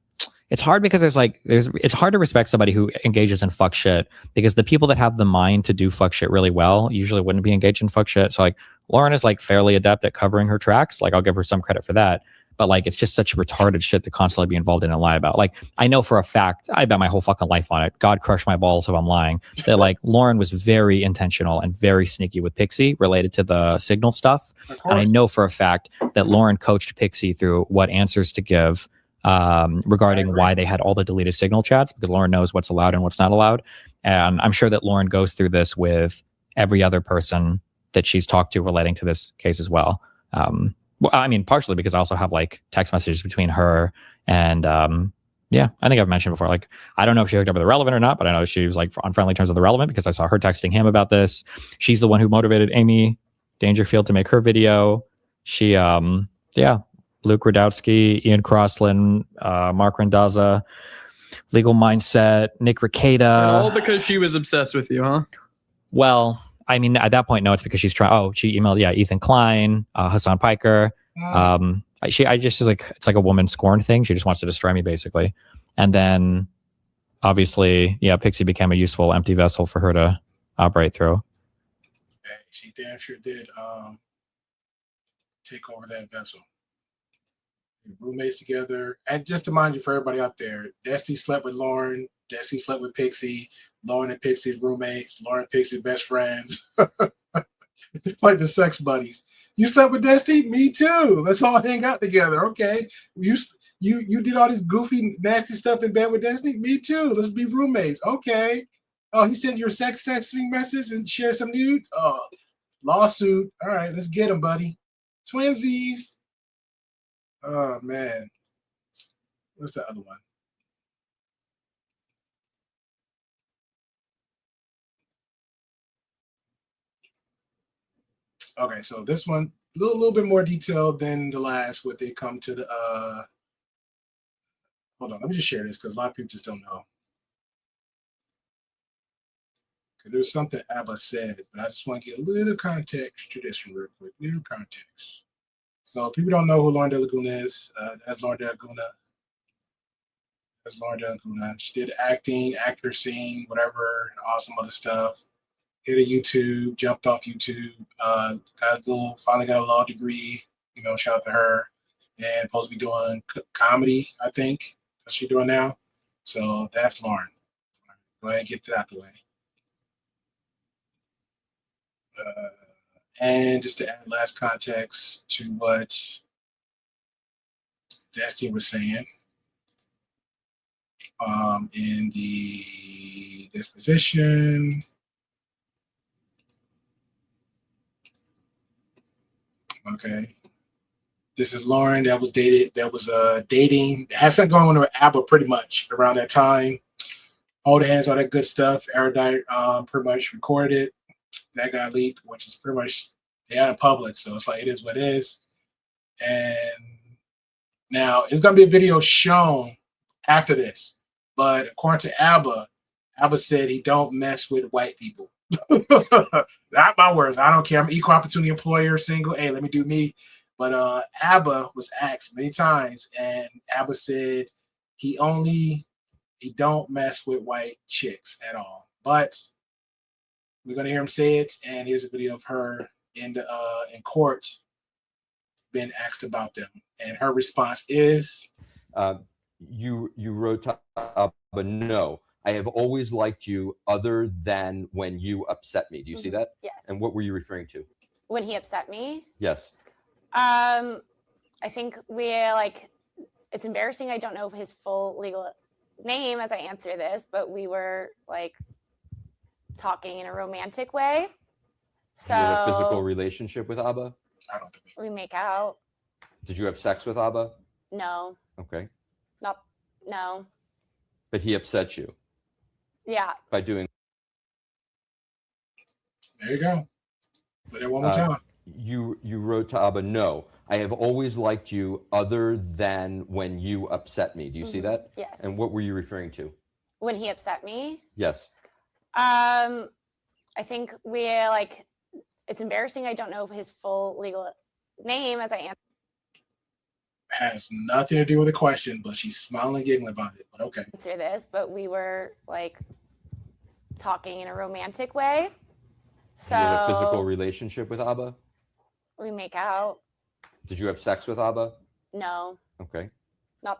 it's hard because it's hard to respect somebody who engages in fuck shit, because the people that have the mind to do fuck shit really well usually wouldn't be engaged in fuck shit. So like Lauren is like fairly adept at covering her tracks. Like I'll give her some credit for that. But like, it's just such retarded shit to constantly be involved in and lie about. Like, I know for a fact, I bet my whole fucking life on it, God crush my balls if I'm lying, that like Lauren was very intentional and very sneaky with Pixie related to the signal stuff. And I know for a fact that Lauren coached Pixie through what answers to give regarding why they had all the deleted signal chats, because Lauren knows what's allowed and what's not allowed. And I'm sure that Lauren goes through this with every other person that she's talked to relating to this case as well. Well, I mean, partially because I also have like text messages between her and, yeah, I think I've mentioned before, like, I don't know if she hooked up with the Relevant or not, but I know she was like on friendly terms with the Relevant because I saw her texting him about this. She's the one who motivated Amy Dangerfield to make her video. She, yeah, Luke Radowski, Ian Crossland, Mark Randazza, Legal Mindset, Nick Rekieta. And all because she was obsessed with you, huh? Well, I mean, at that point, no, it's because she's trying. Oh, she emailed, yeah, Ethan Klein, Hassan Piker. I just is like, it's like a woman scorn thing. She just wants to destroy me, basically. And then, obviously, yeah, Pixie became a useful empty vessel for her to operate through. She damn sure did take over that vessel. Roommates together, and just to mind you, for everybody out there, Destiny slept with Lauren. Destiny slept with Pixie. Lauren and Pixie's roommates. Lauren and Pixie's best friends. They're like the sex buddies. You slept with Destiny? Me too. Let's all hang out together. Okay. You did all this goofy, nasty stuff in bed with Destiny? Me too. Let's be roommates. Okay. Oh, he sent your texting message and share some nudes? Oh, lawsuit. All right, let's get him, buddy. Twinsies. Oh, man. What's the other one? Okay, so this one, a little bit more detailed than the last, what they come to the, hold on, let me just share this because a lot of people just don't know. Because there's something Abba said, but I just want to get a little context to this real quick, little context. So people don't know who Lauren De Laguna is. That's Lauren De Laguna. That's Lauren De Laguna. She did acting, actor scene, whatever, and all some other stuff. Hit a YouTube, jumped off YouTube, finally got a law degree, you know, shout out to her. And supposed to be doing comedy, I think. That's what she's doing now. So that's Lauren. Go ahead and get that out the way. And just to add last context to what Destiny was saying, in the disposition, okay, this is Lauren that was dated, that was dating, had something going on with ABBA pretty much around that time. Hold hands, all that good stuff. Erudite pretty much recorded it. That got leaked, which is pretty much out in public. So it's like, it is what it is. And now it's going to be a video shown after this. But according to Abba said he don't mess with white people. Not my words. I don't care. I'm an equal opportunity employer, single. Hey, let me do me. But Abba was asked many times, and Abba said he don't mess with white chicks at all. But we're gonna hear him say it, and here's a video of her in court being asked about them, and her response is, "You wrote to Abba, no. I have always liked you other than when you upset me." Do you see that? Yes. And what were you referring to? When he upset me? Yes. I think it's embarrassing. I don't know his full legal name as I answer this, but we were like talking in a romantic way. So Did you have a physical relationship with Abba? I don't think we make out. Did you have sex with Abba? No. Okay. No. But he upset you Yeah. by doing. there you go. But one more time. You wrote to Abba, no. I have always liked you other than when you upset me. Do you see that? Yes. And what were you referring to? When he upset me? Yes. I think it's embarrassing. I don't know his full legal name as I answer. Has nothing to do with the question, but she's smiling, giggling about it. But okay. Answer this, but we were like talking in a romantic way. So Did you have a physical relationship with Abba? we make out. Did you have sex with Abba? No. Okay. No.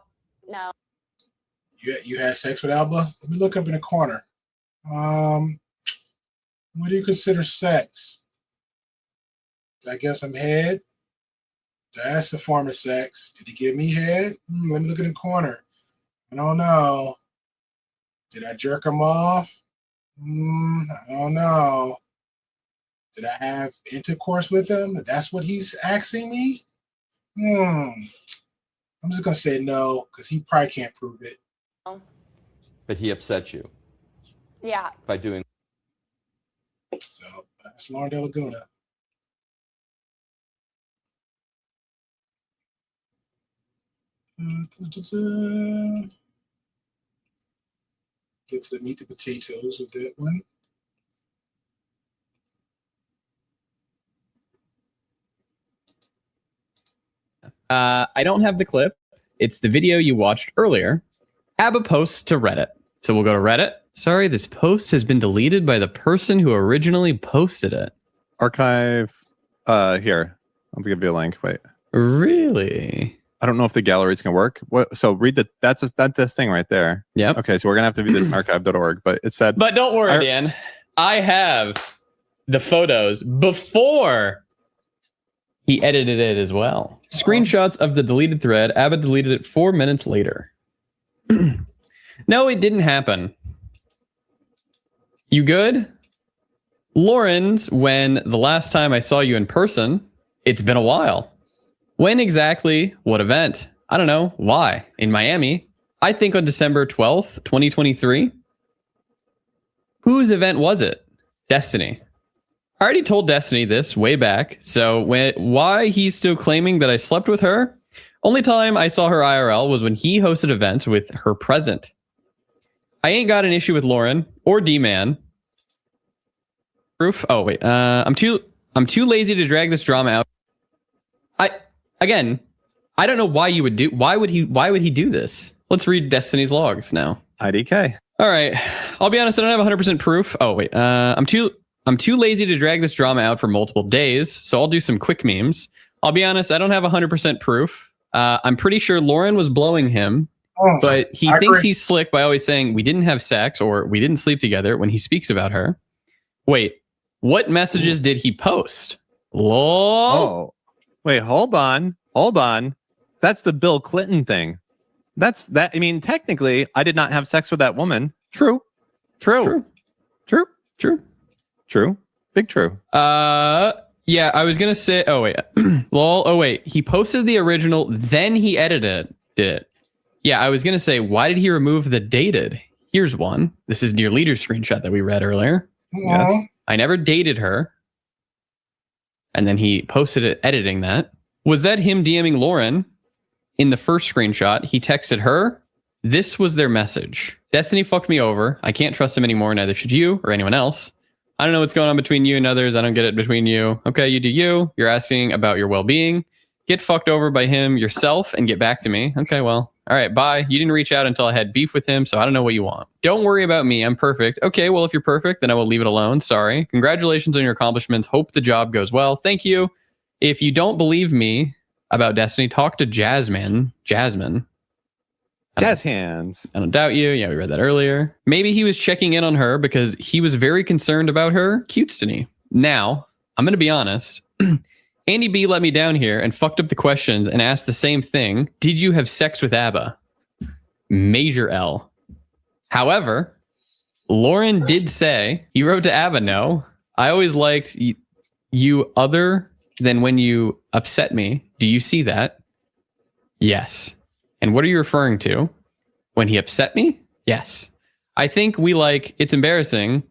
You had sex with Alba? Let me look up in the corner. What do you consider sex? I guess some head. That's a form of sex. Did he give me head? Let me look in the corner. I don't know. Did I jerk him off? I don't know. Did I have intercourse with him? That's what he's asking me? I'm just going to say no, because he probably can't prove it. But he upset you Yeah. by doing. So that's Lauren De Laguna. Get to the meat and potatoes of that one. I don't have the clip. It's the video you watched earlier. Abba posts to Reddit. So we'll go to Reddit. Sorry, this post has been deleted by the person who originally posted it. Archive. Here. I'll give you a link. Wait. Really? I don't know if the galleries can work. What? So read that's this thing right there. Yeah. Okay, so we're gonna have to do this in archive.org. But it said. But don't worry, Dan. I have the photos before he edited it as well. Screenshots of the deleted thread. Abba deleted it 4 minutes later. No, it didn't happen. You good? Lawrence, when the last time I saw you in person, it's been a while. When exactly? What event? I don't know. Why? In Miami? I think on December 12th, 2023. Whose event was it? Destiny. I already told Destiny this way back, so why he's still claiming that I slept with her? Only time I saw her IRL was when he hosted events with her present. I ain't got an issue with Lauren or D-Man. Proof? Oh wait, I'm too lazy to drag this drama out. I don't know why you would do. Why would he do this? Let's read Destiny's logs now. IDK. All right, I'll be honest. I don't have 100% proof. Oh wait, I'm too lazy to drag this drama out for multiple days, so I'll do some quick memes. I'll be honest. I don't have 100% proof. I'm pretty sure Lauren was blowing him, but he thinks he's slick by always saying we didn't have sex or we didn't sleep together when he speaks about her. Wait, what messages did he post? Lol. Oh, wait, hold on. That's the Bill Clinton thing. That's that. I mean, technically, I did not have sex with that woman. True. Big true. Yeah, I was gonna say. Oh wait, lol. Oh wait, he posted the original, then he edited it. Yeah, I was gonna say, why did he remove the dated? Here's one. This is your leader screenshot that we read earlier. Yes. I never dated her. And then he posted it, editing that. Was that him DMing Lauren? In the first screenshot, he texted her. This was their message. Destiny fucked me over. I can't trust him anymore. Neither should you or anyone else. I don't know what's going on between you and others. I don't get it between you. Okay, you do you. You're asking about your well-being. Get fucked over by him yourself and get back to me. Okay, well, all right, bye. You didn't reach out until I had beef with him, so I don't know what you want. Don't worry about me. I'm perfect. Okay, well, if you're perfect, then I will leave it alone. Sorry. Congratulations on your accomplishments. Hope the job goes well. Thank you. If you don't believe me about Destiny, talk to Jasmine. Jazz hands. I don't doubt you. Yeah, we read that earlier. Maybe he was checking in on her because he was very concerned about her cutestiny. Now, I'm going to be honest. Andy B let me down here and fucked up the questions and asked the same thing. Did you have sex with ABBA? Major L. However, Lauren did say, you wrote to ABBA, no. I always liked you other than when you upset me. Do you see that? Yes. And what are you referring to? When he upset me? Yes. I think it's embarrassing.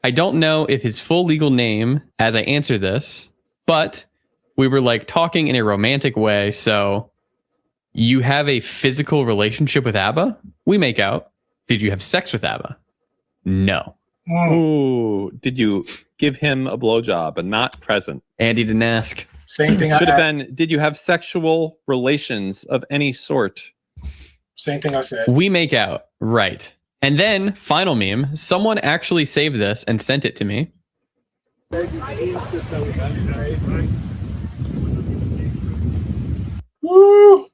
I don't know if his full legal name as I answer this, but we were talking in a romantic way. So you have a physical relationship with ABBA? We make out. Did you have sex with ABBA? No. Ooh, did you give him a blowjob and not present? Andy didn't ask. Same thing. Should have been, did you have sexual relations of any sort? Same thing I said. We make out. Right. And then, final meme, someone actually saved this and sent it to me. Woo!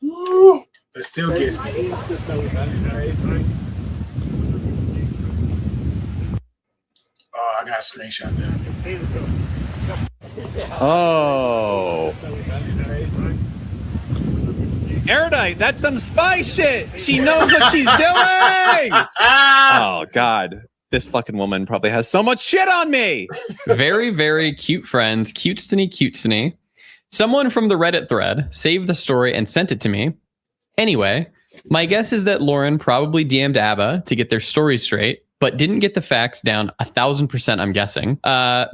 Woo! It still gets me. Oh, I got a screenshot there. Oh. Erudite, that's some spy shit. She knows what she's doing. Oh, God. This fucking woman probably has so much shit on me. Very, very cute friends. Cutestiny. Someone from the Reddit thread saved the story and sent it to me. Anyway, my guess is that Lauren probably DM'd ABBA to get their story straight, but didn't get the facts down 1,000%, I'm guessing,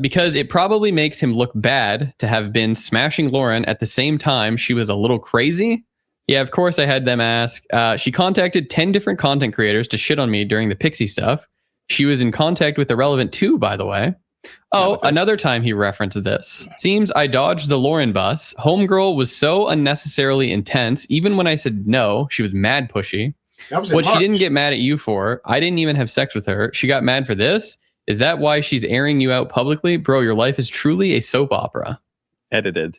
because it probably makes him look bad to have been smashing Lauren at the same time she was a little crazy. Yeah, of course I had them ask. She contacted 10 different content creators to shit on me during the Pixie stuff. She was in contact with Irrelevant too, by the way. Oh, another time he referenced this. Seems I dodged the Lauren bus. Homegirl was so unnecessarily intense. Even when I said no, she was mad pushy. What she didn't get mad at you for, I didn't even have sex with her. She got mad for this? Is that why she's airing you out publicly? Bro, your life is truly a soap opera. Edited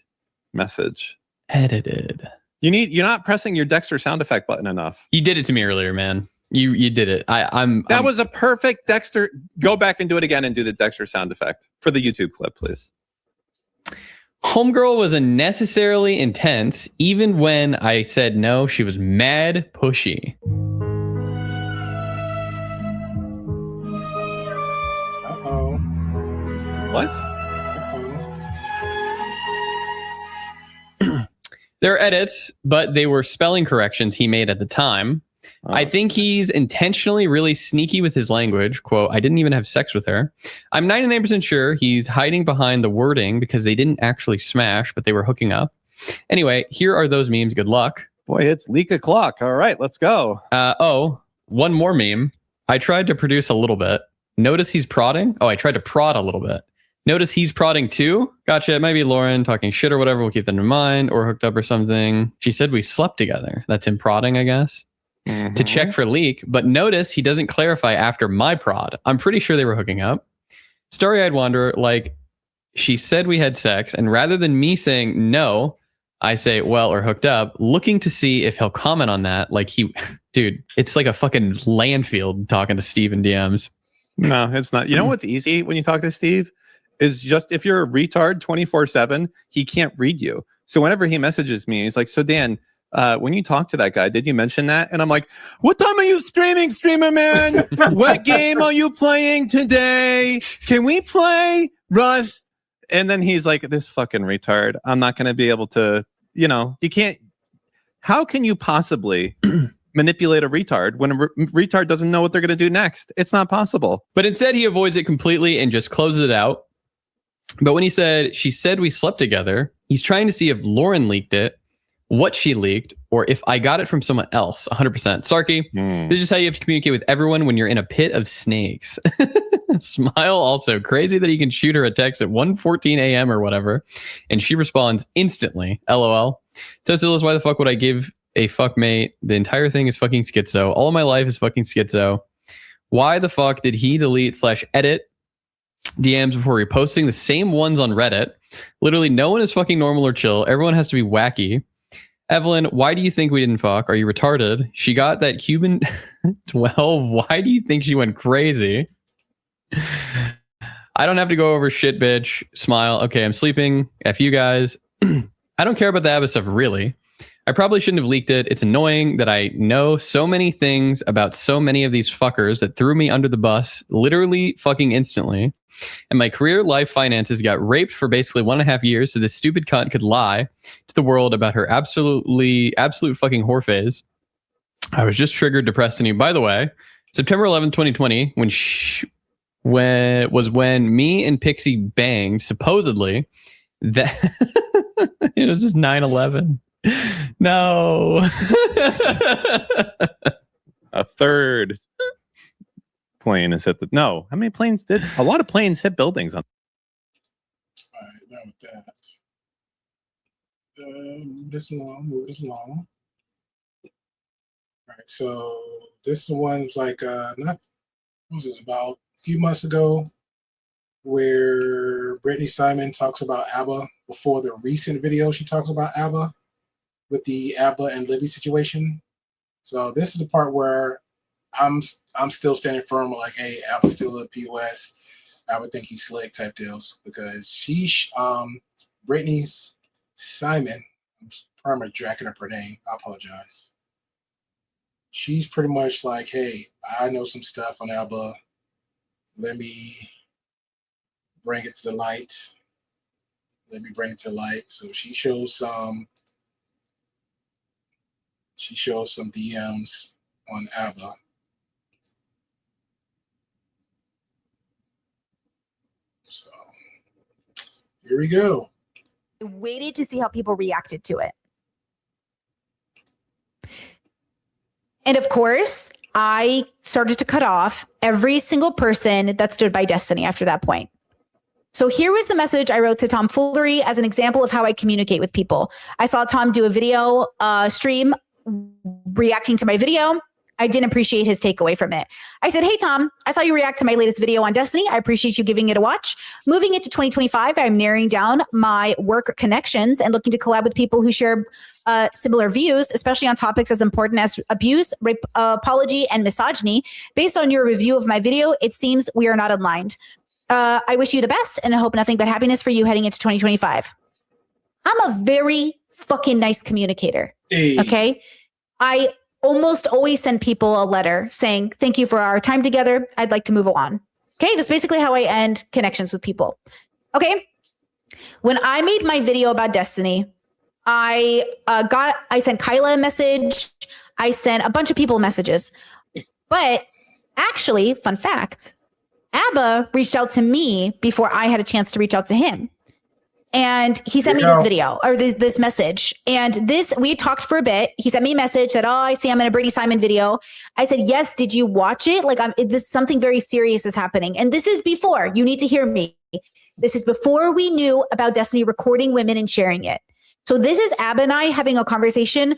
message. Edited. You're not pressing your Dexter sound effect button enough. You did it to me earlier, man. You did it. That was a perfect Dexter. Go back and do it again and do the Dexter sound effect for the YouTube clip, please. Homegirl was unnecessarily intense. Even when I said no, she was mad pushy. Uh-oh. What? There are edits, but they were spelling corrections he made at the time. I think he's intentionally really sneaky with his language. Quote, I didn't even have sex with her. I'm 99% sure he's hiding behind the wording because they didn't actually smash, but they were hooking up. Anyway, here are those memes. Good luck. Boy, it's leak o'clock. All right, let's go. One more meme. I tried to produce a little bit. Notice he's prodding. Oh, I tried to prod a little bit. Notice he's prodding too. Gotcha. It might be Lauren talking shit or whatever. We'll keep that in mind. Or hooked up or something. She said we slept together. That's him prodding, I guess. Mm-hmm. To check for leak. But notice he doesn't clarify after my prod. I'm pretty sure they were hooking up. Starry-eyed wanderer, she said we had sex. And rather than me saying no, I say, well, or hooked up, looking to see if he'll comment on that. Dude, it's like a fucking landfill talking to Steve in DMs. No, it's not. You know what's easy when you talk to Steve? Is just if you're a retard 24/7, he can't read you. So whenever he messages me, he's like, so Dan, when you talk to that guy, did you mention that? And I'm like, what time are you streaming, streamer man? What game are you playing today? Can we play Rust? And then he's like, this fucking retard. I'm not going to be able to, you can't. How can you possibly manipulate a retard when a retard doesn't know what they're going to do next? It's not possible. But instead, he avoids it completely and just closes it out. But when he said, she said we slept together, He's trying to see if Lauren leaked it, what she leaked, or if I got it from someone else. 100%. Sarky, this is how you have to communicate with everyone when you're in a pit of snakes. Smile also. Crazy that he can shoot her a text at 1:14 a.m. or whatever, and she responds instantly. LOL. Tosillas, why the fuck would I give a fuck mate? The entire thing is fucking schizo. All of my life is fucking schizo. Why the fuck did he delete/edit DMs before reposting the same ones on Reddit? Literally no one is fucking normal or chill. Everyone has to be wacky. Evelyn, why do you think we didn't fuck? Are you retarded? She got that Cuban 12. Why do you think she went crazy? I don't have to go over shit, bitch. Smile. Okay, I'm sleeping. F you guys. I don't care about the ABBA stuff, really. I probably shouldn't have leaked it. It's annoying that I know so many things about so many of these fuckers that threw me under the bus literally fucking instantly. And my career, life, finances got raped for basically 1.5 years so this stupid cunt could lie to the world about her absolute fucking whore phase. I was just triggered, depressed, and by the way, September 11th, 2020, when me and Pixie banged, supposedly, that it was just 9/11. No. A third plane has hit the... No. How many planes did... A lot of planes hit buildings on... All right, now with that. Move this along. All right, so this one's like, not... What was this, about a few months ago, where Brittany Simon talks about ABBA before the recent video she talks about ABBA with the ABBA and Libby situation. So this is the part where I'm still standing firm, like, hey, ABBA's still a POS. I would think he's slick type deals, because Brittany Simon, I'm probably jacking up her name. I apologize. She's pretty much like, hey, I know some stuff on ABBA. Let me bring it to the light. So she shows some DMs on ABBA. So here we go. I waited to see how people reacted to it. And of course, I started to cut off every single person that stood by Destiny after that point. So here was the message I wrote to Tom Foolery as an example of how I communicate with people. I saw Tom do a video stream reacting to my video. I didn't appreciate his takeaway from it. I said, hey, Tom, I saw you react to my latest video on Destiny. I appreciate you giving it a watch. Moving into 2025, I'm narrowing down my work connections and looking to collab with people who share similar views, especially on topics as important as abuse, rape, apology, and misogyny. Based on your review of my video, it seems we are not aligned. I wish you the best and I hope nothing but happiness for you heading into 2025. I'm a very fucking nice communicator. Hey. Okay. I almost always send people a letter saying, thank you for our time together. I'd like to move on. Okay. That's basically how I end connections with people. Okay. When I made my video about Destiny, I sent Kyla a message. I sent a bunch of people messages, but actually, fun fact, ABBA reached out to me before I had a chance to reach out to him. And he sent me this video or this message. And we talked for a bit. He sent me a message that, I see I'm in a Brittany Simon video. I said, yes, did you watch it? Like, this something very serious is happening. And this is before, you need to hear me. This is before we knew about Destiny recording women and sharing it. So this is ABBA and I having a conversation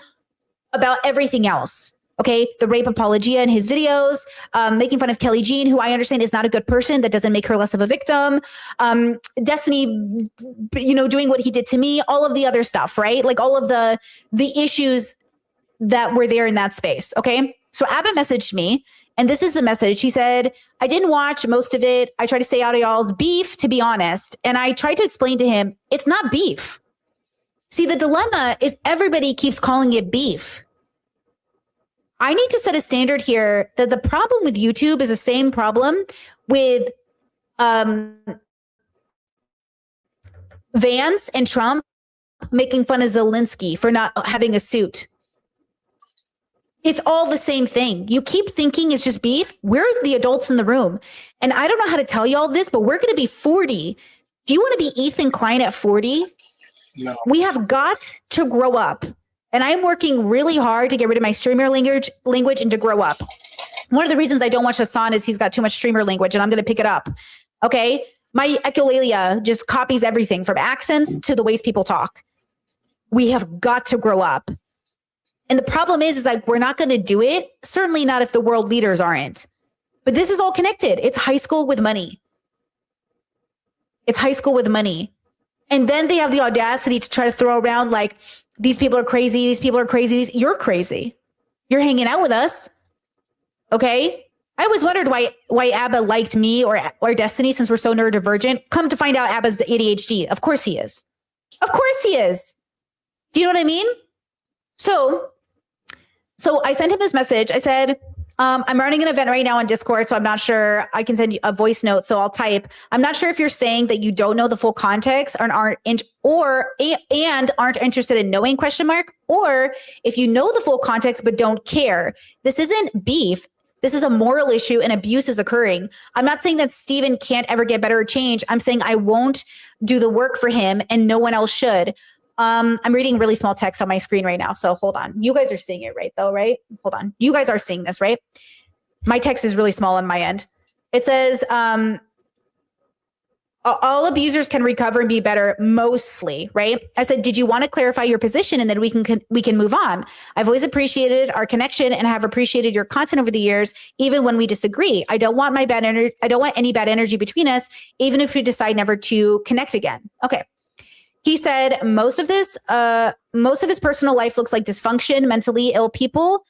about everything else. Okay, the rape apologia in his videos, making fun of Kelly Jean, who I understand is not a good person. That doesn't make her less of a victim. Destiny, doing what he did to me, all of the other stuff, right? Like all of the issues that were there in that space. Okay, so ABBA messaged me, and this is the message. She said, I didn't watch most of it. I tried to stay out of y'all's beef, to be honest. And I tried to explain to him, it's not beef. See, the dilemma is everybody keeps calling it beef. I need to set a standard here that the problem with YouTube is the same problem with Vance and Trump making fun of Zelensky for not having a suit. It's all the same thing. You keep thinking it's just beef. We're the adults in the room. And I don't know how to tell y'all this, but we're going to be 40. Do you want to be Ethan Klein at 40? No. We have got to grow up. And I'm working really hard to get rid of my streamer language and to grow up. One of the reasons I don't watch Hassan is he's got too much streamer language and I'm going to pick it up. Okay. My echolalia just copies everything from accents to the ways people talk. We have got to grow up. And the problem is like, we're not going to do it. Certainly not if the world leaders aren't. But this is all connected. It's high school with money. It's high school with money. And then they have the audacity to try to throw around like, these people are crazy. These people are crazy. You're crazy. You're hanging out with us. Okay. I always wondered why Abba liked me or Destiny since we're so neurodivergent. Come to find out Abba's the ADHD. Of course he is. Of course he is. Do you know what I mean? So I sent him this message. I said, I'm running an event right now on Discord, so I'm not sure. I can send you a voice note, so I'll type. I'm not sure if you're saying that you don't know the full context and aren't interested in knowing ? Or if you know the full context but don't care. This isn't beef. This is a moral issue and abuse is occurring. I'm not saying that Steven can't ever get better or change. I'm saying I won't do the work for him and no one else should. I'm reading really small text on my screen right now. So hold on. You guys are seeing it right though, right? Hold on. You guys are seeing this, right? My text is really small on my end. It says, all abusers can recover and be better mostly, right? I said, did you want to clarify your position and then we can move on? I've always appreciated our connection and have appreciated your content over the years, even when we disagree. I don't want any bad energy between us, even if we decide never to connect again. Okay. He said, most of his personal life looks like dysfunctional, mentally ill people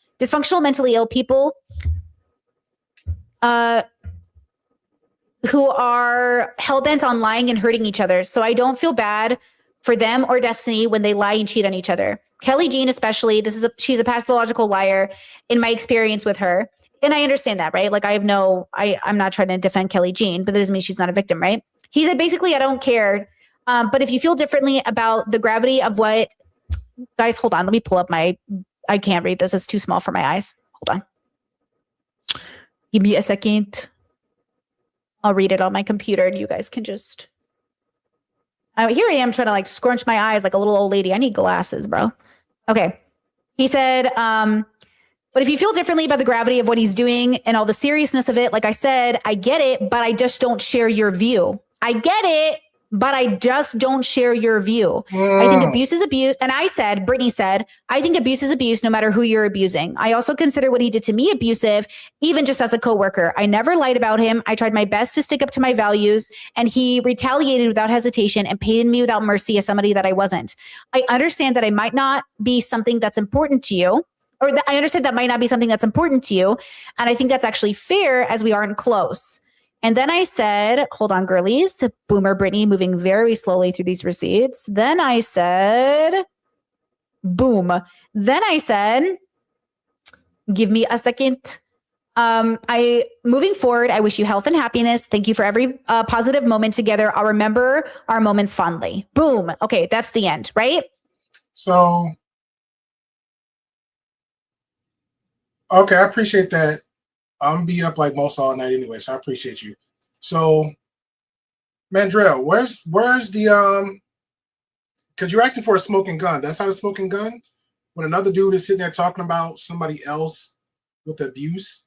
who are hell-bent on lying and hurting each other. So I don't feel bad for them or Destiny when they lie and cheat on each other. Kelly Jean especially, she's a pathological liar in my experience with her. And I understand that, right? Like I'm not trying to defend Kelly Jean, but that doesn't mean she's not a victim, right? He said, basically, I don't care. But if you feel differently about the gravity of what, guys, hold on. Let me pull up I can't read this. It's too small for my eyes. Hold on. Give me a second. I'll read it on my computer and you guys can just, here I am trying to like scrunch my eyes like a little old lady. I need glasses, bro. Okay. He said, but if you feel differently about the gravity of what he's doing and all the seriousness of it, like I said, I get it, but I just don't share your view. I get it, but I just don't share your view. I think abuse is abuse. And Brittany said, I think abuse is abuse no matter who you're abusing. I also consider what he did to me abusive, even just as a coworker. I never lied about him. I tried my best to stick up to my values and he retaliated without hesitation and painted me without mercy as somebody that I wasn't. I understand that I might not be something that's important to you, or that I understand that might not be something that's important to you. And I think that's actually fair as we aren't close. And then I said, hold on, girlies, Boomer Brittany moving very slowly through these receipts. Then I said, boom. Then I said, give me a second. Moving forward, I wish you health and happiness. Thank you for every positive moment together. I'll remember our moments fondly. Boom. Okay, that's the end, right? So, okay, I appreciate that. I'm be up like most all night anyway, so I appreciate you. So, Mandrell, where's the because you're asking for a smoking gun. That's not a smoking gun. When another dude is sitting there talking about somebody else with abuse,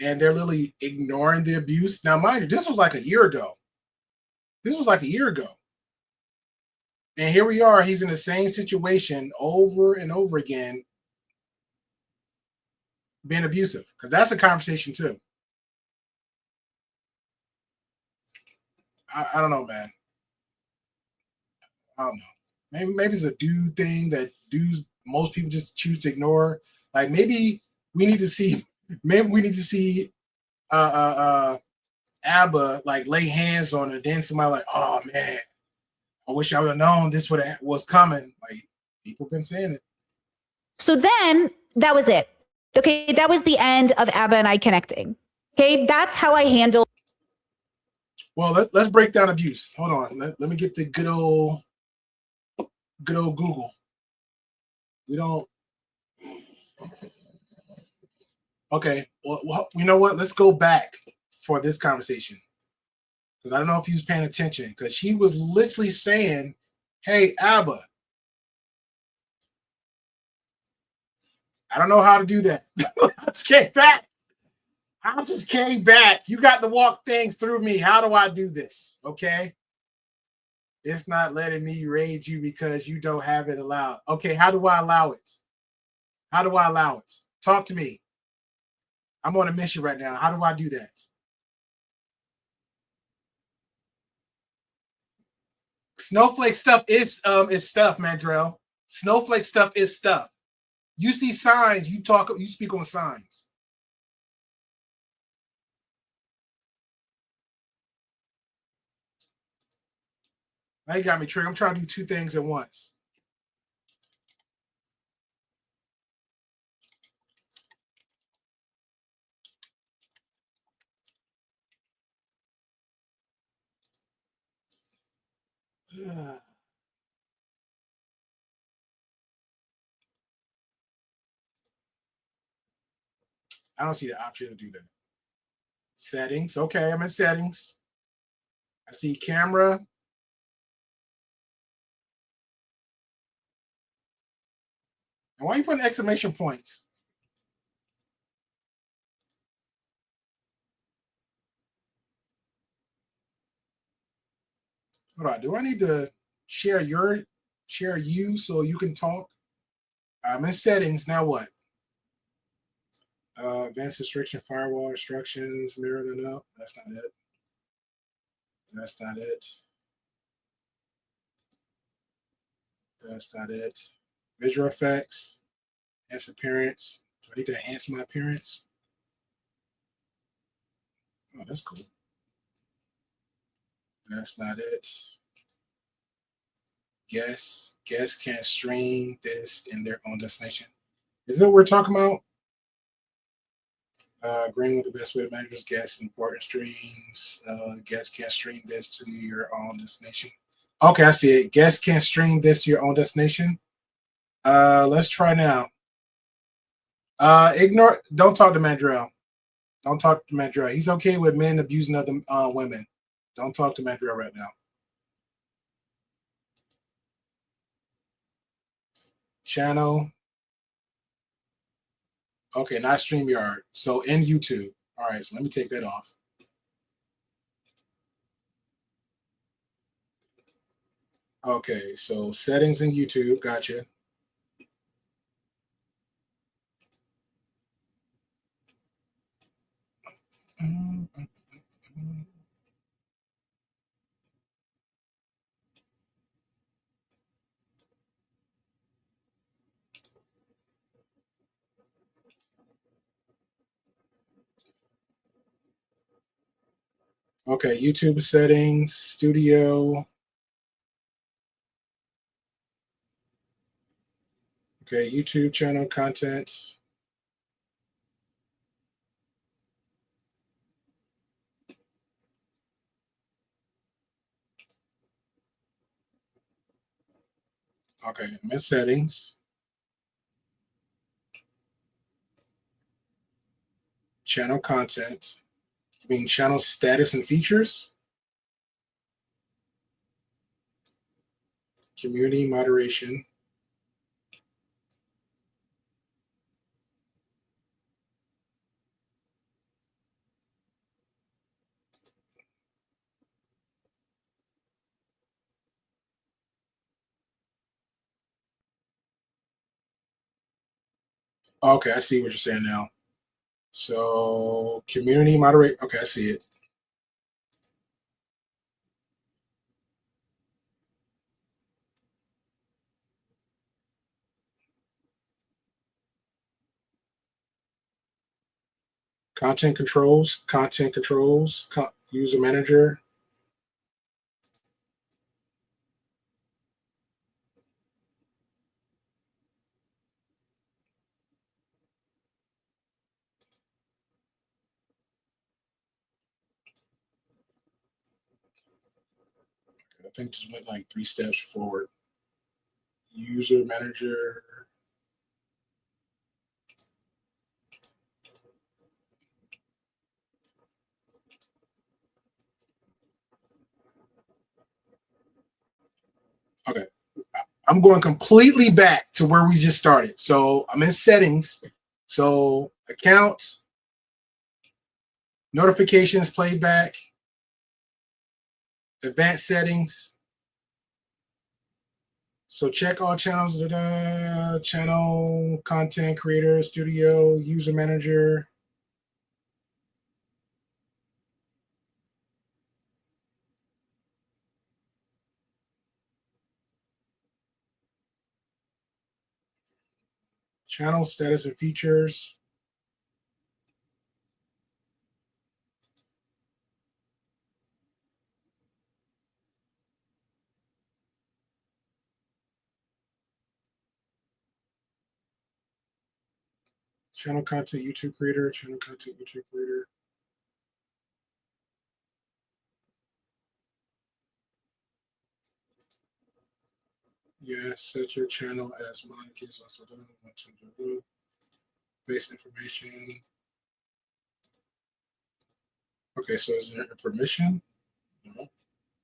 and they're literally ignoring the abuse. Now, mind you, this was like a year ago. And here we are. He's in the same situation over and over again, being abusive, because that's a conversation too. I don't know, man. I don't know. Maybe it's a dude thing that most people just choose to ignore. Like maybe we need to see Abba like lay hands on her. Then somebody like, oh man, I wish I would have known this was coming. Like people been saying it. So then that was it. Okay, that was the end of Abba and I connecting. Okay, that's how I handle. Well, let's break down abuse. Hold on, let me get the good old Google. We don't. Okay, well, you know what? Let's go back for this conversation because I don't know if he was paying attention because she was literally saying Hey, Abba. I don't know how to do that. I just came back. I just came back. You got to walk things through me. How do I do this? Okay. It's not letting me raid you because you don't have it allowed. Okay, how do I allow it? How do I allow it? Talk to me. I'm on a mission right now. How do I do that? Snowflake stuff is stuff, Mandrell. Snowflake stuff is stuff. You see signs, you speak on signs. Now you got me triggered. I'm trying to do two things at once. I don't see the option to do that. Settings. Okay, I'm in settings. I see camera. And why are you putting exclamation points? Hold on. Do I need to share you so you can talk? I'm in settings. Now what? Advanced restriction, firewall instructions, mirror them up. That's not it. That's not it. That's not it. Visual effects, enhance appearance. Do I need to enhance my appearance? Oh, that's cool. That's not it. Guests can't stream this in their own destination. Is that what we're talking about? Agreeing with the best way to manage guests and important streams. Guests can't stream this to your own destination. Okay, I see it. Guests can't stream this to your own destination. Let's try now. Don't talk to Mandrell. Don't talk to Mandrell. He's okay with men abusing other women. Don't talk to Mandrell right now. Channel. Okay, not StreamYard. So in YouTube. All right, so let me take that off. Okay, so settings in YouTube. Gotcha. Okay, YouTube settings, studio. Okay, YouTube channel content. Okay, I'm in settings. Channel content. You mean channel status and features? Community moderation. Okay, I see what you're saying now. So community moderate. Okay, I see it. Content controls, user manager. I think just went like 3 steps forward. User manager. Okay, I'm going completely back to where we just started. So I'm in settings. So accounts, notifications, playback, advanced settings. So check all channels, channel, content creator, studio, user manager. Channel status and features. Channel content, YouTube creator, channel content, YouTube creator. Yes, set your channel as Monica is also done. Base information. Okay, so is there a permission? No.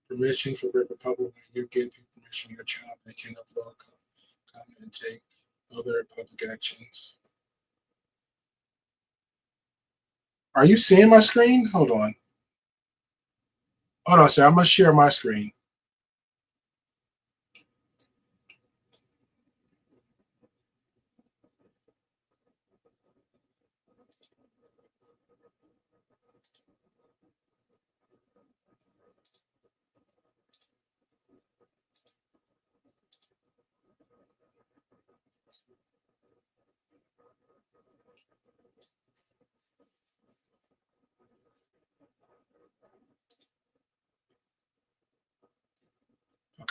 Permission for Great Republic. When you get permission, your channel, they can upload, comment, and take other public actions. Are you seeing my screen? Hold on. Hold on, sir. I must share my screen.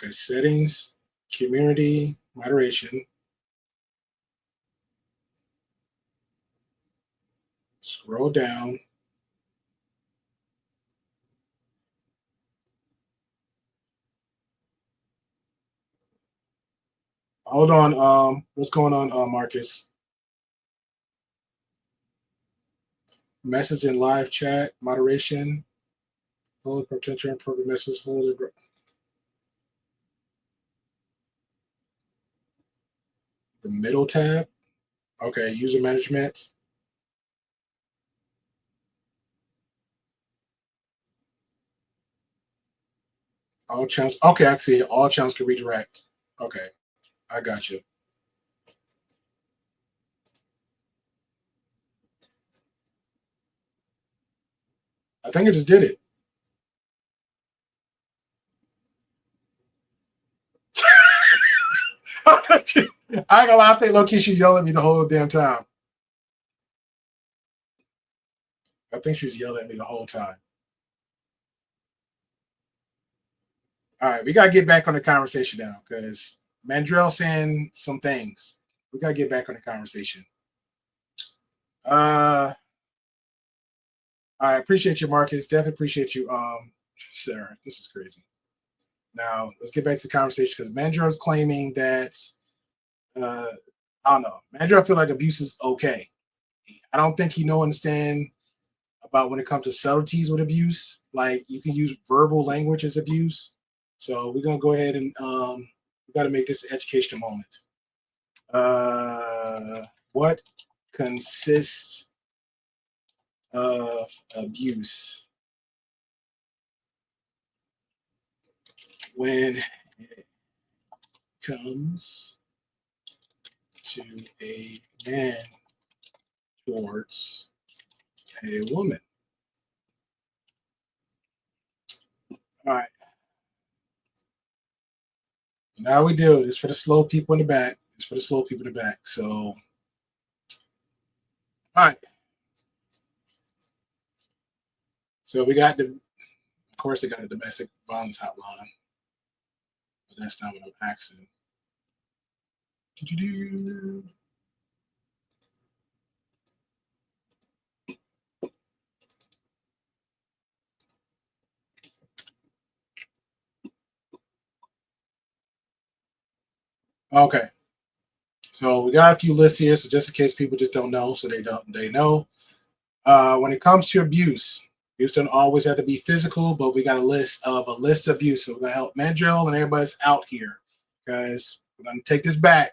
Okay, settings, community, moderation. Scroll down. Hold on. What's going on, Marcus? Message in live chat, moderation. Hold potential and program message. Hold it. The middle tab. Okay, user management. All channels. Okay, I see it. All channels can redirect. Okay, I got you. I think I just did it. I ain't gonna lie, I think low-key she's yelling at me the whole damn time. I think she's yelling at me the whole time. All right, we gotta get back on the conversation now because Mandrell saying some things. We gotta get back on the conversation. I appreciate you, Marcus. Definitely appreciate you, Sarah. This is crazy. Now let's get back to the conversation because Mandrell's claiming that I don't know. Mandrell feel like abuse is okay. I don't think he understand about when it comes to subtleties with abuse. Like you can use verbal language as abuse. So we're gonna go ahead and we got to make this an educational moment. What consists of abuse when it comes to a man towards a woman? All right. Now we do it. It's for the slow people in the back. It's for the slow people in the back. So, all right. So we got of course, they got the domestic violence hotline, but that's not what I'm asking. Okay. So we got a few lists here. So just in case people just don't know, so they know. When it comes to abuse don't always have to be physical, but we got a list of abuse. So we're gonna help Mandrell and everybody's out here, guys. we're gonna take this back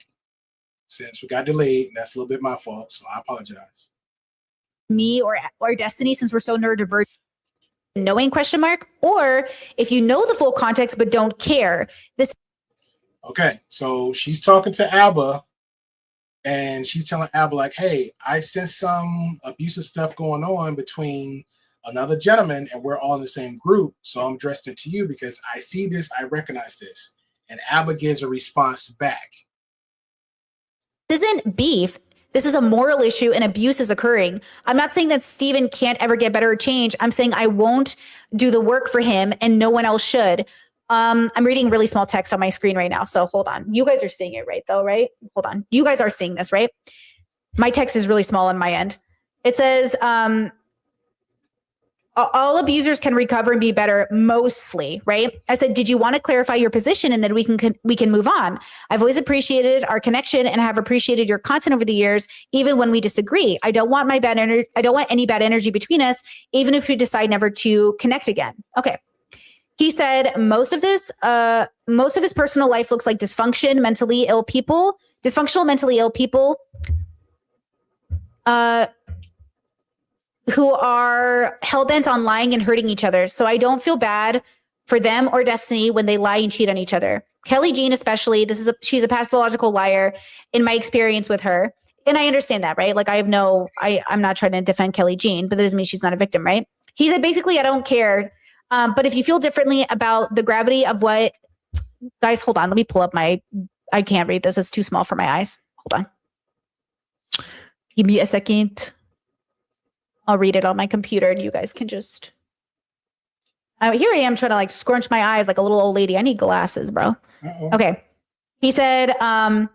since we got delayed. And that's a little bit my fault, so I apologize. Me or Destiny, since we're so neurodivergent, knowing ? Or if you know the full context but don't care. This. Okay, so she's talking to Abba, and she's telling Abba like, "Hey, I sense some abusive stuff going on between another gentleman, and we're all in the same group. So I'm addressing it to you because I see this, I recognize this." And Abba gives a response back. This isn't beef. This is a moral issue and abuse is occurring. I'm not saying that Steven can't ever get better or change. I'm saying I won't do the work for him and no one else should. I'm reading really small text on my screen right now. So hold on. You guys are seeing it right though, right? Hold on. You guys are seeing this, right? My text is really small on my end. It says, all abusers can recover and be better mostly, right? I said, did you want to clarify your position and then we can move on? I've always appreciated our connection and have appreciated your content over the years, even when we disagree. I don't want any bad energy between us, even if we decide never to connect again. Okay. He said most of his personal life looks like dysfunctional mentally ill people who are hell-bent on lying and hurting each other. So I don't feel bad for them or Destiny when they lie and cheat on each other. Kelly Jean especially, she's a pathological liar in my experience with her. And I understand that, right? Like I'm not trying to defend Kelly Jean, but that doesn't mean she's not a victim, right? He said, basically, I don't care. But if you feel differently about the gravity of what, guys, hold on. Let me pull up I can't read this. It's too small for my eyes. Hold on. Give me a second. I'll read it on my computer and you guys can just. Here I am trying to like scrunch my eyes like a little old lady. I need glasses, bro. Uh-oh. Okay. He said, but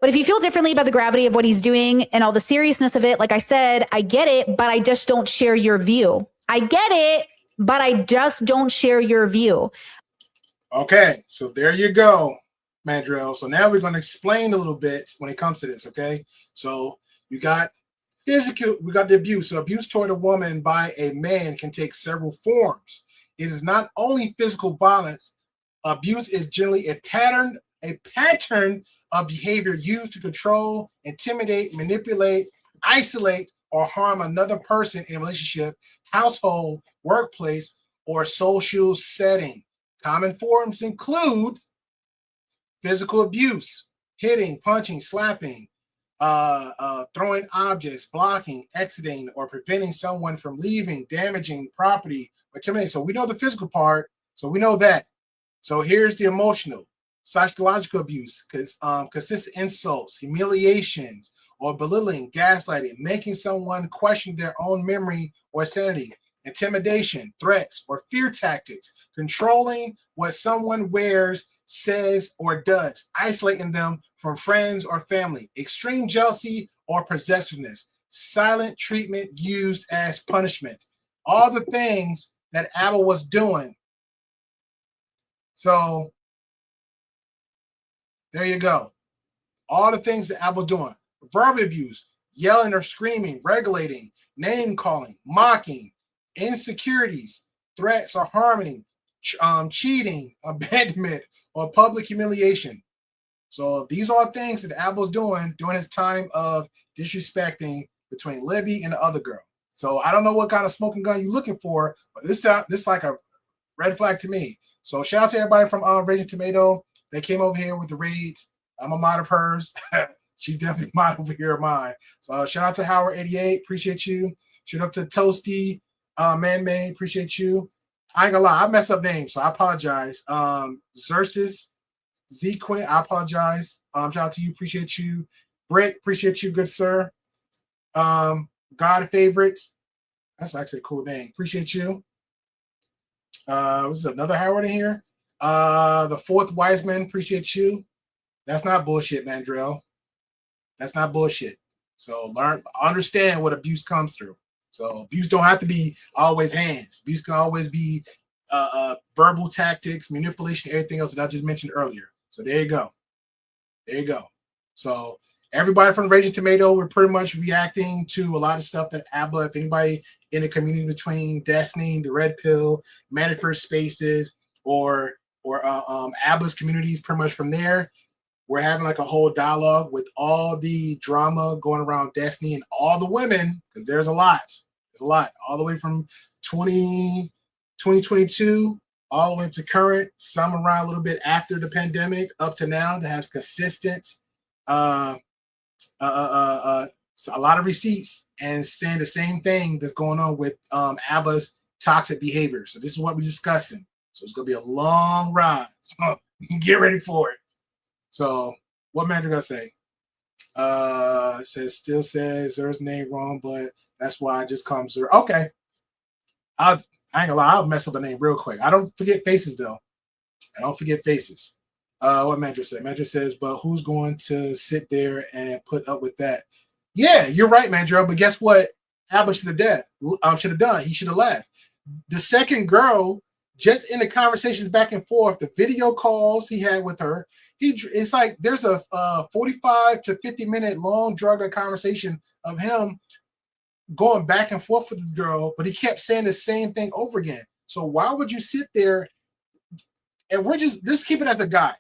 if you feel differently about the gravity of what he's doing and all the seriousness of it, like I said, I get it, but I just don't share your view. I get it, but I just don't share your view. Okay, so there you go, Mandrell. So now we're going to explain a little bit when it comes to this, okay? So you got we got the abuse. So abuse toward a woman by a man can take several forms. It is not only physical violence. Abuse is generally a pattern of behavior used to control, intimidate, manipulate, isolate, or harm another person in a relationship, household, workplace, or social setting. Common forms include physical abuse, hitting, punching, slapping, throwing objects, blocking, exiting, or preventing someone from leaving, damaging property, or intimidating. So we know the physical part, so we know that. So here's the emotional, psychological abuse, consistent insults, humiliations, or belittling, gaslighting, making someone question their own memory or sanity, intimidation, threats, or fear tactics, controlling what someone wears, says, or does, isolating them from friends or family, extreme jealousy or possessiveness, silent treatment used as punishment. All the things that Abba was doing. So there you go. All the things that Abba was doing. Verbal abuse, yelling or screaming, regulating, name calling, mocking, insecurities, threats or harming, cheating, abandonment, or public humiliation. So these are things that Abba was doing during his time of disrespecting between Libby and the other girl. So I don't know what kind of smoking gun you're looking for, but this is like a red flag to me. So shout out to everybody from Raging Tomato. They came over here with the raids. I'm a mod of hers. She's definitely mod over here of mine. So shout out to Howard88. Appreciate you. Shout out to Toasty, Man-Made. Appreciate you. I ain't gonna lie. I mess up names, so I apologize. Xerxes, Z-Quint, I apologize. Shout out to you. Appreciate you. Britt, appreciate you, good sir. God Favorites. That's actually a cool name. Appreciate you. This is another Howard in here. The Fourth Wiseman, appreciate you. That's not bullshit, Mandrell. That's not bullshit. So understand what abuse comes through. So abuse don't have to be always hands. Abuse can always be verbal tactics, manipulation, everything else that I just mentioned earlier. So there you go. There you go. So everybody from Raging Tomato, we're pretty much reacting to a lot of stuff that Abba, if anybody in the community between Destiny, the Red Pill, Manifest Spaces, or Abba's communities, pretty much from there. we're having like a whole dialogue with all the drama going around Destiny and all the women, because there's a lot. There's a lot. All the way from 2022 all the way up to current, some around a little bit after the pandemic, up to now, that has consistent a lot of receipts and saying the same thing that's going on with ABBA's toxic behavior. So this is what we're discussing. So it's gonna be a long ride. So get ready for it. So what Mandra gonna say? Still says Zer's name wrong, but that's why I just call him Zer. Okay. I ain't gonna lie, I'll mess up the name real quick. I don't forget faces though. I don't forget faces. What Mandra said? Mandra says, but who's going to sit there and put up with that? Yeah, you're right, Mandra. But guess what? ABBA should have done. He should have left. The second girl, just in the conversations back and forth, the video calls he had with her, it's like there's a 45 to 50-minute long drug conversation of him going back and forth with this girl, but he kept saying the same thing over again. So why would you sit there? And let's keep it as a guy.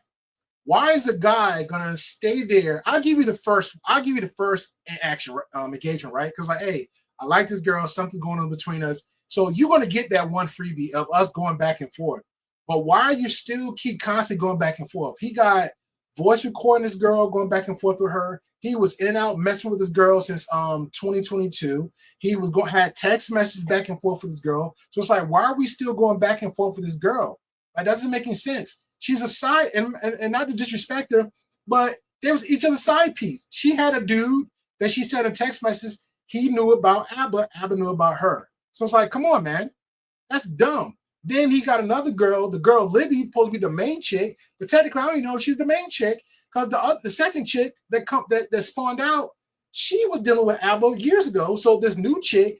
Why is a guy gonna stay there? I'll give you the first action engagement, right? Because like, hey, I like this girl, something's going on between us. So you're gonna get that one freebie of us going back and forth. But why you still keep constantly going back and forth? He got voice recording this girl, going back and forth with her. He was in and out messing with this girl since 2022. He was had text messages back and forth with this girl. So it's like, why are we still going back and forth with this girl? That doesn't make any sense. She's a side, and not to disrespect her, but there was each other's side piece. She had a dude that she sent a text message. He knew about ABBA. ABBA knew about her. So it's like, come on, man. That's dumb. Then he got another girl. The girl Libby, supposed to be the main chick, but technically I don't even know if she's the main chick, because the second chick that spawned out, she was dealing with ABBA years ago. So this new chick,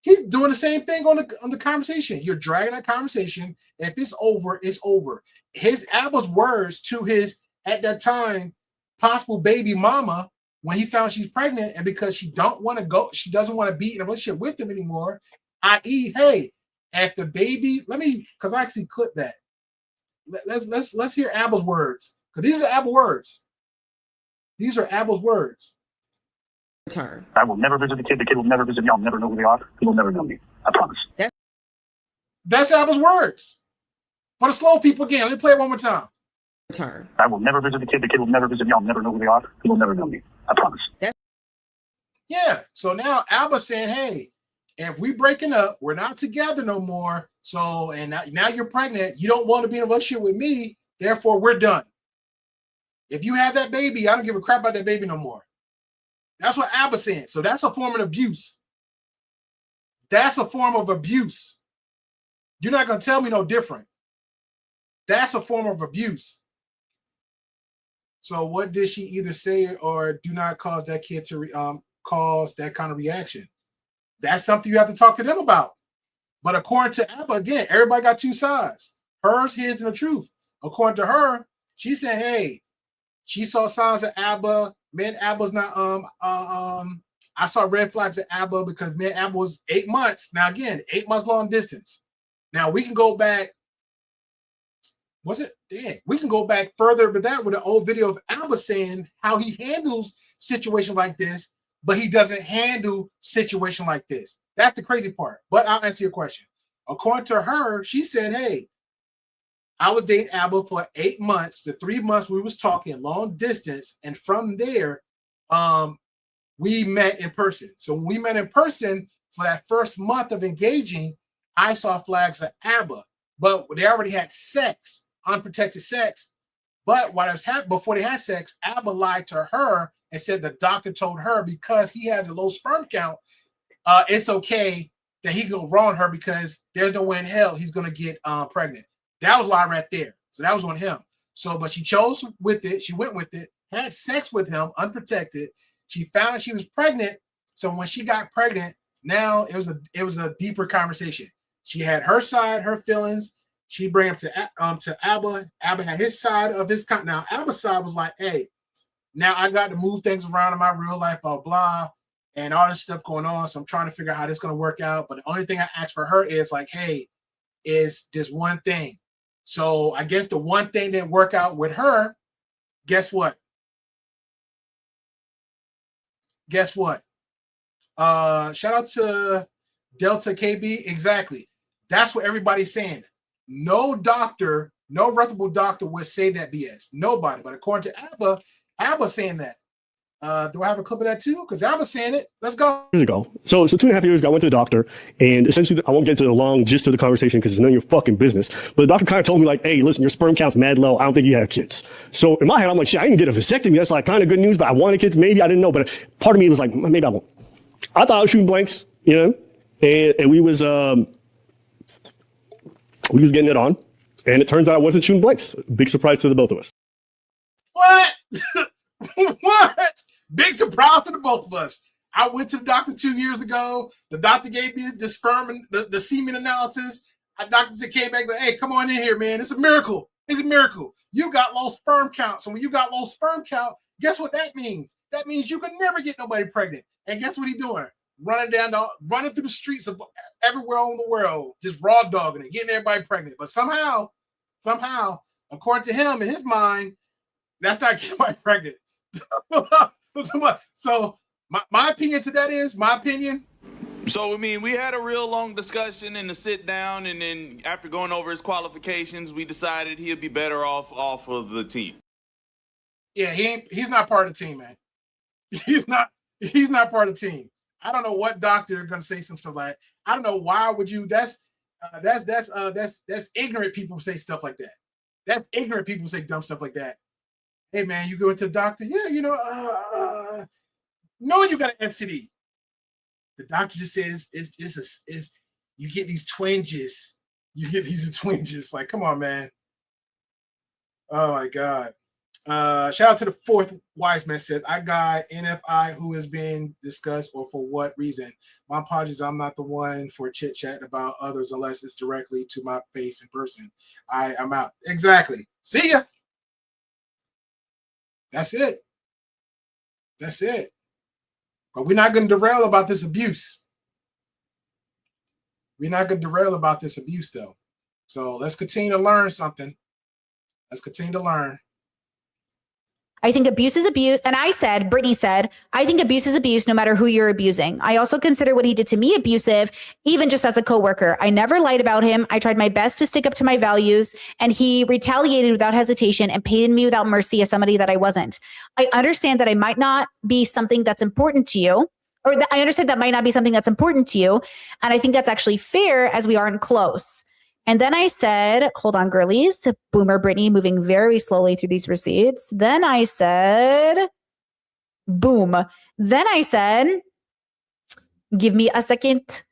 he's doing the same thing on the conversation. You're dragging that conversation. If it's over, it's over. His ABBA's words to his, at that time, possible baby mama, when he found she's pregnant, and because she doesn't want to be in a relationship with him anymore, i.e., hey, at the baby, because I actually clipped that. Let's hear ABBA's words, because these are ABBA words. These are ABBA's words. Return. I will never visit the kid. The kid will never visit me. I'll never know who they are. He will never know me. I promise. That's ABBA's words. For the slow people again, let me play it one more time. Return. I will never visit the kid. The kid will never visit me. I'll never know who they are. He will never know me. I promise. Yeah. So now ABBA's saying, hey, if we breaking up, we're not together no more. So, and now you're pregnant. You don't want to be in a relationship with me. Therefore, we're done. If you have that baby, I don't give a crap about that baby no more. That's what ABBA's saying. So that's a form of abuse. That's a form of abuse. You're not going to tell me no different. That's a form of abuse. So what did she either say or do not cause that kid to cause that kind of reaction? That's something you have to talk to them about. But according to ABBA, again, everybody got two sides. Hers, his, and the truth. According to her, she's saying, hey, she saw signs of ABBA. Man, ABBA's not, I saw red flags at ABBA because man, ABBA was 8 months. Now, again, 8 months long distance. Now, we can go back. We can go back further with that with an old video of ABBA saying how he handles situations like this, but he doesn't handle situation like this. That's the crazy part. But I'll answer your question. According to her, she said, hey, I was dating ABBA for 8 months. The 3 months we was talking long distance. And from there, we met in person. So when we met in person for that first month of engaging, I saw flags of ABBA. But they already had sex, unprotected sex. But what was happening before they had sex, ABBA lied to her and said the doctor told her because he has a low sperm count, it's okay that he can wrong her because there's no way in hell he's going to get pregnant. That was a lie right there. So that was on him. So, but she chose with it. She went with it, had sex with him, unprotected. She found she was pregnant. So when she got pregnant, now it was a deeper conversation. She had her side, her feelings. She bring him to ABBA. ABBA had his side of his count. Now ABBA's side was like, hey, now I got to move things around in my real life, blah, blah, and all this stuff going on. So I'm trying to figure out how this is going to work out. But the only thing I asked for her is like, hey, is this one thing. So I guess the one thing didn't work out with her, Guess what? Guess what? Shout out to Delta KB. Exactly. That's what everybody's saying. No doctor, no reputable doctor would say that BS. Nobody. But according to Abba saying that. Do I have a clip of that too? Because Abba's saying it. Let's go. Years ago. So 2.5 years ago, I went to the doctor, and essentially, I won't get into the long gist of the conversation because it's none of your fucking business. But the doctor kind of told me like, hey, listen, your sperm count's mad low. I don't think you have kids. So in my head, I'm like, shit, I didn't get a vasectomy. That's like kind of good news, but I wanted kids. Maybe I didn't know. But part of me was like, maybe I won't. I thought I was shooting blanks, you know, and we was getting it on, and it turns out I wasn't shooting blanks. Big surprise to the both of us. What? What? Big surprise to the both of us. I went to the doctor 2 years ago. The doctor gave me the sperm and the semen analysis. The doctor came back like, hey, come on in here, man. It's a miracle. It's a miracle. You got low sperm count. So when you got low sperm count, guess what that means? That means you could never get nobody pregnant. And guess what he's doing? Running through the streets of everywhere in the world, just raw dogging it, getting everybody pregnant. But somehow, according to him, in his mind, that's not getting anybody pregnant. So my opinion to that is, my opinion. So, I mean, we had a real long discussion and a sit down, and then after going over his qualifications, we decided he'd be better off of the team. Yeah, he's not part of the team, man. He's not part of the team. I don't know what doctor are gonna say some stuff like that. I don't know why would you. That's ignorant people say stuff like that. That's ignorant people say dumb stuff like that. Hey man, you go into the doctor. Yeah, you know, knowing you got an STD. The doctor just said is you get these twinges. You get these twinges. Like, come on, man. Oh my God. Shout out to the fourth wise man said, I got NFI who is being discussed or for what reason. My apologies, I'm not the one for chit chat about others unless it's directly to my face in person. I'm out. Exactly. See ya. That's it. That's it. But we're not going to derail about this abuse. We're not going to derail about this abuse though. So let's continue to learn something. Let's continue to learn. I think abuse is abuse. And Brittany said, I think abuse is abuse no matter who you're abusing. I also consider what he did to me abusive, even just as a coworker. I never lied about him. I tried my best to stick up to my values, and he retaliated without hesitation and painted me without mercy as somebody that I wasn't. I understand that I might not be something that's important to you, or I understand that might not be something that's important to you. And I think that's actually fair as we aren't close. And then I said, hold on, girlies, Boomer Brittany moving very slowly through these receipts. Then I said, boom. Then I said, give me a second.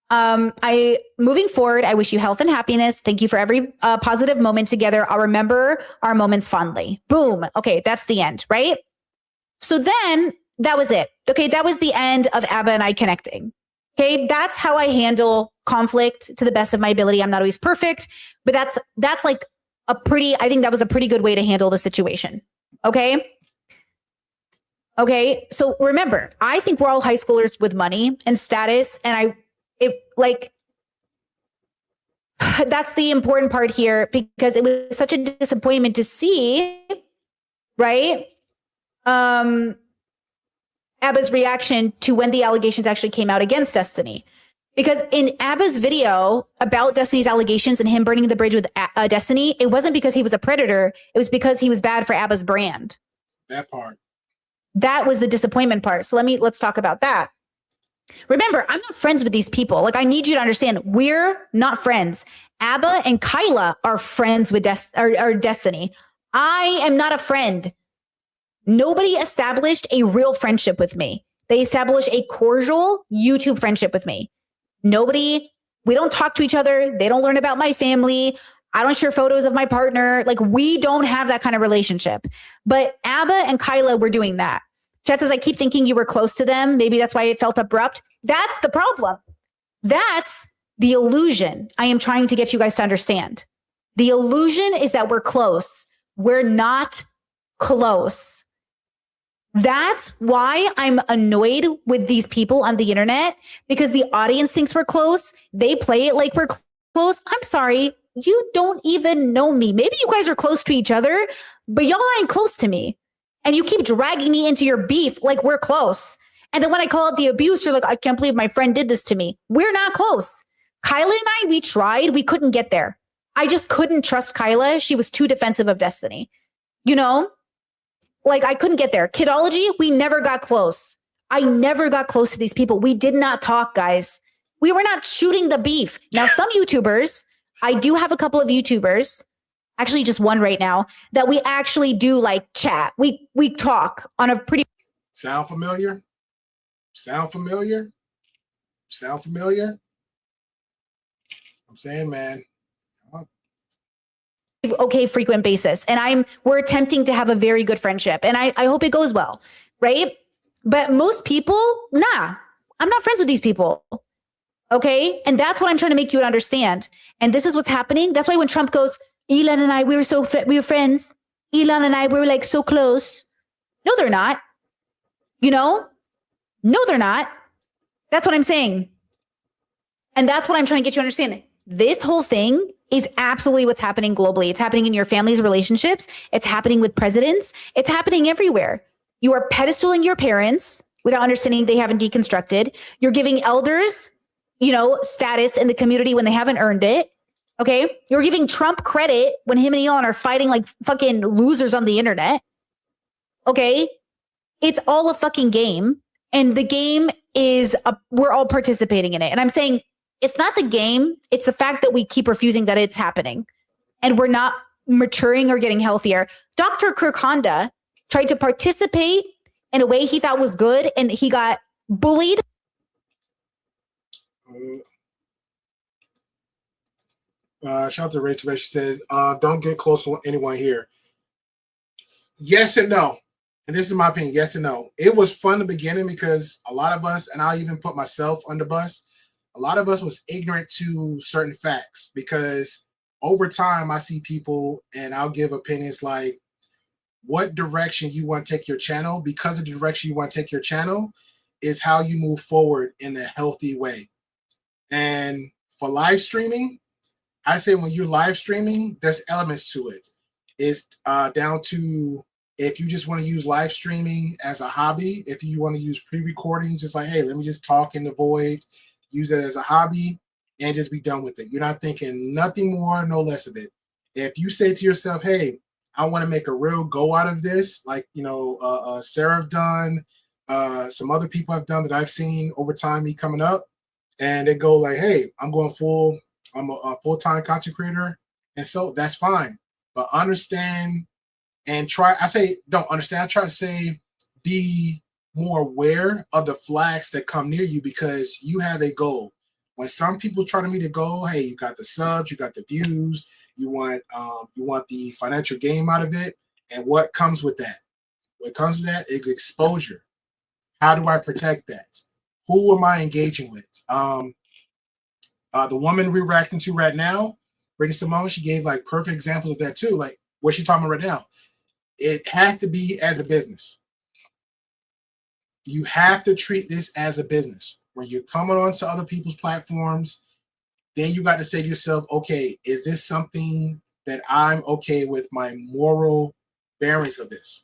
Moving forward, I wish you health and happiness. Thank you for every positive moment together. I'll remember our moments fondly. Boom. Okay, that's the end, right? So then that was it. Okay, that was the end of Abba and I connecting. Okay, that's how I handle conflict to the best of my ability. I'm not always perfect, but that's like I think that was a pretty good way to handle the situation. Okay. Okay. So remember, I think we're all high schoolers with money and status. And that's the important part here, because it was such a disappointment to see, right? Abba's reaction to when the allegations actually came out against Destiny. Because in Abba's video about Destiny's allegations and him burning the bridge with Destiny, it wasn't because he was a predator. It was because he was bad for Abba's brand. That part. That was the disappointment part. So let's talk about that. Remember, I'm not friends with these people. Like, I need you to understand, we're not friends. Abba and Kyla are friends with Destiny. I am not a friend. Nobody established a real friendship with me. They established a cordial YouTube friendship with me. We don't talk to each other. They don't learn about my family. I don't share photos of my partner. Like, we don't have that kind of relationship. But Abba and Kyla were doing that. Chet says, I keep thinking you were close to them. Maybe that's why it felt abrupt. That's the problem. That's the illusion I am trying to get you guys to understand. The illusion is that we're close. We're not close. That's why I'm annoyed with these people on the internet, because the audience thinks we're close. They play it like we're close. I'm sorry. you don't even know me. Maybe you guys are close to each other, but y'all ain't close to me. And you keep dragging me into your beef like we're close. And then when I call out the abuse, you're like, I can't believe my friend did this to me. We're not close. Kyla and I, we tried. We couldn't get there. I just couldn't trust Kyla. She was too defensive of Destiny. You know? Like, I couldn't get there. Kidology, we never got close. I never got close to these people. We did not talk, guys. We were not shooting the beef. Now, some YouTubers, I do have a couple of YouTubers, actually just one right now, that we actually do like chat. We talk on a pretty... Sound familiar? Sound familiar? Sound familiar? I'm saying, man. Okay, frequent basis. And we're attempting to have a very good friendship. And I hope it goes well, right? But most people, nah, I'm not friends with these people. Okay? And that's what I'm trying to make you understand. And this is what's happening. That's why when Trump goes, Elon and I, we were friends. Elon and I, we were like so close. No, they're not. You know? No, they're not. That's what I'm saying. And that's what I'm trying to get you to understand. This whole thing is absolutely what's happening globally. It's happening in your family's relationships. It's happening with presidents. It's happening everywhere. You are pedestaling your parents without understanding they haven't deconstructed. You're giving elders, status in the community when they haven't earned it. Okay. You're giving Trump credit when him and Elon are fighting like fucking losers on the internet. Okay. It's all a fucking game. And the game is, we're all participating in it. And I'm saying it's not the game. It's the fact that we keep refusing that it's happening. And we're not maturing or getting healthier. Dr. Kirk Honda tried to participate in a way he thought was good. And he got bullied. Shout out to Rachel. She said, don't get close to anyone here. Yes and no. And this is my opinion, yes and no. It was fun in the beginning because a lot of us, and I'll even put myself on the bus, a lot of us was ignorant to certain facts because over time I see people and I'll give opinions like what direction you want to take your channel, because of the direction you want to take your channel is how you move forward in a healthy way. And for live streaming, I say when you're live streaming, there's elements to it. It's down to if you just want to use live streaming as a hobby, if you want to use pre-recordings, just like, hey, let me just talk in the void, use it as a hobby, and just be done with it. You're not thinking nothing more, no less of it. If you say to yourself, hey, I want to make a real go out of this, like, Sarah have done, some other people have done that I've seen over time, me coming up, and they go like, hey, I'm a full-time content creator, and so that's fine. But understand and try, I say don't understand, I try to say be more aware of the flags that come near you because you have a goal. When some people try to meet a goal, hey, you got the subs, you got the views, you want the financial gain out of it, and what comes with that? What comes with that is exposure. How do I protect that? Who am I engaging with? The woman we're reacting to right now, Brittany Simone, she gave like perfect examples of that too. Like what she's talking about right now. It has to be as a business. You have to treat this as a business. When you're coming onto other people's platforms, then you got to say to yourself, okay, is this something that I'm okay with my moral bearings of this?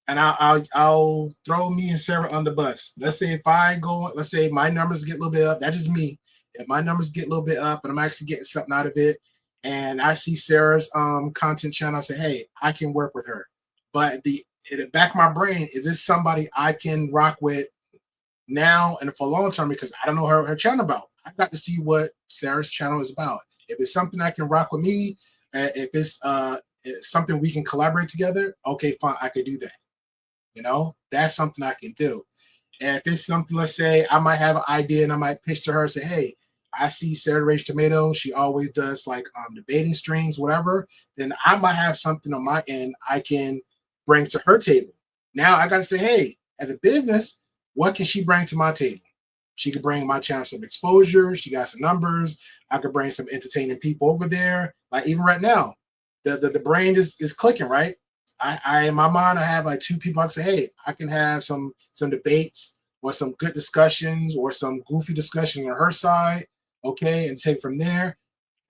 And I'll throw me and Sarah on the bus. Let's say if I go, let's say my numbers get a little bit up. That's just me. If my numbers get a little bit up and I'm actually getting something out of it, and I see Sarah's content channel, I say, hey, I can work with her. But in the back of my brain, is this somebody I can rock with now and for long term? Because I don't know her channel about. I've got to see what Sarah's channel is about. If it's something I can rock with me, if it's something we can collaborate together, okay, fine, I could do that. That's something I can do. And if it's something, let's say I might have an idea and I might pitch to her and say, hey, I see Sarah Rage Tomato. She always does like debating streams, whatever. Then I might have something on my end I can bring to her table. Now I got to say, hey, as a business, what can she bring to my table? She could bring my channel some exposure. She got some numbers. I could bring some entertaining people over there. Like even right now, the brain is clicking, right? I in my mind, I have like two people I can say, hey, I can have some debates or some good discussions or some goofy discussion on her side. Okay, and take from there.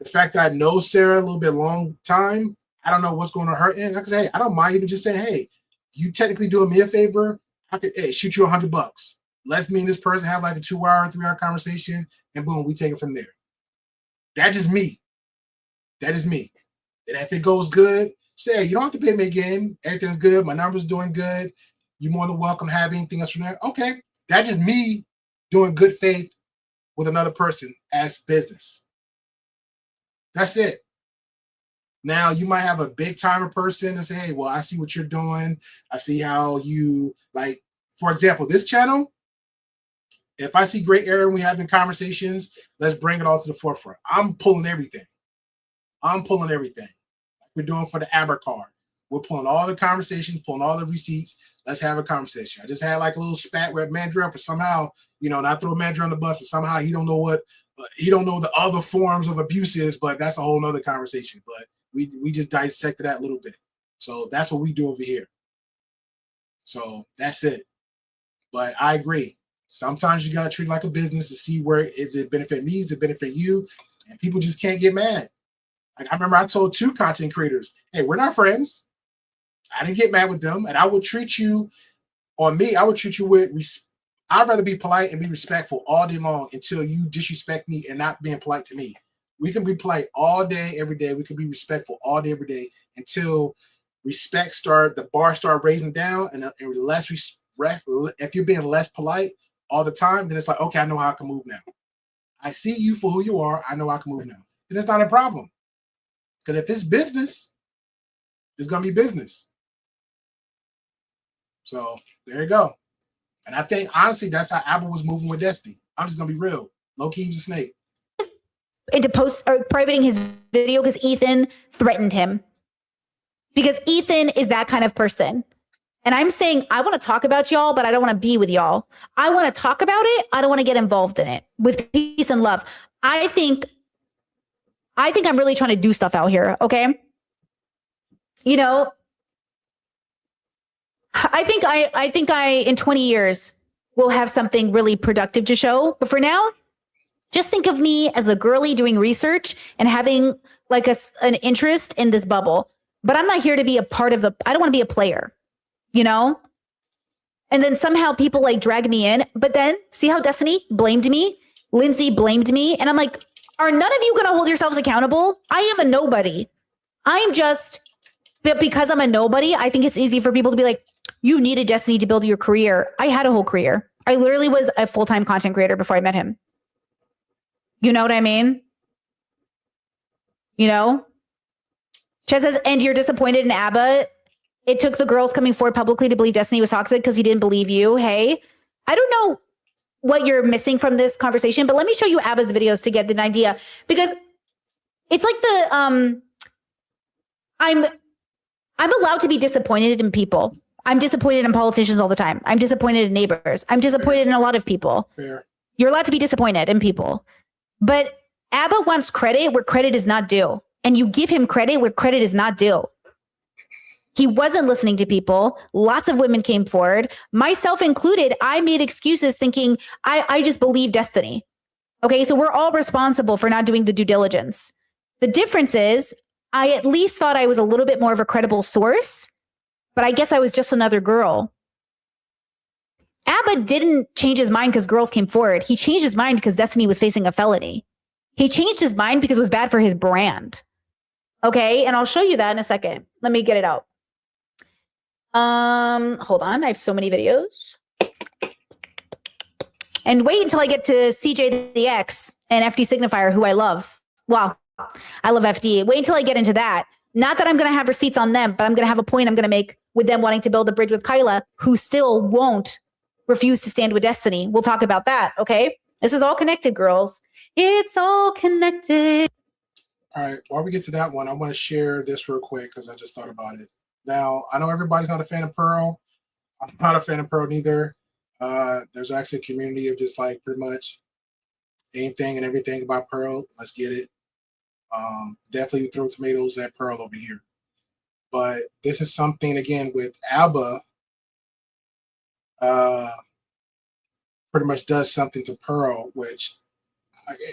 The fact that I know Sarah a little bit long time, I don't know what's going on her end. I can say, hey, I don't mind even just saying, hey, you technically doing me a favor. I could shoot you $100. Let's me and this person have like a 2-hour, 3-hour conversation, and boom, we take it from there. That's just me. That is me. And if it goes good, say, you don't have to pay me again. Everything's good. My number's doing good. You're more than welcome to have anything else from there. Okay. That's just me doing good faith with another person as business. That's it. Now, you might have a big timer person and say, hey, well, I see what you're doing. I see how you, like, for example, this channel, if I see great area and we having conversations, let's bring it all to the forefront. I'm pulling everything. I'm pulling everything. Like we're doing for the Aber card. We're pulling all the conversations, pulling all the receipts. Let's have a conversation. I just had like a little spat with Mandrill for somehow, not throw Mandrill on the bus, but somehow he don't know the other forms of abuse is, but that's a whole nother conversation. But we just dissected that a little bit. So that's what we do over here. So that's it. But I agree. Sometimes you got to treat it like a business to see where is it benefit me, is it benefit you? And people just can't get mad. Like I remember I told 2 content creators, hey, we're not friends. I didn't get mad with them. And I would treat you, or me, I would treat you with I'd rather be polite and be respectful all day long until you disrespect me and not being polite to me. We can be polite all day, every day. We can be respectful all day, every day until the bar start raising down and less respect. If you're being less polite all the time, then it's like, okay, I know how I can move now. I see you for who you are. I know I can move now. And it's not a problem. Because if it's business, it's going to be business. So there you go. And I think, honestly, that's how Apple was moving with Destiny. I'm just going to be real. Low-key, he was a snake. Into post or privating his video because Ethan threatened him. Because Ethan is that kind of person. And I'm saying, I want to talk about y'all, but I don't want to be with y'all. I want to talk about it. I don't want to get involved in it with peace and love. I think I'm really trying to do stuff out here. Okay. I think I in 20 years will have something really productive to show. But for now, just think of me as a girly doing research and having like an interest in this bubble. But I'm not here to be a part of I don't want to be a player. And then somehow people like drag me in. But then see how Destiny blamed me? Lindsay blamed me. And I'm like, are none of you going to hold yourselves accountable? I am a nobody. But because I'm a nobody, I think it's easy for people to be like, you needed Destiny to build your career. I had a whole career. I literally was a full-time content creator before I met him. You know what I mean? Chez says, and you're disappointed in ABBA. It took the girls coming forward publicly to believe Destiny was toxic because he didn't believe you. Hey, I don't know what you're missing from this conversation, but let me show you ABBA's videos to get an idea, because it's like I'm allowed to be disappointed in people. I'm disappointed in politicians all the time. I'm disappointed in neighbors. I'm disappointed in a lot of people. Fair. You're allowed to be disappointed in people. But ABBA wants credit where credit is not due. And you give him credit where credit is not due. He wasn't listening to people. Lots of women came forward, myself included. I made excuses thinking I just believe Destiny. Okay, so we're all responsible for not doing the due diligence. The difference is I at least thought I was a little bit more of a credible source, but I guess I was just another girl. ABBA didn't change his mind because girls came forward. He changed his mind because Destiny was facing a felony. He changed his mind because it was bad for his brand. Okay, and I'll show you that in a second. Let me get it out. Hold on. I have so many videos. And wait until I get to CJ the X and FD Signifier, who I love. Well, I love FD. Wait until I get into that. Not that I'm going to have receipts on them, but I'm going to have a point I'm going to make with them wanting to build a bridge with Kyla, who still won't refuse to stand with Destiny. We'll talk about that. Okay. This is all connected, girls. It's all connected. All right. While we get to that one, I want to share this real quick because I just thought about it. Now, I know everybody's not a fan of Pearl. I'm not a fan of Pearl neither. There's actually a community of just like pretty much anything and everything about Pearl. Let's get it. Definitely throw tomatoes at Pearl over here. But this is something, again, with ABBA, pretty much does something to Pearl, which,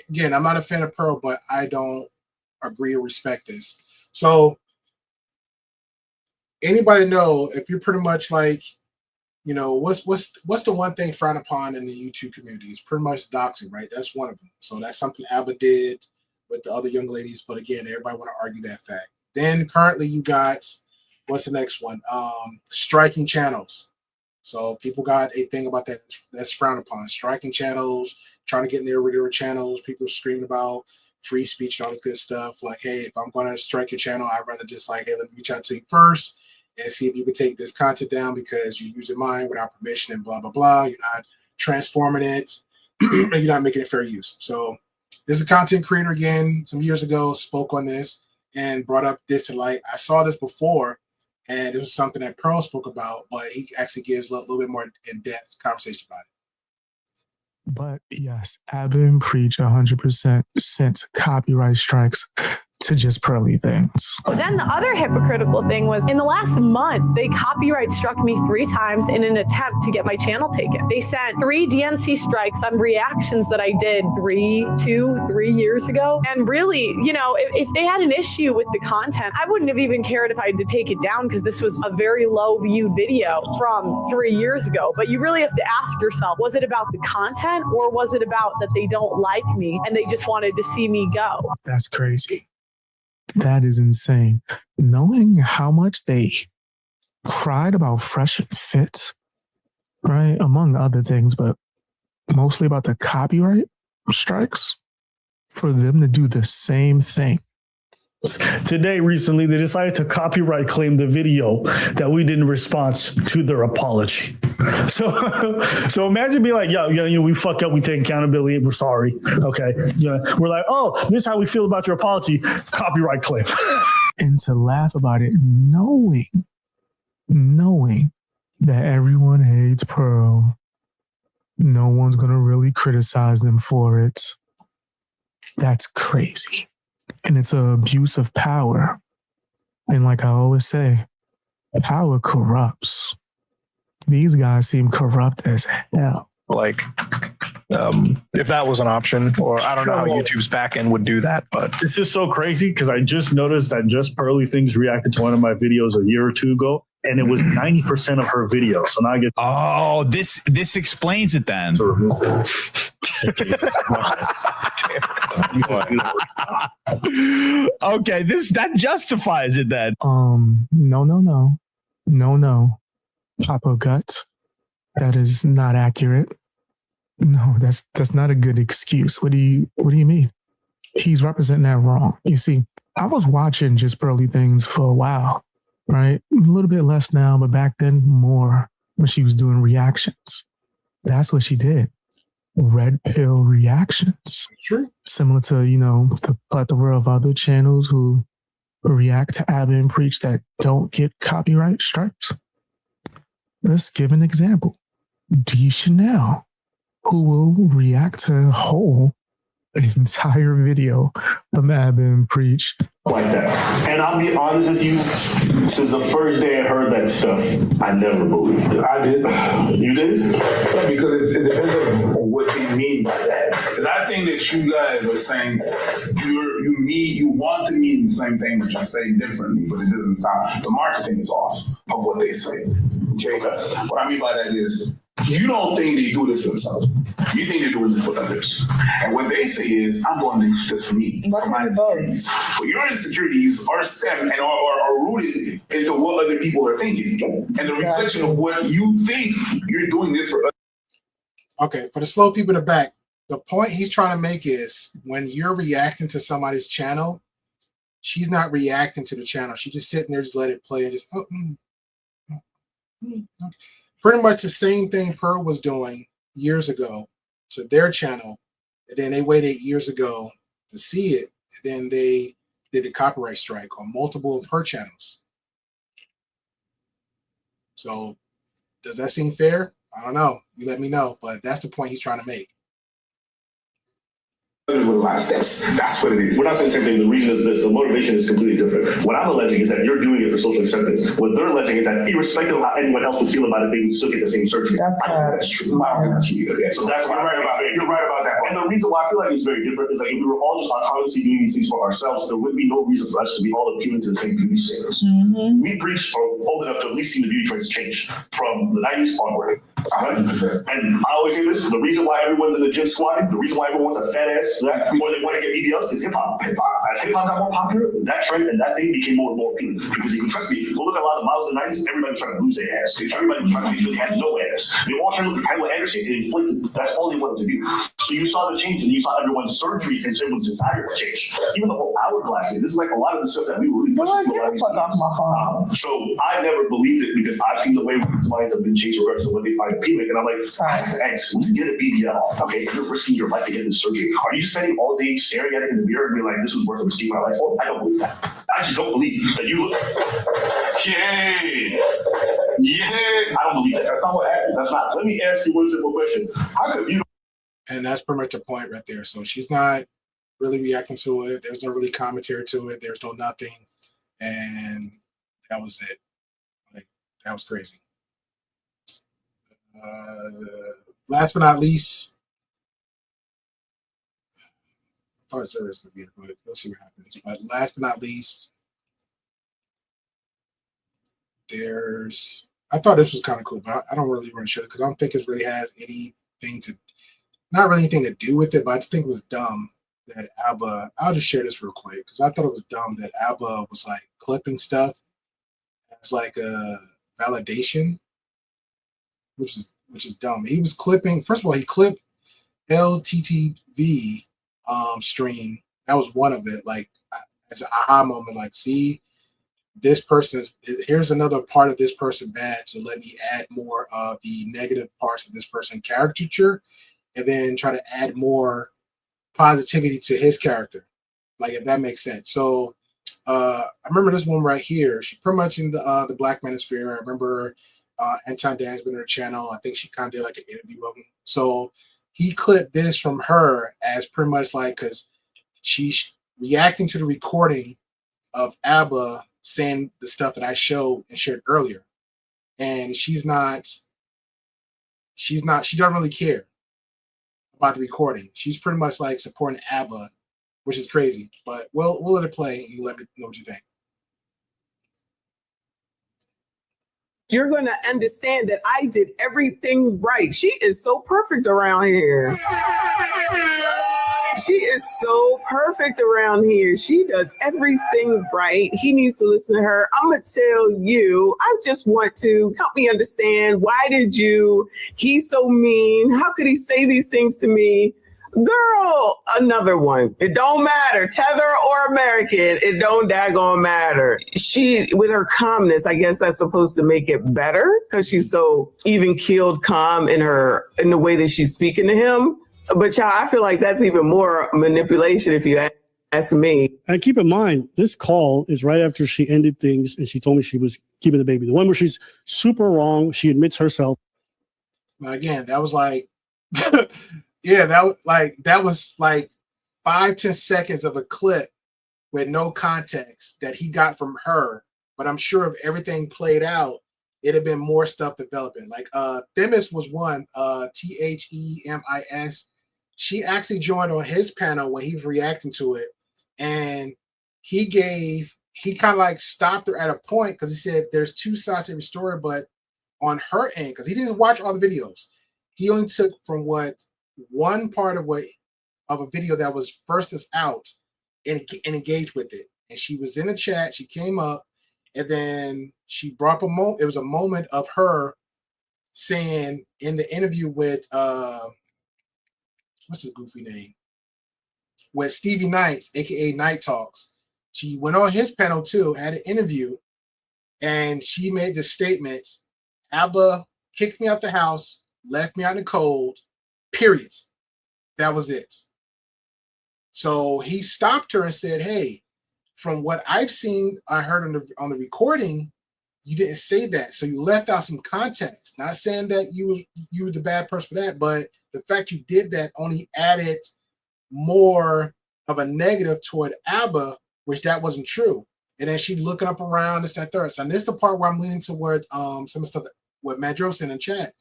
again, I'm not a fan of Pearl, but I don't agree or respect this. So anybody know if you're pretty much like, you know, what's the one thing frowned upon in the YouTube community? It's pretty much doxing, right? That's one of them. So that's something Abba did with the other young ladies. But again, everybody want to argue that fact. Then currently you got, what's the next one? Striking channels. So people got a thing about that that's frowned upon. Striking channels, trying to get in their channels. People screaming about free speech and all this good stuff. Like, hey, if I'm going to strike your channel, I'd rather just like, hey, let me reach out to you first and see if you can take this content down because you're using mine without permission and blah, blah, blah. You're not transforming it and you're not making it fair use. So there's a content creator again some years ago spoke on this and brought up this to light. I saw this before and it was something that Pearl spoke about, but he actually gives a little bit more in-depth conversation about it. But yes, Abba and Preach 100% sent copyright strikes to just Pearly things. Then the other hypocritical thing was in the last month, they copyright struck me 3 times in an attempt to get my channel taken. They sent 3 DNC strikes on reactions that I did 3 years ago. And really, you know, if they had an issue with the content, I wouldn't have even cared if I had to take it down because this was a very low viewed video from 3 years ago. But you really have to ask yourself, was it about the content or was it about that they don't like me and they just wanted to see me go? That's crazy. That is insane. Knowing how much they cried about Fresh and Fit, right? Among other things, but mostly about the copyright strikes, for them to do the same thing. Today, recently, they decided to copyright claim the video that we did in response to their apology. So imagine being like, yo, we fuck up, we take accountability, we're sorry. Okay. We're like, oh, this is how we feel about your apology, copyright claim. And to laugh about it, knowing that everyone hates Pearl, no one's gonna really criticize them for it. That's crazy. And it's an abuse of power. And like I always say, power corrupts. These guys seem corrupt as hell. Like, if that was an option, or I don't know how YouTube's backend would do that, but it's just so crazy because I just noticed that Just Pearly Things reacted to one of my videos a year or two ago, and it was 90% of her video. So now I get this explains it then. Okay, that justifies it then. No. Papa Gut. That is not accurate. No, that's not a good excuse. What do you mean? He's representing that wrong. You see, I was watching Just Pearly Things for a while, right? A little bit less now, but back then more when she was doing reactions. That's what she did. Red pill reactions. True. Similar to, the plethora of other channels who react to Abba and Preach that don't get copyright strikes. Let's give an example. D. Chanel, who will react to a whole entire video from Abba and Preach. Like that. And I'll be honest with you, since the first day I heard that stuff, I never believed it. I did. You did? Yeah, because it depends on what they mean by that. Because I think that you guys are saying you want to mean the same thing, but you say differently, but it doesn't sound. The marketing is off of what they say. Okay? What I mean by that is, you don't think they do this for themselves. You think they're doing this for others. And what they say is, I'm doing this for me, for my insecurities. But your insecurities are stemmed and are rooted into what other people are thinking. And the reflection of what you think you're doing this for others. Okay, for the slow people in the back, the point he's trying to make is when you're reacting to somebody's channel, she's not reacting to the channel. She's just sitting there, just let it play and just, pretty much the same thing Pearl was doing years ago to their channel. And then they waited years ago to see it. And then they did a copyright strike on multiple of her channels. So does that seem fair? I don't know. You let me know. But that's the point he's trying to make. with a lot of steps. That's what it is. We're not saying the same thing. The reason is this. The motivation is completely different. What I'm alleging is that you're doing it for social acceptance. What they're alleging is that irrespective of how anyone else would feel about it, they would still get the same surgery. I don't think that's true. I don't think that's true either. So that's what I'm right about. You're right about that. And the reason why I feel like it's very different is like if we were all just autonomously doing these things for ourselves, there would be no reason for us to be all appealing to the same beauty standards. We preach are old enough to at least see the beauty trends change from the 90s onward. 100%. And I always say this, the reason why everyone's in the gym squatting, the reason why everyone's a fat ass, or they want to get BBLs is hip hop. As hip hop got more popular, that trend and that thing became more and more appealing. Because you can trust me, go look at a lot of the models in the 90s, everybody was trying to lose their ass. Everybody was trying to make sure they had no ass. They were all trying to look at Pamela Anderson and inflate. That's all they wanted to do. So you saw the change and you saw everyone's surgeries and everyone's desire to change. Even the whole hourglass thing, this is like a lot of the stuff that we were really pushing. So I never believed it because I've seen the way women's minds have been changed regardless of what they find appealing. And I'm like, X, when you get a BBL, okay, you're risking your life to get this surgery. Are you spending all day staring at it in the mirror and being like, this was worth risking my life for? I don't believe that. I just don't believe that you look. Yeah. I don't believe that. That's not what happened. That's not. Let me ask you one simple question. How could you? And that's pretty much the point right there. So she's not really reacting to it. There's no really commentary to it. There's no nothing. And that was it. Like, that was crazy. Last but not least, I thought it was going to be it, but we'll see what happens. But last but not least, I thought this was kind of cool, but I don't really want to show it because I don't think it really has anything to, not really anything to do with it, but I just think it was dumb that ABBA, I'll just share this real quick because I thought it was dumb that ABBA was like clipping stuff as like a validation, which is dumb. He was clipping, first of all, he clipped LTTV stream. That was one of it. Like, it's an aha moment. Like, see, this person, here's another part of this person bad. So let me add more of the negative parts of this person caricature, and then try to add more positivity to his character. Like, if that makes sense. So I remember this one right here. She's pretty much in the Black Manosphere. I remember Anton Dan's been on her channel. I think she kind of did like an interview of him. So he clipped this from her as pretty much like, because she's reacting to the recording of ABBA saying the stuff that I showed and shared earlier. And she doesn't really care about the recording. She's pretty much like supporting ABBA, which is crazy. But we'll let it play and you let me know what you think. You're going to understand that I did everything right. She is so perfect around here. She is so perfect around here. She does everything right. He needs to listen to her. I'm going to tell you, I just want to help me understand, he's so mean. How could he say these things to me? Girl, another one. It don't matter. Tether or American, it don't daggone matter. She, with her calmness, I guess that's supposed to make it better because she's so even keeled, calm in the way that she's speaking to him. But y'all, I feel like that's even more manipulation if you ask me. And keep in mind, this call is right after she ended things and she told me she was keeping the baby. The one where she's super wrong. She admits herself. Now, again, that was like, yeah, that was like 5-10 seconds of a clip with no context that he got from her. But I'm sure if everything played out, it'd have been more stuff developing. Like Themis was one, Themis. She actually joined on his panel when he was reacting to it. And he kind of like stopped her at a point because he said there's two sides to every story, but on her end, because he didn't watch all the videos. He only took from one part of a video that was first out and engaged with it. And she was in the chat, she came up, and then she brought up a moment. It was a moment of her saying in the interview with what's his goofy name? With Stevie Knights, aka Night Talks. She went on his panel too, had an interview, and she made the statements, ABBA kicked me out the house, left me out in the cold, period. That was it. So he stopped her and said, hey, from what I've seen, I heard on the recording, you didn't say that. So you left out some context. Not saying that you were the bad person for that, but the fact you did that only added more of a negative toward Abba, which that wasn't true. And then she looking up around, this, that, third. So this is the part where I'm leaning toward some of the stuff that what Mandro said in chat.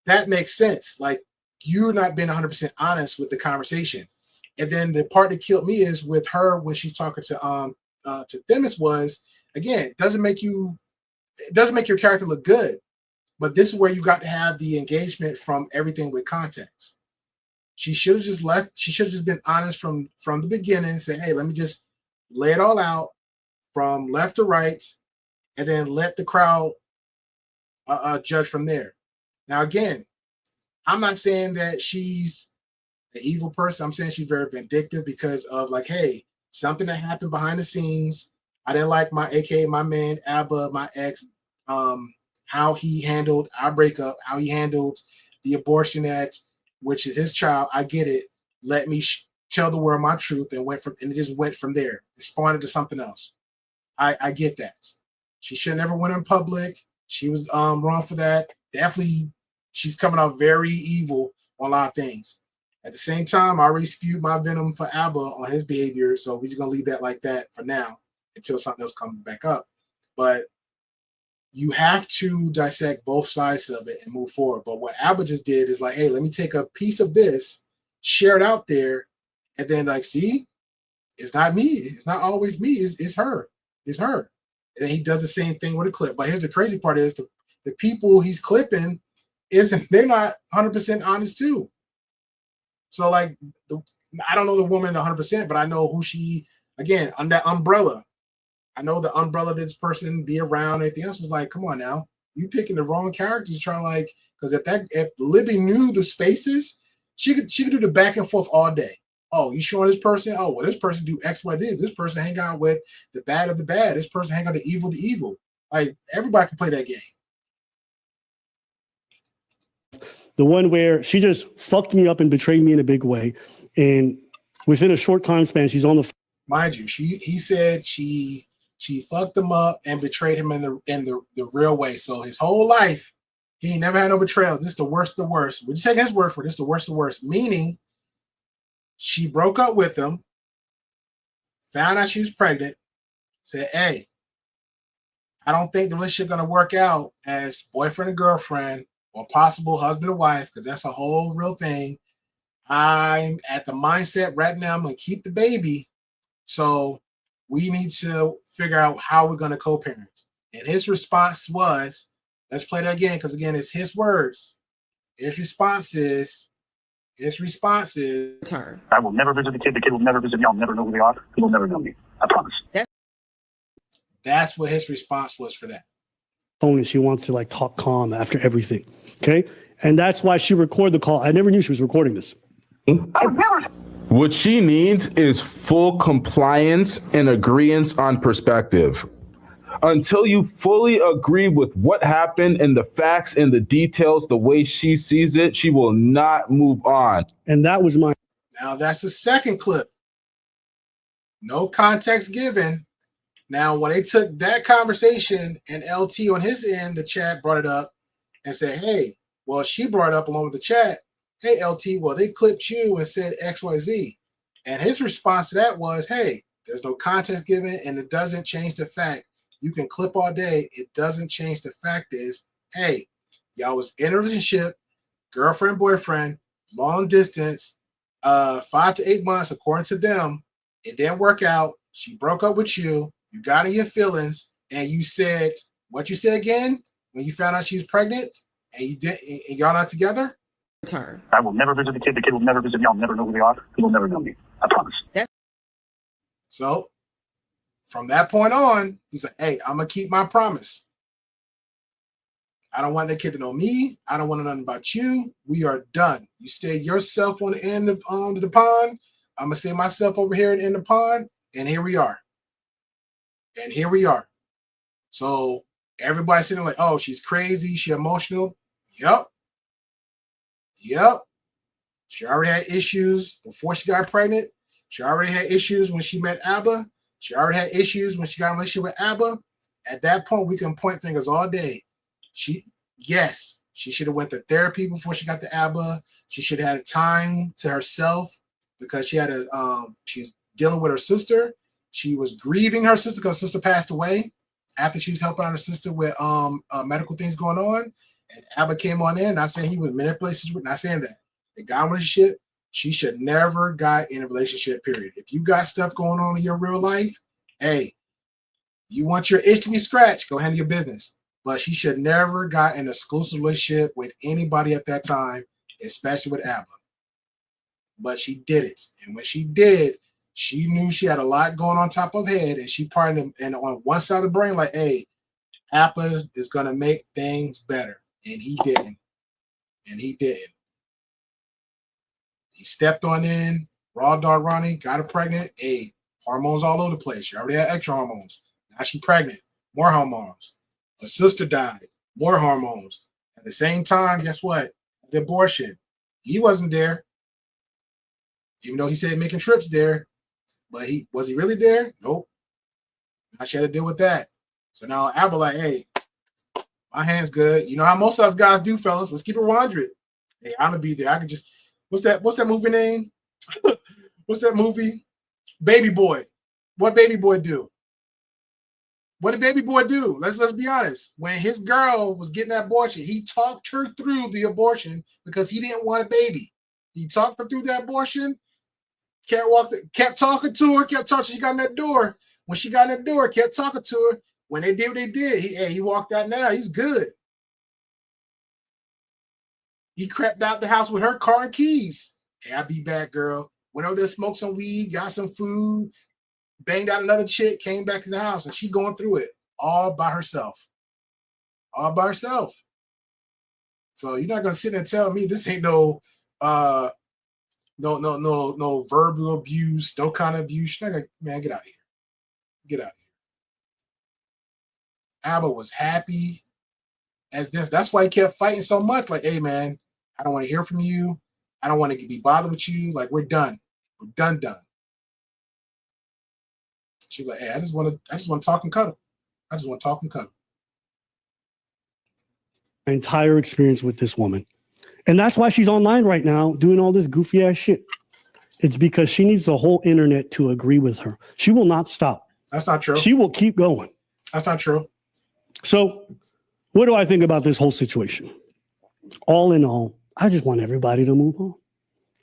That makes sense. Like, you're not being 100% honest with the conversation. And then the part that killed me is with her when she's talking to Themis was, again, it doesn't make your character look good. But this is where you got to have the engagement from everything with context. She should have just left. She should have just been honest from the beginning and say, hey, let me just lay it all out from left to right, and then let the crowd judge from there. Now, again, I'm not saying that she's an evil person. I'm saying she's very vindictive because of, like, hey, something that happened behind the scenes. I didn't like my man, Abba, my ex, how he handled our breakup, how he handled the abortion which is his child. I get it. Let me tell the world my truth, and it just went from there. It spawned into something else. I get that. She should never went in public. She was wrong for that. Definitely, she's coming out very evil on a lot of things. At the same time, I already spewed my venom for Abba on his behavior, so we're just gonna leave that like that for now until something else comes back up. But you have to dissect both sides of it and move forward. But what Abba just did is like, hey, let me take a piece of this, share it out there, and then like, see, it's not me. It's not always me. It's her. It's her. And then he does the same thing with a clip. But here's the crazy part is the people he's clipping they're not 100% honest too. So like, I don't know the woman 100%, but I know who she, again, on that umbrella. I know the umbrella this person be around. Anything else is like, come on now, you picking the wrong characters. Trying like, because if Libby knew the spaces, she could do the back and forth all day. Oh, you showing this person? Oh, well, this person do X, Y, this person hang out with the bad of the bad. This person hang out the evil. Like, everybody can play that game. The one where she just fucked me up and betrayed me in a big way, and within a short time span, she's on the. Mind you, he said she fucked him up and betrayed him in the real way. So his whole life, he never had no betrayal. This is the worst of the worst. We're just taking his word for it. This is the worst of the worst. Meaning, she broke up with him, found out she was pregnant, said, hey, I don't think the relationship going to work out as boyfriend and girlfriend or possible husband and wife, because that's a whole real thing. I'm at the mindset right now, I'm going to keep the baby. So we need to figure out how we're going to co-parent. And his response was, let's play that again, because again, it's his words. His response is, Turn. I will never visit the kid. The kid will never visit me. I'll never know who they are. He will never know me. I promise. That's what his response was for that. Phone, and she wants to like talk calm after everything. Okay. And that's why she recorded the call. I never knew she was recording this. What she needs is full compliance and agreement on perspective. Until you fully agree with what happened and the facts and the details, the way she sees it, she will not move on. And that was my. Now that's the second clip. No context given. Now, when they took that conversation and LT on his end, the chat brought it up and said, hey, well, she brought it up along with the chat. Hey, LT, well, they clipped you and said XYZ. And his response to that was, hey, there's no context given and it doesn't change the fact. You can clip all day. It doesn't change the fact is, hey, y'all was in a relationship, girlfriend, boyfriend, long distance, 5 to 8 months, according to them. It didn't work out. She broke up with you. You got in your feelings, and you said what you said again when you found out she was pregnant, and you did, and y'all not together. Turn. I will never visit the kid. The kid will never visit me. I'll never know who they are. He will never know me. I promise. So from that point on, he said, hey, I'm going to keep my promise. I don't want that kid to know me. I don't want to know nothing about you. We are done. You stay yourself on the end of the pond. I'm going to stay myself over here in the pond. And here we are. So everybody's sitting like, oh, she's crazy. She emotional. Yep. She already had issues before she got pregnant. She already had issues when she met Abba. She already had issues when she got in a relationship with Abba. At that point, we can point fingers all day. She should have went to therapy before she got to Abba. She should have had time to herself because she's dealing with her sister. She was grieving her sister because her sister passed away after she was helping out her sister with medical things going on. And Abba came on in, not saying he would manipulate situations, not saying that. The guy in a relationship, she should never got in a relationship, period. If you got stuff going on in your real life, hey, you want your itch to be scratched, go handle your business. But she should never got an exclusive relationship with anybody at that time, especially with Abba. But she did it. And when she did, she knew she had a lot going on top of her head, and she probably, and on one side of the brain, like, hey, Appa is going to make things better. And he didn't. And he didn't. He stepped on in, raw dog Ronnie, got her pregnant. Hey, hormones all over the place. She already had extra hormones. Now she's pregnant. More hormones. Her sister died. More hormones. At the same time, guess what? The abortion. He wasn't there. Even though he said making trips there. But was he really there? Nope. Now she had to deal with that. So now Abba like, hey, my hand's good. You know how most of us guys do, fellas. Let's keep it 100. Hey, I'm gonna be there. I can just what's that movie name? What's that movie? Baby Boy. What Baby Boy do? What did Baby Boy do? Let's be honest. When his girl was getting that abortion, he talked her through the abortion because he didn't want a baby. He talked her through that abortion. Kept talking to her. Kept talking. She got in that door. When she got in that door, kept talking to her. When they did what they did, he walked out now. He's good. He crept out the house with her car and keys. Hey, I'll be back, girl. Went over there, smoked some weed, got some food, banged out another chick, came back to the house, and she going through it all by herself. All by herself. So you're not gonna sit there and tell me this ain't no verbal abuse, no kind of abuse. You're not gonna, man, get out of here. Get out of here. Abba was happy as this. That's why he kept fighting so much. Like, hey, man, I don't want to hear from you. I don't want to be bothered with you. Like, we're done. We're done. She's like, hey, I just want to talk and cuddle. I just want to talk and cuddle. My entire experience with this woman. And that's why she's online right now doing all this goofy ass shit. It's because she needs the whole internet to agree with her. She will not stop. That's not true. She will keep going. That's not true. So what do I think about this whole situation? All in all, I just want everybody to move on.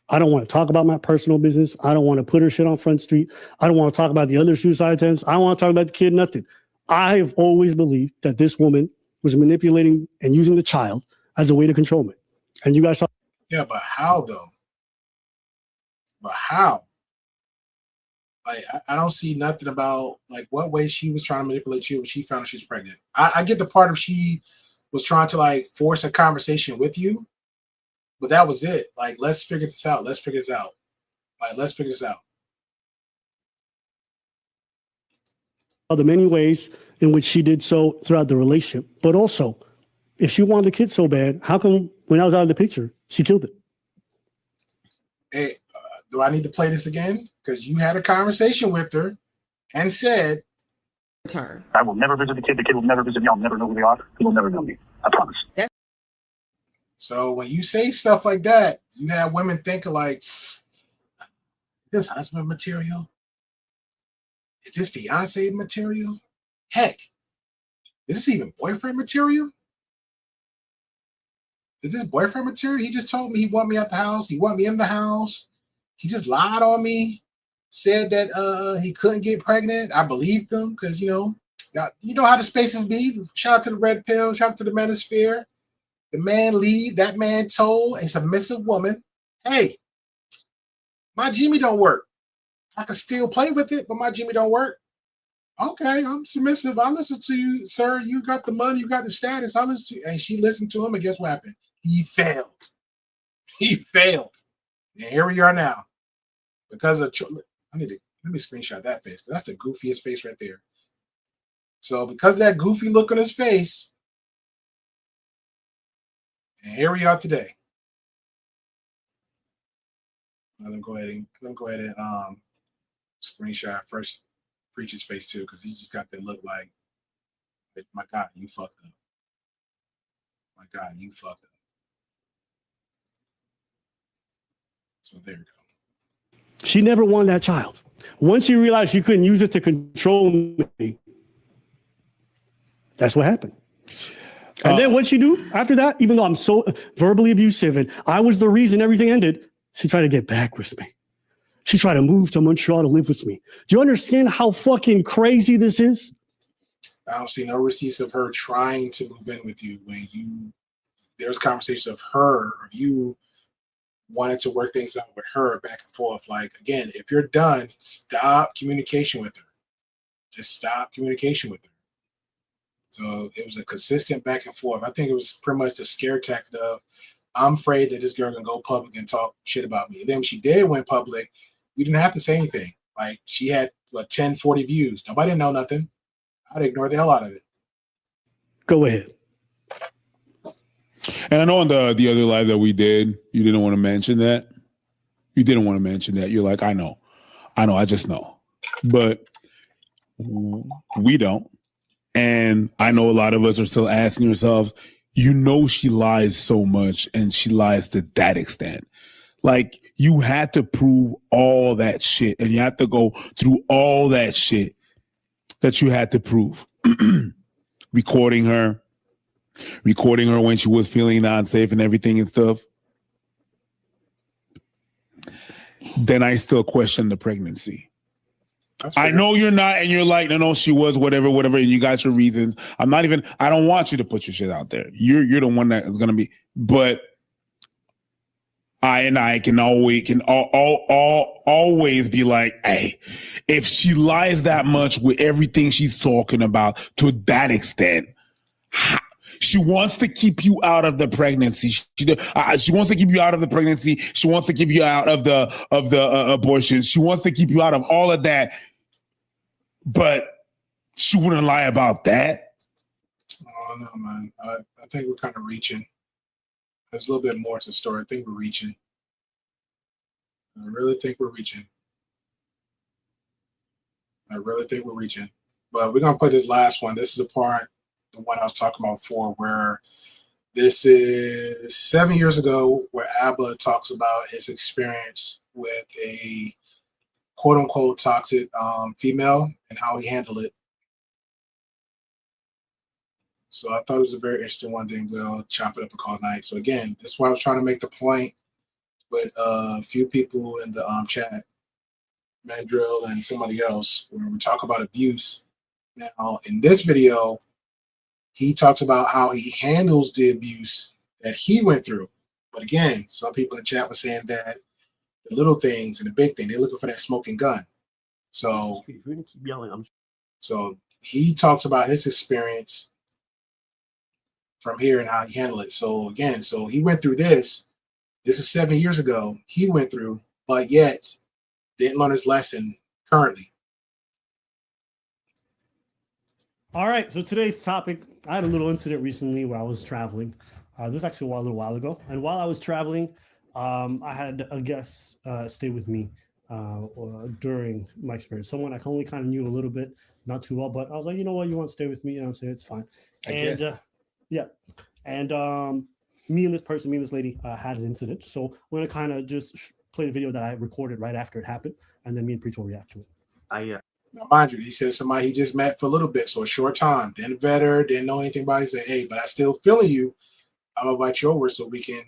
I don't want to talk about my personal business. I don't want to put her shit on Front Street. I don't want to talk about the other suicide attempts. I don't want to talk about the kid, nothing. I have always believed that this woman was manipulating and using the child as a way to control me. And you guys saw. Yeah, but how though? But how? Like, I don't see nothing about like what way she was trying to manipulate you when she found out she was pregnant. I get the part of she was trying to like force a conversation with you, but that was it. Like, let's figure this out. Let's figure this out. Like, let's figure this out. The many ways in which she did so throughout the relationship, but also, if she wanted the kid so bad, how come when I was out of the picture, she killed it? Hey, do I need to play this again? Because you had a conversation with her and said, I will never visit the kid. The kid will never visit me. I'll never know who they are. He will never know me. I promise. So when you say stuff like that, you have women thinking like, this husband material? Is this fiance material? Heck, is this even boyfriend material? Is this boyfriend material? He just told me he want me at the house. He want me in the house. He just lied on me. Said that he couldn't get pregnant. I believed him because, you know how the spaces be. Shout out to the Red Pill. Shout out to the Manosphere. The man lead. That man told a submissive woman, hey, my Jimmy don't work. I can still play with it, but my Jimmy don't work. Okay, I'm submissive. I listen to you, sir. You got the money. You got the status. I listen to you. And she listened to him, and guess what happened? He failed. He failed. And here we are now. Because of let me screenshot that face, because that's the goofiest face right there. So because of that goofy look on his face, and here we are today. Let me go ahead and screenshot first Preacher's face too, because he just got that look like, my God, you fucked up. My God, you fucked up. So there you go. She never wanted that child. Once she realized she couldn't use it to control me, that's what happened. And then what she do after that, even though I'm so verbally abusive and I was the reason everything ended, she tried to get back with me. She tried to move to Montreal to live with me. Do you understand how fucking crazy this is? I don't see no receipts of her trying to move in with you when there's conversations of her or you wanted to work things out with her back and forth. Like, again, if you're done, stop communication with her. Just stop communication with her. So it was a consistent back and forth. I think it was pretty much the scare tactic of, I'm afraid that this girl can go public and talk shit about me. And then when she did went public, we didn't have to say anything. Like, she had, 10, 40 views. Nobody didn't know nothing. I'd ignore the hell out of it. Go ahead. And I know on the other live that we did, you didn't want to mention that. You didn't want to mention that. You're like, I know, I just know. But we don't. And I know a lot of us are still asking ourselves, she lies so much and she lies to that extent. Like, you had to prove all that shit and you have to go through all that shit that you had to prove. Recording her when she was feeling unsafe and everything and stuff. Then I still question the pregnancy. I know you're not, and you're like, no, she was, whatever, and you got your reasons. I don't want you to put your shit out there. You're the one that is gonna be, but I can always be like, hey, if she lies that much with everything she's talking about to that extent, she wants to keep you out of the pregnancy. She wants to keep you out of the pregnancy. She wants to keep you out of the abortion. She wants to keep you out of all of that. But she wouldn't lie about that. Oh no, man. I think we're kind of reaching. There's a little bit more to the story. I think we're reaching. I really think we're reaching. But we're gonna put this last one. This is the part, the one I was talking about before, where this is 7 years ago, where ABBA talks about his experience with a quote unquote toxic female and how he handled it. So I thought it was a very interesting one. Then we'll chop it up and call it night. So again, this is why I was trying to make the point with a few people in the chat, Mandrill and somebody else, when we talk about abuse. Now, in this video, he talks about how he handles the abuse that he went through. But again, some people in the chat were saying that the little things and the big thing, they're looking for that smoking gun. So, if you're gonna keep yelling, so he talks about his experience from here and how he handled it. So again, so he went through this. This is 7 years ago. He went through, but yet didn't learn his lesson currently. All right, so today's topic, I had a little incident recently where I was traveling. This was actually a little while ago. And while I was traveling, I had a guest stay with me during my experience. Someone I only kind of knew a little bit, not too well, but I was like, you know what, you want to stay with me? You know what I'm saying? It's fine. Yeah. And me and this lady had an incident. So we're going to kind of just play the video that I recorded right after it happened. And then me and Preach will react to it. Now, mind you, he said somebody he just met for a little bit, so a short time. Didn't vet her, didn't know anything about it. He said, hey, but I still feeling you. I'm going to invite you over so we can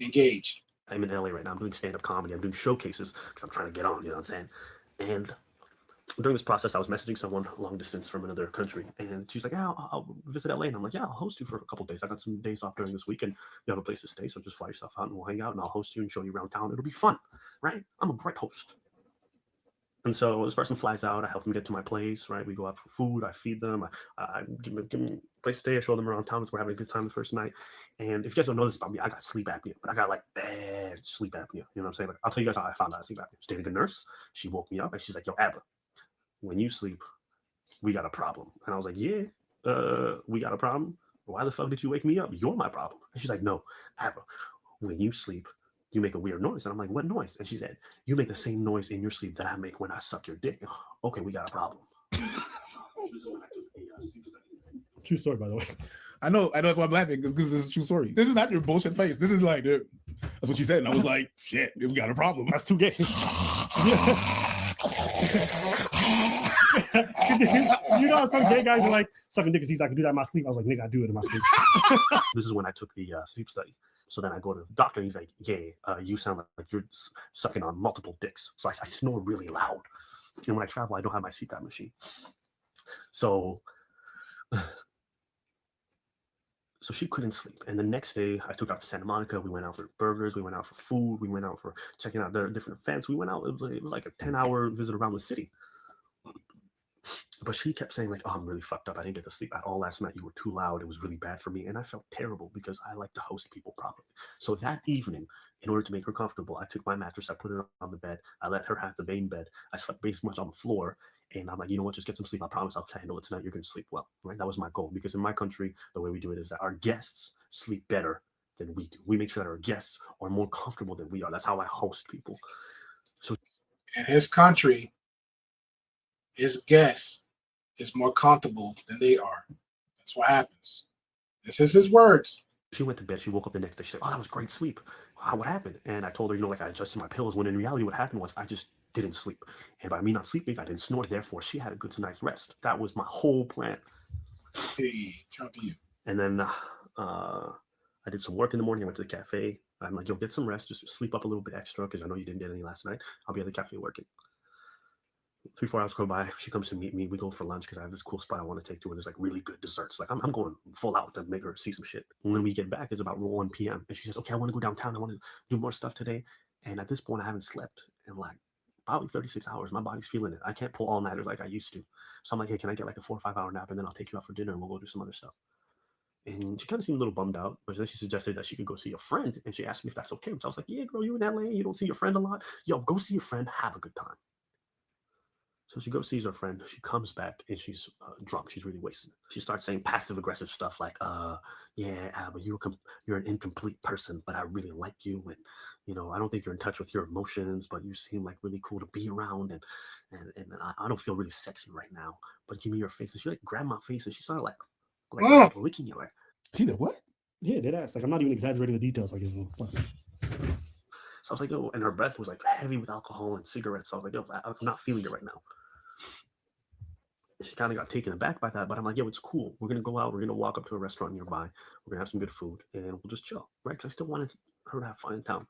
engage. I'm in LA right now. I'm doing stand-up comedy. I'm doing showcases because I'm trying to get on, you know what I'm saying? And during this process, I was messaging someone long distance from another country. And she's like, yeah, I'll visit LA. And I'm like, yeah, I'll host you for a couple of days. I got some days off during this week and you have a place to stay. So just fly yourself out and we'll hang out and I'll host you and show you around town. It'll be fun, right? I'm a great host. And so this person flies out. I help them get to my place, right? We go out for food. I feed them. I give them a place to stay. I show them around town. We're having a good time the first night. And if you guys don't know this about me, I got sleep apnea, but I got like bad sleep apnea. You know what I'm saying? Like, I'll tell you guys how I found out I sleep apnea. I stayed with a nurse. She woke me up and she's like, yo, Abba, when you sleep, we got a problem. And I was like, yeah, we got a problem. Why the fuck did you wake me up? You're my problem. And she's like, no, Abba, when you sleep, you make a weird noise. And I'm like, what noise? And she said, you make the same noise in your sleep that I make when I suck your dick. Okay, we got a problem. True story, by the way. I know that's why I'm laughing, because this is a true story. This is not your bullshit face. This is like, dude, That's what she said. And I was like, shit, we got a problem. That's too gay. You know, some gay guys are like, sucking dick, he's like, I can do that in my sleep. I was like, nigga, I do it in my sleep. This is when I took the sleep study. So then I go to the doctor, and he's like, yeah, you sound like you're sucking on multiple dicks. So I snore really loud. And when I travel, I don't have my CPAP machine. So she couldn't sleep. And the next day, I took out to Santa Monica. We went out for burgers. We went out for food. We went out for checking out their different events. We went out. It was like a 10-hour visit around the city. But she kept saying like, oh, I'm really fucked up. I didn't get to sleep at all last night. You were too loud. It was really bad for me. And I felt terrible because I like to host people properly. So that evening, in order to make her comfortable, I took my mattress, I put it on the bed. I let her have the main bed. I slept basically much on the floor. And I'm like, you know what, just get some sleep. I promise I'll handle it tonight. You're going to sleep well, right? That was my goal. Because in my country, the way we do it is that our guests sleep better than we do. We make sure that our guests are more comfortable than we are. That's how I host people. So in his country, his guests is more comfortable than they are. That's what happens. This is his words. She went to bed. She woke up the next day. She said, oh, that was great sleep. Wow, what happened? And I told her, like I adjusted my pillows, when in reality what happened was I just didn't sleep. And by me not sleeping, I didn't snore. Therefore, she had a good night's rest. That was my whole plan. Hey, shout out to you. And then I did some work in the morning. I went to the cafe. I'm like, yo, get some rest. Just sleep up a little bit extra because I know you didn't get any last night. I'll be at the cafe working. 3-4 hours go by. She comes to meet me. We go for lunch because I have this cool spot I want to take to where there's like really good desserts. Like I'm going full out to make her see some shit. When we get back, it's about 1 p.m. And she says, okay, I want to go downtown. I want to do more stuff today. And at this point, I haven't slept in like probably 36 hours. My body's feeling it. I can't pull all-nighters like I used to. So I'm like, hey, can I get like a 4 or 5 hour nap? And then I'll take you out for dinner and we'll go do some other stuff. And she kind of seemed a little bummed out, but then she suggested that she could go see a friend. And she asked me if that's okay. So I was like, yeah, girl, you in LA? You don't see your friend a lot? Yo, go see your friend. Have a good time. So she goes sees her friend. She comes back and she's drunk. She's really wasted. She starts saying passive aggressive stuff like, yeah, but you're an incomplete person, but I really like you. And, you know, I don't think you're in touch with your emotions, but you seem like really cool to be around. And I don't feel really sexy right now, but give me your face. And she like grabbed my face and she started like licking it. Like, she did what? Yeah, did ask. Like, I'm not even exaggerating the details. Like, so I was like, yo, and her breath was like heavy with alcohol and cigarettes. So I was like, yo, I'm not feeling it right now. She kind of got taken aback by that, but I'm like, yo, it's cool. We're going to go out. We're going to walk up to a restaurant nearby. We're going to have some good food and we'll just chill, right? Because I still wanted her to have fun in town.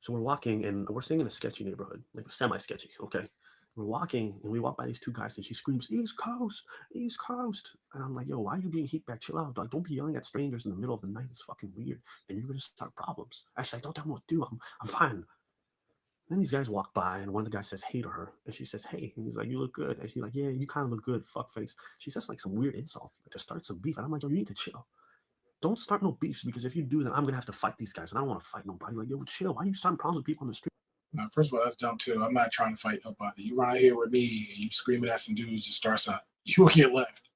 So we're walking and we're staying in a sketchy neighborhood, like semi-sketchy, okay? We're walking and we walk by these two guys and she screams, East Coast, East Coast. And I'm like, yo, why are you being heat back? Chill out. Like, don't be yelling at strangers in the middle of the night. It's fucking weird. And you're going to start problems. Actually, don't tell me what to do. I'm fine. Then these guys walk by and one of the guys says hey to her. And she says, hey. And he's like, you look good. And she's like, yeah, you kind of look good, fuckface. She says like some weird insult to start some beef. And I'm like, yo, you need to chill. Don't start no beefs because if you do, then I'm going to have to fight these guys. And I don't want to fight nobody. Like, yo, chill. Why are you starting problems with people on the street? First of all, that's dumb too. I'm not trying to fight nobody. You run out here with me and you screaming at some dudes, just start something. You will get left.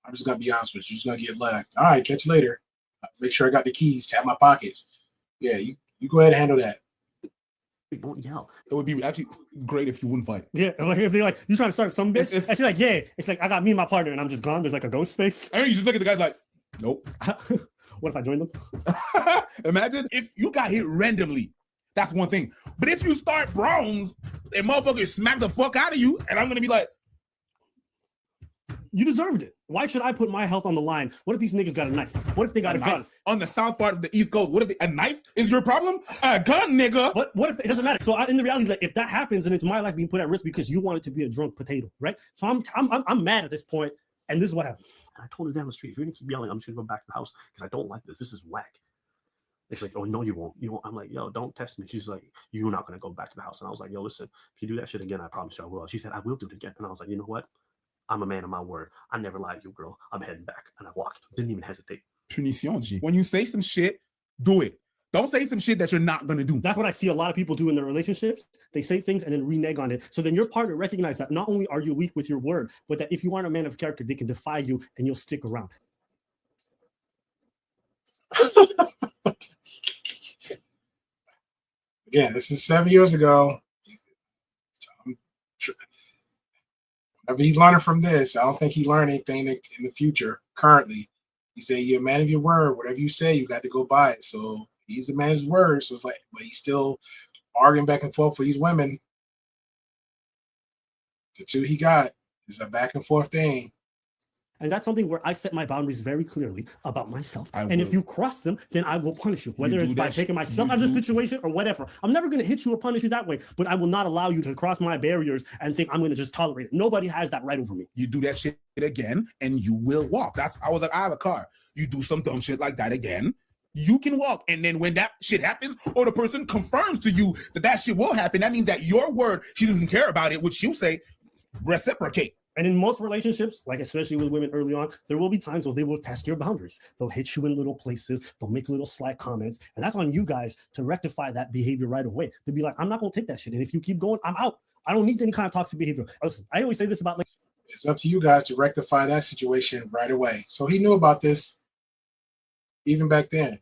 I'm just going to be honest with you. You're just going to get left. All right, catch you later. Make sure I got the keys, tap my pockets. Yeah, you go ahead and handle that. Won't yell. It would be actually great if you wouldn't fight. Yeah, like if they're like, you trying to start some bitch? And she's like, yeah. It's like, I got me and my partner and I'm just gone. There's like a ghost space. And you just look at the guys like, nope. What if I join them? Imagine if you got hit randomly. That's one thing. But if you start brawls, and motherfuckers smack the fuck out of you, and I'm going to be like, you deserved it. Why should I put my health on the line? What if these niggas got a knife? What if they got a gun? On the south part of the East Coast, what if a knife is your problem? A gun, nigga. What if it doesn't matter? So in the reality, like, if that happens, then it's my life being put at risk because you want it to be a drunk potato, right? So I'm mad at this point, and this is what happened. And I told her down the street, if you're gonna keep yelling, I'm just gonna go back to the house because I don't like this. This is whack. And she's like, oh no, you won't. You won't. I'm like, yo, don't test me. She's like, you're not gonna go back to the house. And I was like, yo, listen, if you do that shit again, I promise you I will. She said, I will do it again. And I was like, you know what? I'm a man of my word. I never lied to you, girl. I'm heading back. And I walked. Didn't even hesitate. Punition, G. When you say some shit, do it. Don't say some shit that you're not going to do. That's what I see a lot of people do in their relationships. They say things and then renege on it. So then your partner recognizes that not only are you weak with your word, but that if you aren't a man of character, they can defy you and you'll stick around. Again, this is 7 years ago. Whatever he's learning from this, I don't think he learned anything in the future. Currently, he said, you're a man of your word. Whatever you say, you got to go by it. So He's a man's word, so it's like, but he's still arguing back and forth for these women. The two he got is a back and forth thing. And that's something where I set my boundaries very clearly about myself. I and will. if you cross them, then I will punish you, whether it's by taking myself out of the situation or whatever. I'm never going to hit you or punish you that way, but I will not allow you to cross my barriers and think I'm going to just tolerate it. Nobody has that right over me. You do that shit again, and you will walk. I was like, I have a car. You do some dumb shit like that again, you can walk. And then when that shit happens, or the person confirms to you that shit will happen, that means that your word, she doesn't care about it, which you say, reciprocate. And in most relationships, like especially with women early on, there will be times where they will test your boundaries. They'll hit you in little places. They'll make little slight comments. And that's on you guys to rectify that behavior right away. To be like, I'm not going to take that shit. And if you keep going, I'm out. I don't need any kind of toxic behavior. Listen, I always say this about, like, it's up to you guys to rectify that situation right away. So he knew about this even back then.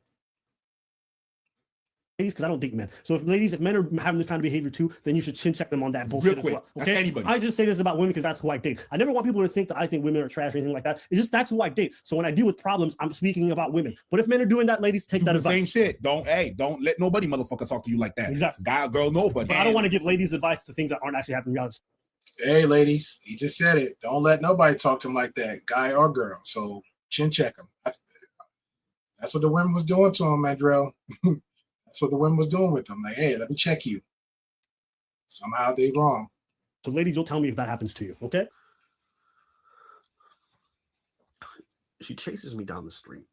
Because I don't date men. So if men are having this kind of behavior too, then you should chin check them on that bullshit as well. Okay? Anybody. I just say this about women because that's who I date. I never want people to think that I think women are trash or anything like that. It's just that's who I date. So when I deal with problems, I'm speaking about women. But if men are doing that, ladies, take that advice. Same shit. Don't let nobody motherfucker talk to you like that. Exactly. Guy or girl, nobody. But I don't want to give ladies advice to things that aren't actually happening. Hey, ladies, he just said it. Don't let nobody talk to him like that, guy or girl. So chin check him. That's what the women was doing to him, Mandrell. That's what the women was doing with him. Like, hey, let me check you. Somehow they wrong. So ladies, you'll tell me if that happens to you, okay? She chases me down the street.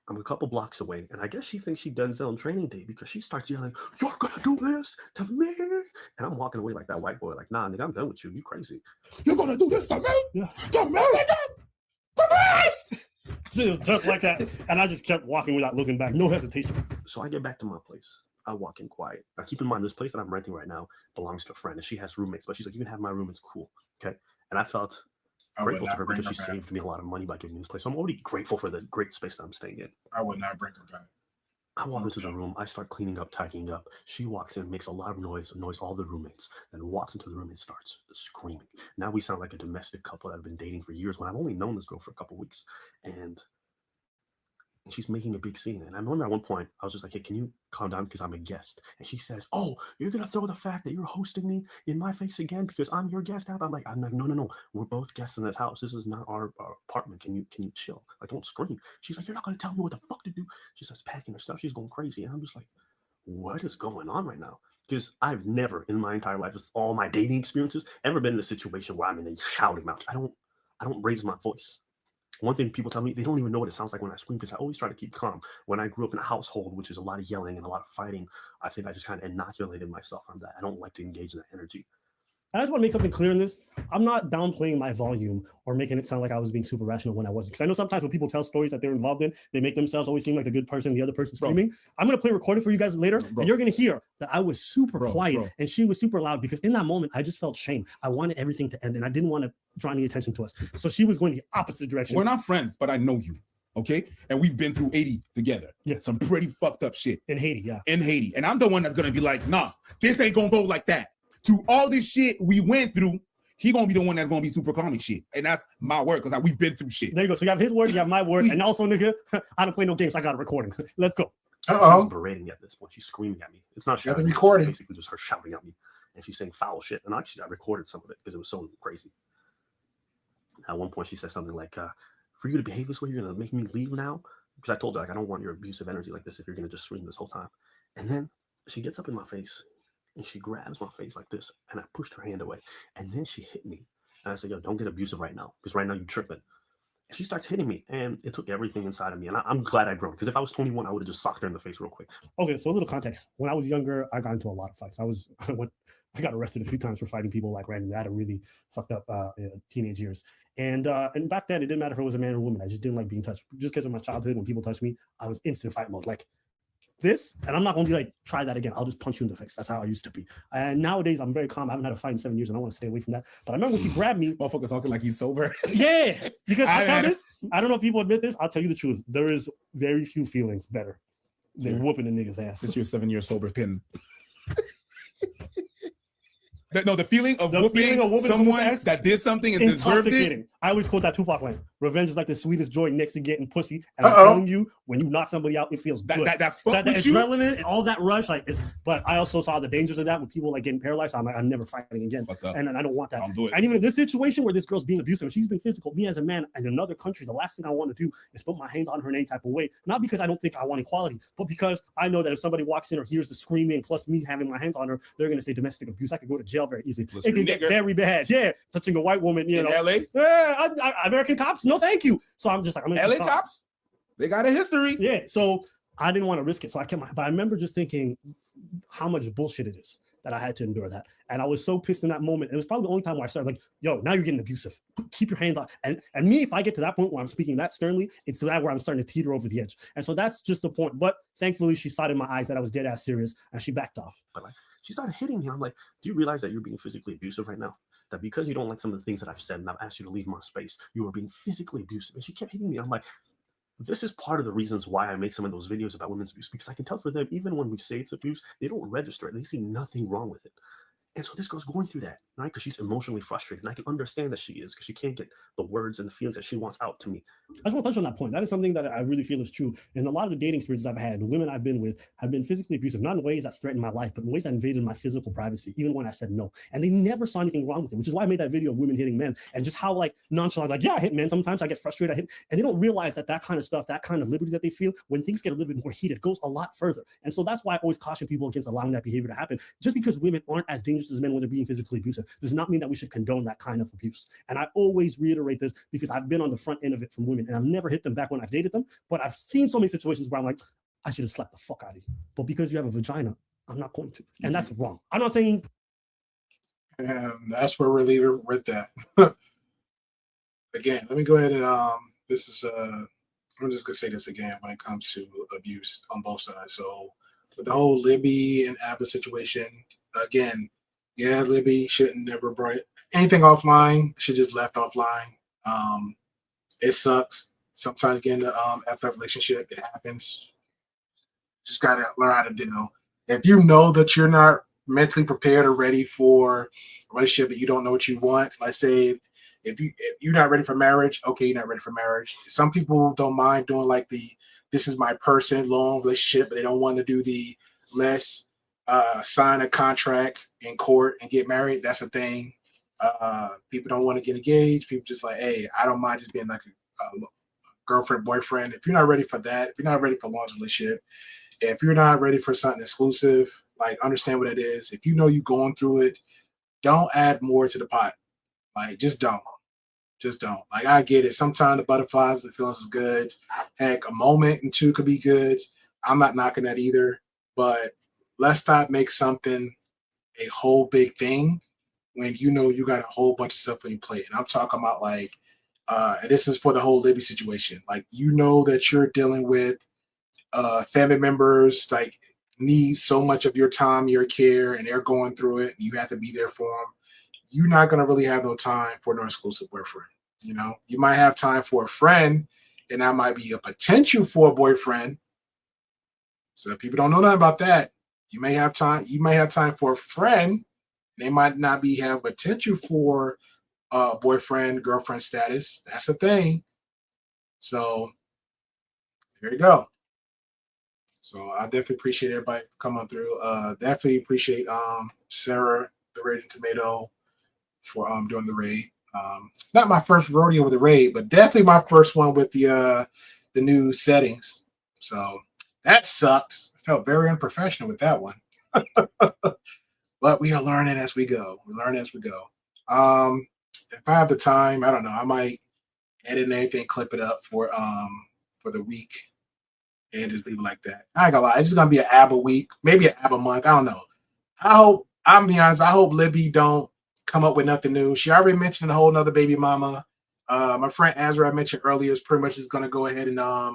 I'm a couple blocks away, and I guess she thinks she Denzel on Training Day because she starts yelling, "You're gonna do this to me!" And I'm walking away like that white boy, like, "Nah, nigga, I'm done with you. You crazy? You're gonna do this to me? Yeah. To me, nigga? To me!" She was just like that, and I just kept walking without looking back, no hesitation. So I get back to my place. I walk in quiet. Now, keep in mind, this place that I'm renting right now belongs to a friend, and she has roommates, but she's like, "You can have my room. It's cool." Okay. And I felt grateful to her because she saved me a lot of money by giving me this place. So I'm already grateful for the great space that I'm staying in. I would not bring her back. I walk into the room. I start cleaning up, tidying up. She walks in, makes a lot of noise, annoys all the roommates, then walks into the room and starts screaming. Now we sound like a domestic couple that have been dating for years when I've only known this girl for a couple weeks. And she's making a big scene. And I remember at one point, I was just like, "Hey, can you calm down because I'm a guest?" And she says, "Oh, you're going to throw the fact that you're hosting me in my face again because I'm your guest out?" I'm like, no. We're both guests in this house. This is not our apartment. Can you chill? Like, don't scream. She's like, "You're not going to tell me what the fuck to do." She starts packing her stuff. She's going crazy. And I'm just like, what is going on right now? Because I've never in my entire life, with all my dating experiences, ever been in a situation where I'm in a shouting match. I don't raise my voice. One thing people tell me, they don't even know what it sounds like when I scream because I always try to keep calm. When I grew up in a household, which is a lot of yelling and a lot of fighting, I think I just kind of inoculated myself from that. I don't like to engage in that energy. I just want to make something clear in this. I'm not downplaying my volume or making it sound like I was being super rational when I wasn't. Because I know sometimes when people tell stories that they're involved in, they make themselves always seem like the good person, the other person screaming. I'm going to play a recording for you guys later, and you're going to hear that I was super quiet and she was super loud because in that moment, I just felt shame. I wanted everything to end and I didn't want to draw any attention to us. So she was going the opposite direction. We're not friends, but I know you. Okay. And we've been through Haiti together. Yeah. Some pretty fucked up shit. In Haiti, yeah. In Haiti. And I'm the one that's going to be like, nah, this ain't going to go like that. Through all this shit we went through, he going to be the one that's going to be super calm and shit. And that's my word because we've been through shit. There you go. So you have his word, you have my word. And also, nigga, I don't play no games. I got a recording. Let's go. Uh-oh. She's berating at this point. She's screaming at me. It's not You got the shouting. recording. It's basically just her shouting at me. And she's saying foul shit. And actually, I recorded some of it because it was so crazy. At one point, she said something like, "For you to behave this way, you're going to make me leave now?" Because I told her, like, I don't want your abusive energy like this if you're going to just scream this whole time. And then she gets up in my face and she grabs my face like this. And I pushed her hand away. And then she hit me. And I said, "Yo, don't get abusive right now because right now you're tripping." And she starts hitting me. And it took everything inside of me. And I'm glad I grown because if I was 21, I would have just socked her in the face real quick. Okay, so a little context. When I was younger, I got into a lot of fights. I got arrested a few times for fighting people like randomly. I had a really fucked up teenage years. And back then, it didn't matter if it was a man or a woman. I just didn't like being touched. Just because of my childhood, when people touched me, I was instant fight mode. Like this, and I'm not going to be like, try that again. I'll just punch you in the face. That's how I used to be. And nowadays, I'm very calm. I haven't had a fight in 7 years, and I want to stay away from that. But I remember when she grabbed me. Motherfucker talking like he's sober. Yeah, because I don't know if people admit this. I'll tell you the truth. There is very few feelings better than whooping a nigga's ass. It's your 7 year sober pin. The feeling of The whooping, feeling of whooping someone someone's ass, that did something and deserved it. intoxicating. I always quote that Tupac line. Revenge is like the sweetest joy next to getting pussy. And I'm Uh-oh. telling you, when you knock somebody out, it feels good. That fuck that with you? adrenaline and all that rush, like it's. But I also saw the dangers of that with people like getting paralyzed. So I'm like, I'm never fighting again, and I don't want that. Don't do it. And even in this situation where this girl's being abusive, and she's been physical, me as a man in another country, the last thing I want to do is put my hands on her in any type of way. Not because I don't think I want equality, but because I know that if somebody walks in or hears the screaming plus me having my hands on her, they're going to say domestic abuse. I could go to jail very easily. Listen, It can get nigger. very bad. Yeah, touching a white woman, you In know. LA? Yeah, American cops, no thank you. So I'm just like, I'm gonna LA just stop. cops, they got a history. Yeah, so I didn't want to risk it. So I kept my, but I remember just thinking how much bullshit it is that I had to endure that. And I was so pissed in that moment. It was probably the only time where I started like, yo, now you're getting abusive. Keep your hands on. And me, if I get to that point where I'm speaking that sternly, it's that where I'm starting to teeter over the edge. And so that's just the point. But thankfully, she saw it in my eyes that I was dead ass serious and she backed off. But like, she started hitting me. I'm like, do you realize that you're being physically abusive right now? That because you don't like some of the things that I've said and I've asked you to leave my space, you are being physically abusive. And she kept hitting me. I'm like, this is part of the reasons why I make some of those videos about women's abuse, because I can tell for them, even when we say it's abuse, they don't register it. They see nothing wrong with it. And so this girl's going through that, right? Because she's emotionally frustrated. And I can understand that she is, because she can't get the words and the feelings that she wants out to me. I just want to touch on that point. That is something that I really feel is true. And a lot of the dating experiences I've had, the women I've been with have been physically abusive, not in ways that threaten my life, but in ways that invaded my physical privacy, even when I said no. And they never saw anything wrong with it, which is why I made that video of women hitting men and just how like nonchalant, like, yeah, I hit men. Sometimes I get frustrated, I hit, and they don't realize that that kind of stuff, that kind of liberty that they feel when things get a little bit more heated goes a lot further. And so that's why I always caution people against allowing that behavior to happen. Just because women aren't as dangerous as men when they're being physically abusive does not mean that we should condone that kind of abuse. And I always reiterate this because I've been on the front end of it from women and I've never hit them back when I've dated them, but I've seen so many situations where I'm like, I should have slapped the fuck out of you. But because you have a vagina, I'm not going to. And that's wrong. I'm not saying. And that's where we're leaving with that. Again, let me go ahead and this is I'm just gonna say this again when it comes to abuse on both sides. So with the whole Libby and Abba situation, again, yeah, Libby shouldn't never brought anything offline. Should just left offline. It sucks. Sometimes getting after that relationship, it happens. Just gotta learn how to deal. If you know that you're not mentally prepared or ready for a relationship, that you don't know what you want, like say if you're not ready for marriage, okay, you're not ready for marriage. Some people don't mind doing like the this is my person long relationship, but they don't want to do the let's sign a contract in court and get married. That's a thing. People don't want to get engaged. People just like, hey, I don't mind just being like a girlfriend, boyfriend. If you're not ready for that, if you're not ready for a long relationship, if you're not ready for something exclusive, like understand what it is. If you know you're going through it, don't add more to the pot. Like just don't. Just don't. Like I get it. Sometimes the butterflies and the feelings is good. Heck, a moment and two could be good. I'm not knocking that either. But let's not make something a whole big thing when you know you got a whole bunch of stuff on your plate. And I'm talking about like, and this is for the whole Libby situation. Like you know that you're dealing with family members like need so much of your time, your care, and they're going through it. And you have to be there for them. You're not going to really have no time for no exclusive boyfriend. You know, you might have time for a friend, and that might be a potential for a boyfriend. So if people don't know nothing about that, you may have time. You may have time for a friend. They might not be have potential for boyfriend, girlfriend status. That's a thing. So there you go. So I definitely appreciate everybody coming through. Definitely appreciate Sarah, the Raging Tomato, for doing the raid. Not my first rodeo with the raid, but definitely my first one with the new settings. So that sucked. I felt very unprofessional with that one. But we are learning as we go. We learn as we go. If I have the time, I don't know. I might edit anything, clip it up for the week, and just leave it like that. I ain't gonna lie. It's just gonna be an ABBA week, maybe an ABBA month. I don't know. I'm be honest. I hope Libby don't come up with nothing new. She already mentioned a whole nother baby mama. My friend Azra I mentioned earlier is pretty much just gonna go ahead and I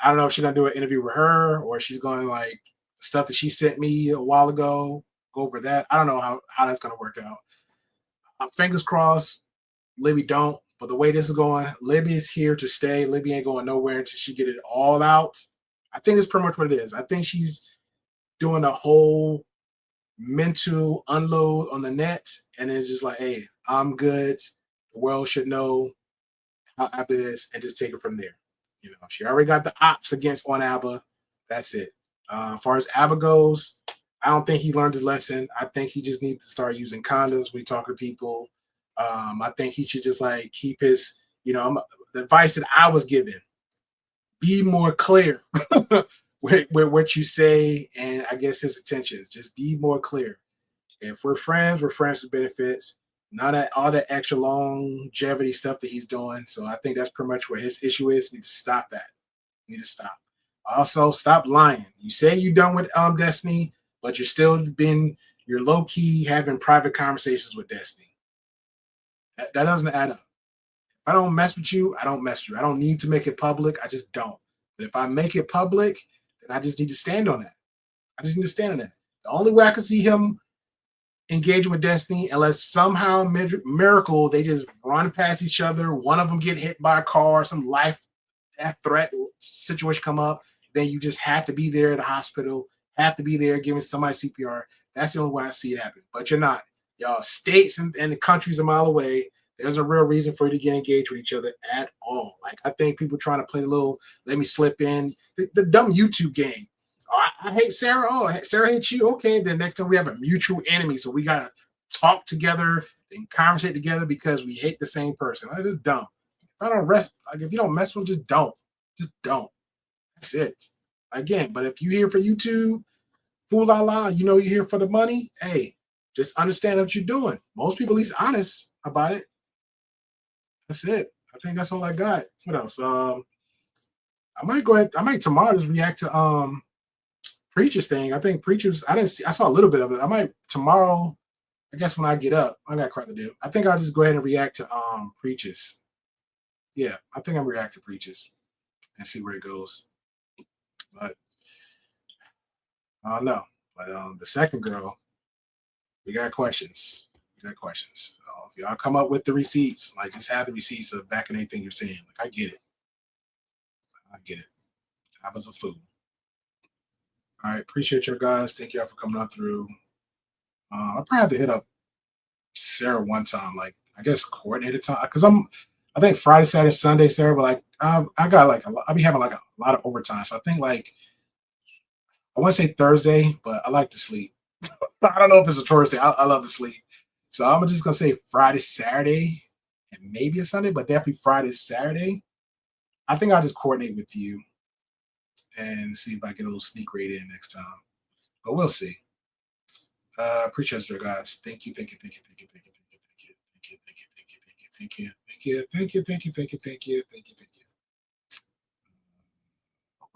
don't know if she's gonna do an interview with her or she's going to like stuff that she sent me a while ago. Go over that. I don't know how that's gonna work out. Fingers crossed, Libby don't. But the way this is going, Libby is here to stay. Libby ain't going nowhere until she get it all out. I think it's pretty much what it is. I think she's doing a whole mental unload on the net, and it's just like, hey, I'm good. The world should know how ABBA is, and just take it from there. You know, she already got the ops against on ABBA. That's it. As far as ABBA goes, I don't think he learned his lesson. I think he just needs to start using condoms when he talk to people. I think he should just like keep his, the advice that I was given. Be more clear with what you say, and I guess his intentions. Just be more clear. If we're friends with benefits. Not all that extra longevity stuff that he's doing. So I think that's pretty much what his issue is. You need to stop that. You need to stop. Also, stop lying. You say you're done with Destiny, but you're low key having private conversations with Destiny. That doesn't add up. If I don't mess with you, I don't mess with you. I don't need to make it public. I just don't. But if I make it public, then I just need to stand on that. I just need to stand on that. The only way I can see him engaging with Destiny, unless somehow miracle they just run past each other, one of them get hit by a car, some life threat situation come up, then you just have to be there at the hospital, have to be there giving somebody CPR. That's the only way I see it happen. But you're not. Y'all states and the countries a mile away. There's a real reason for you to get engaged with each other at all. Like, I think people trying to play the little let me slip in the dumb YouTube game. Oh, I hate Sarah. Oh, Sarah hates you. Okay, then next time we have a mutual enemy, so we gotta talk together and conversate together because we hate the same person. That is dumb. If you don't mess with them, just don't. That's it. Again, but if you're here for YouTube, fool la la, you're here for the money. Hey, just understand what you're doing. Most people at least honest about it. That's it. I think that's all I got. What else? I might tomorrow just react to Preacher's thing. I think Preacher's, I saw a little bit of it. I might tomorrow, I guess when I get up, I got crap to do. I think I'll just go ahead and react to Preacher's. Yeah, I think I'm gonna react to Preacher's and see where it goes. But I don't know. But the second girl, we got questions. If y'all come up with the receipts, like just have the receipts of backing anything you're saying. Like, I get it. I was a fool. All right, appreciate you guys. Thank y'all for coming on through. I'll probably have to hit up Sarah one time, like I guess coordinated time, because I think Friday, Saturday, Sunday, Sarah, but like I got like I'll be having like a lot of overtime, so I think like I want to say Thursday, but I like to sleep. I don't know if it's a Thursday. I love to sleep, so I'm just gonna say Friday, Saturday, and maybe a Sunday, but definitely Friday, Saturday. I think I'll just coordinate with you and see if I get a little sneak raid in next time. But we'll see. Appreciate you guys. Thank you. Where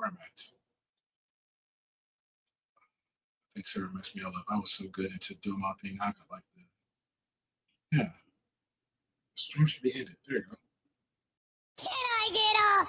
I'm at. I think Sarah messed me all up. I was so good into doing my thing. I got like that. Yeah. The stream should be ended. There you go. Can I get a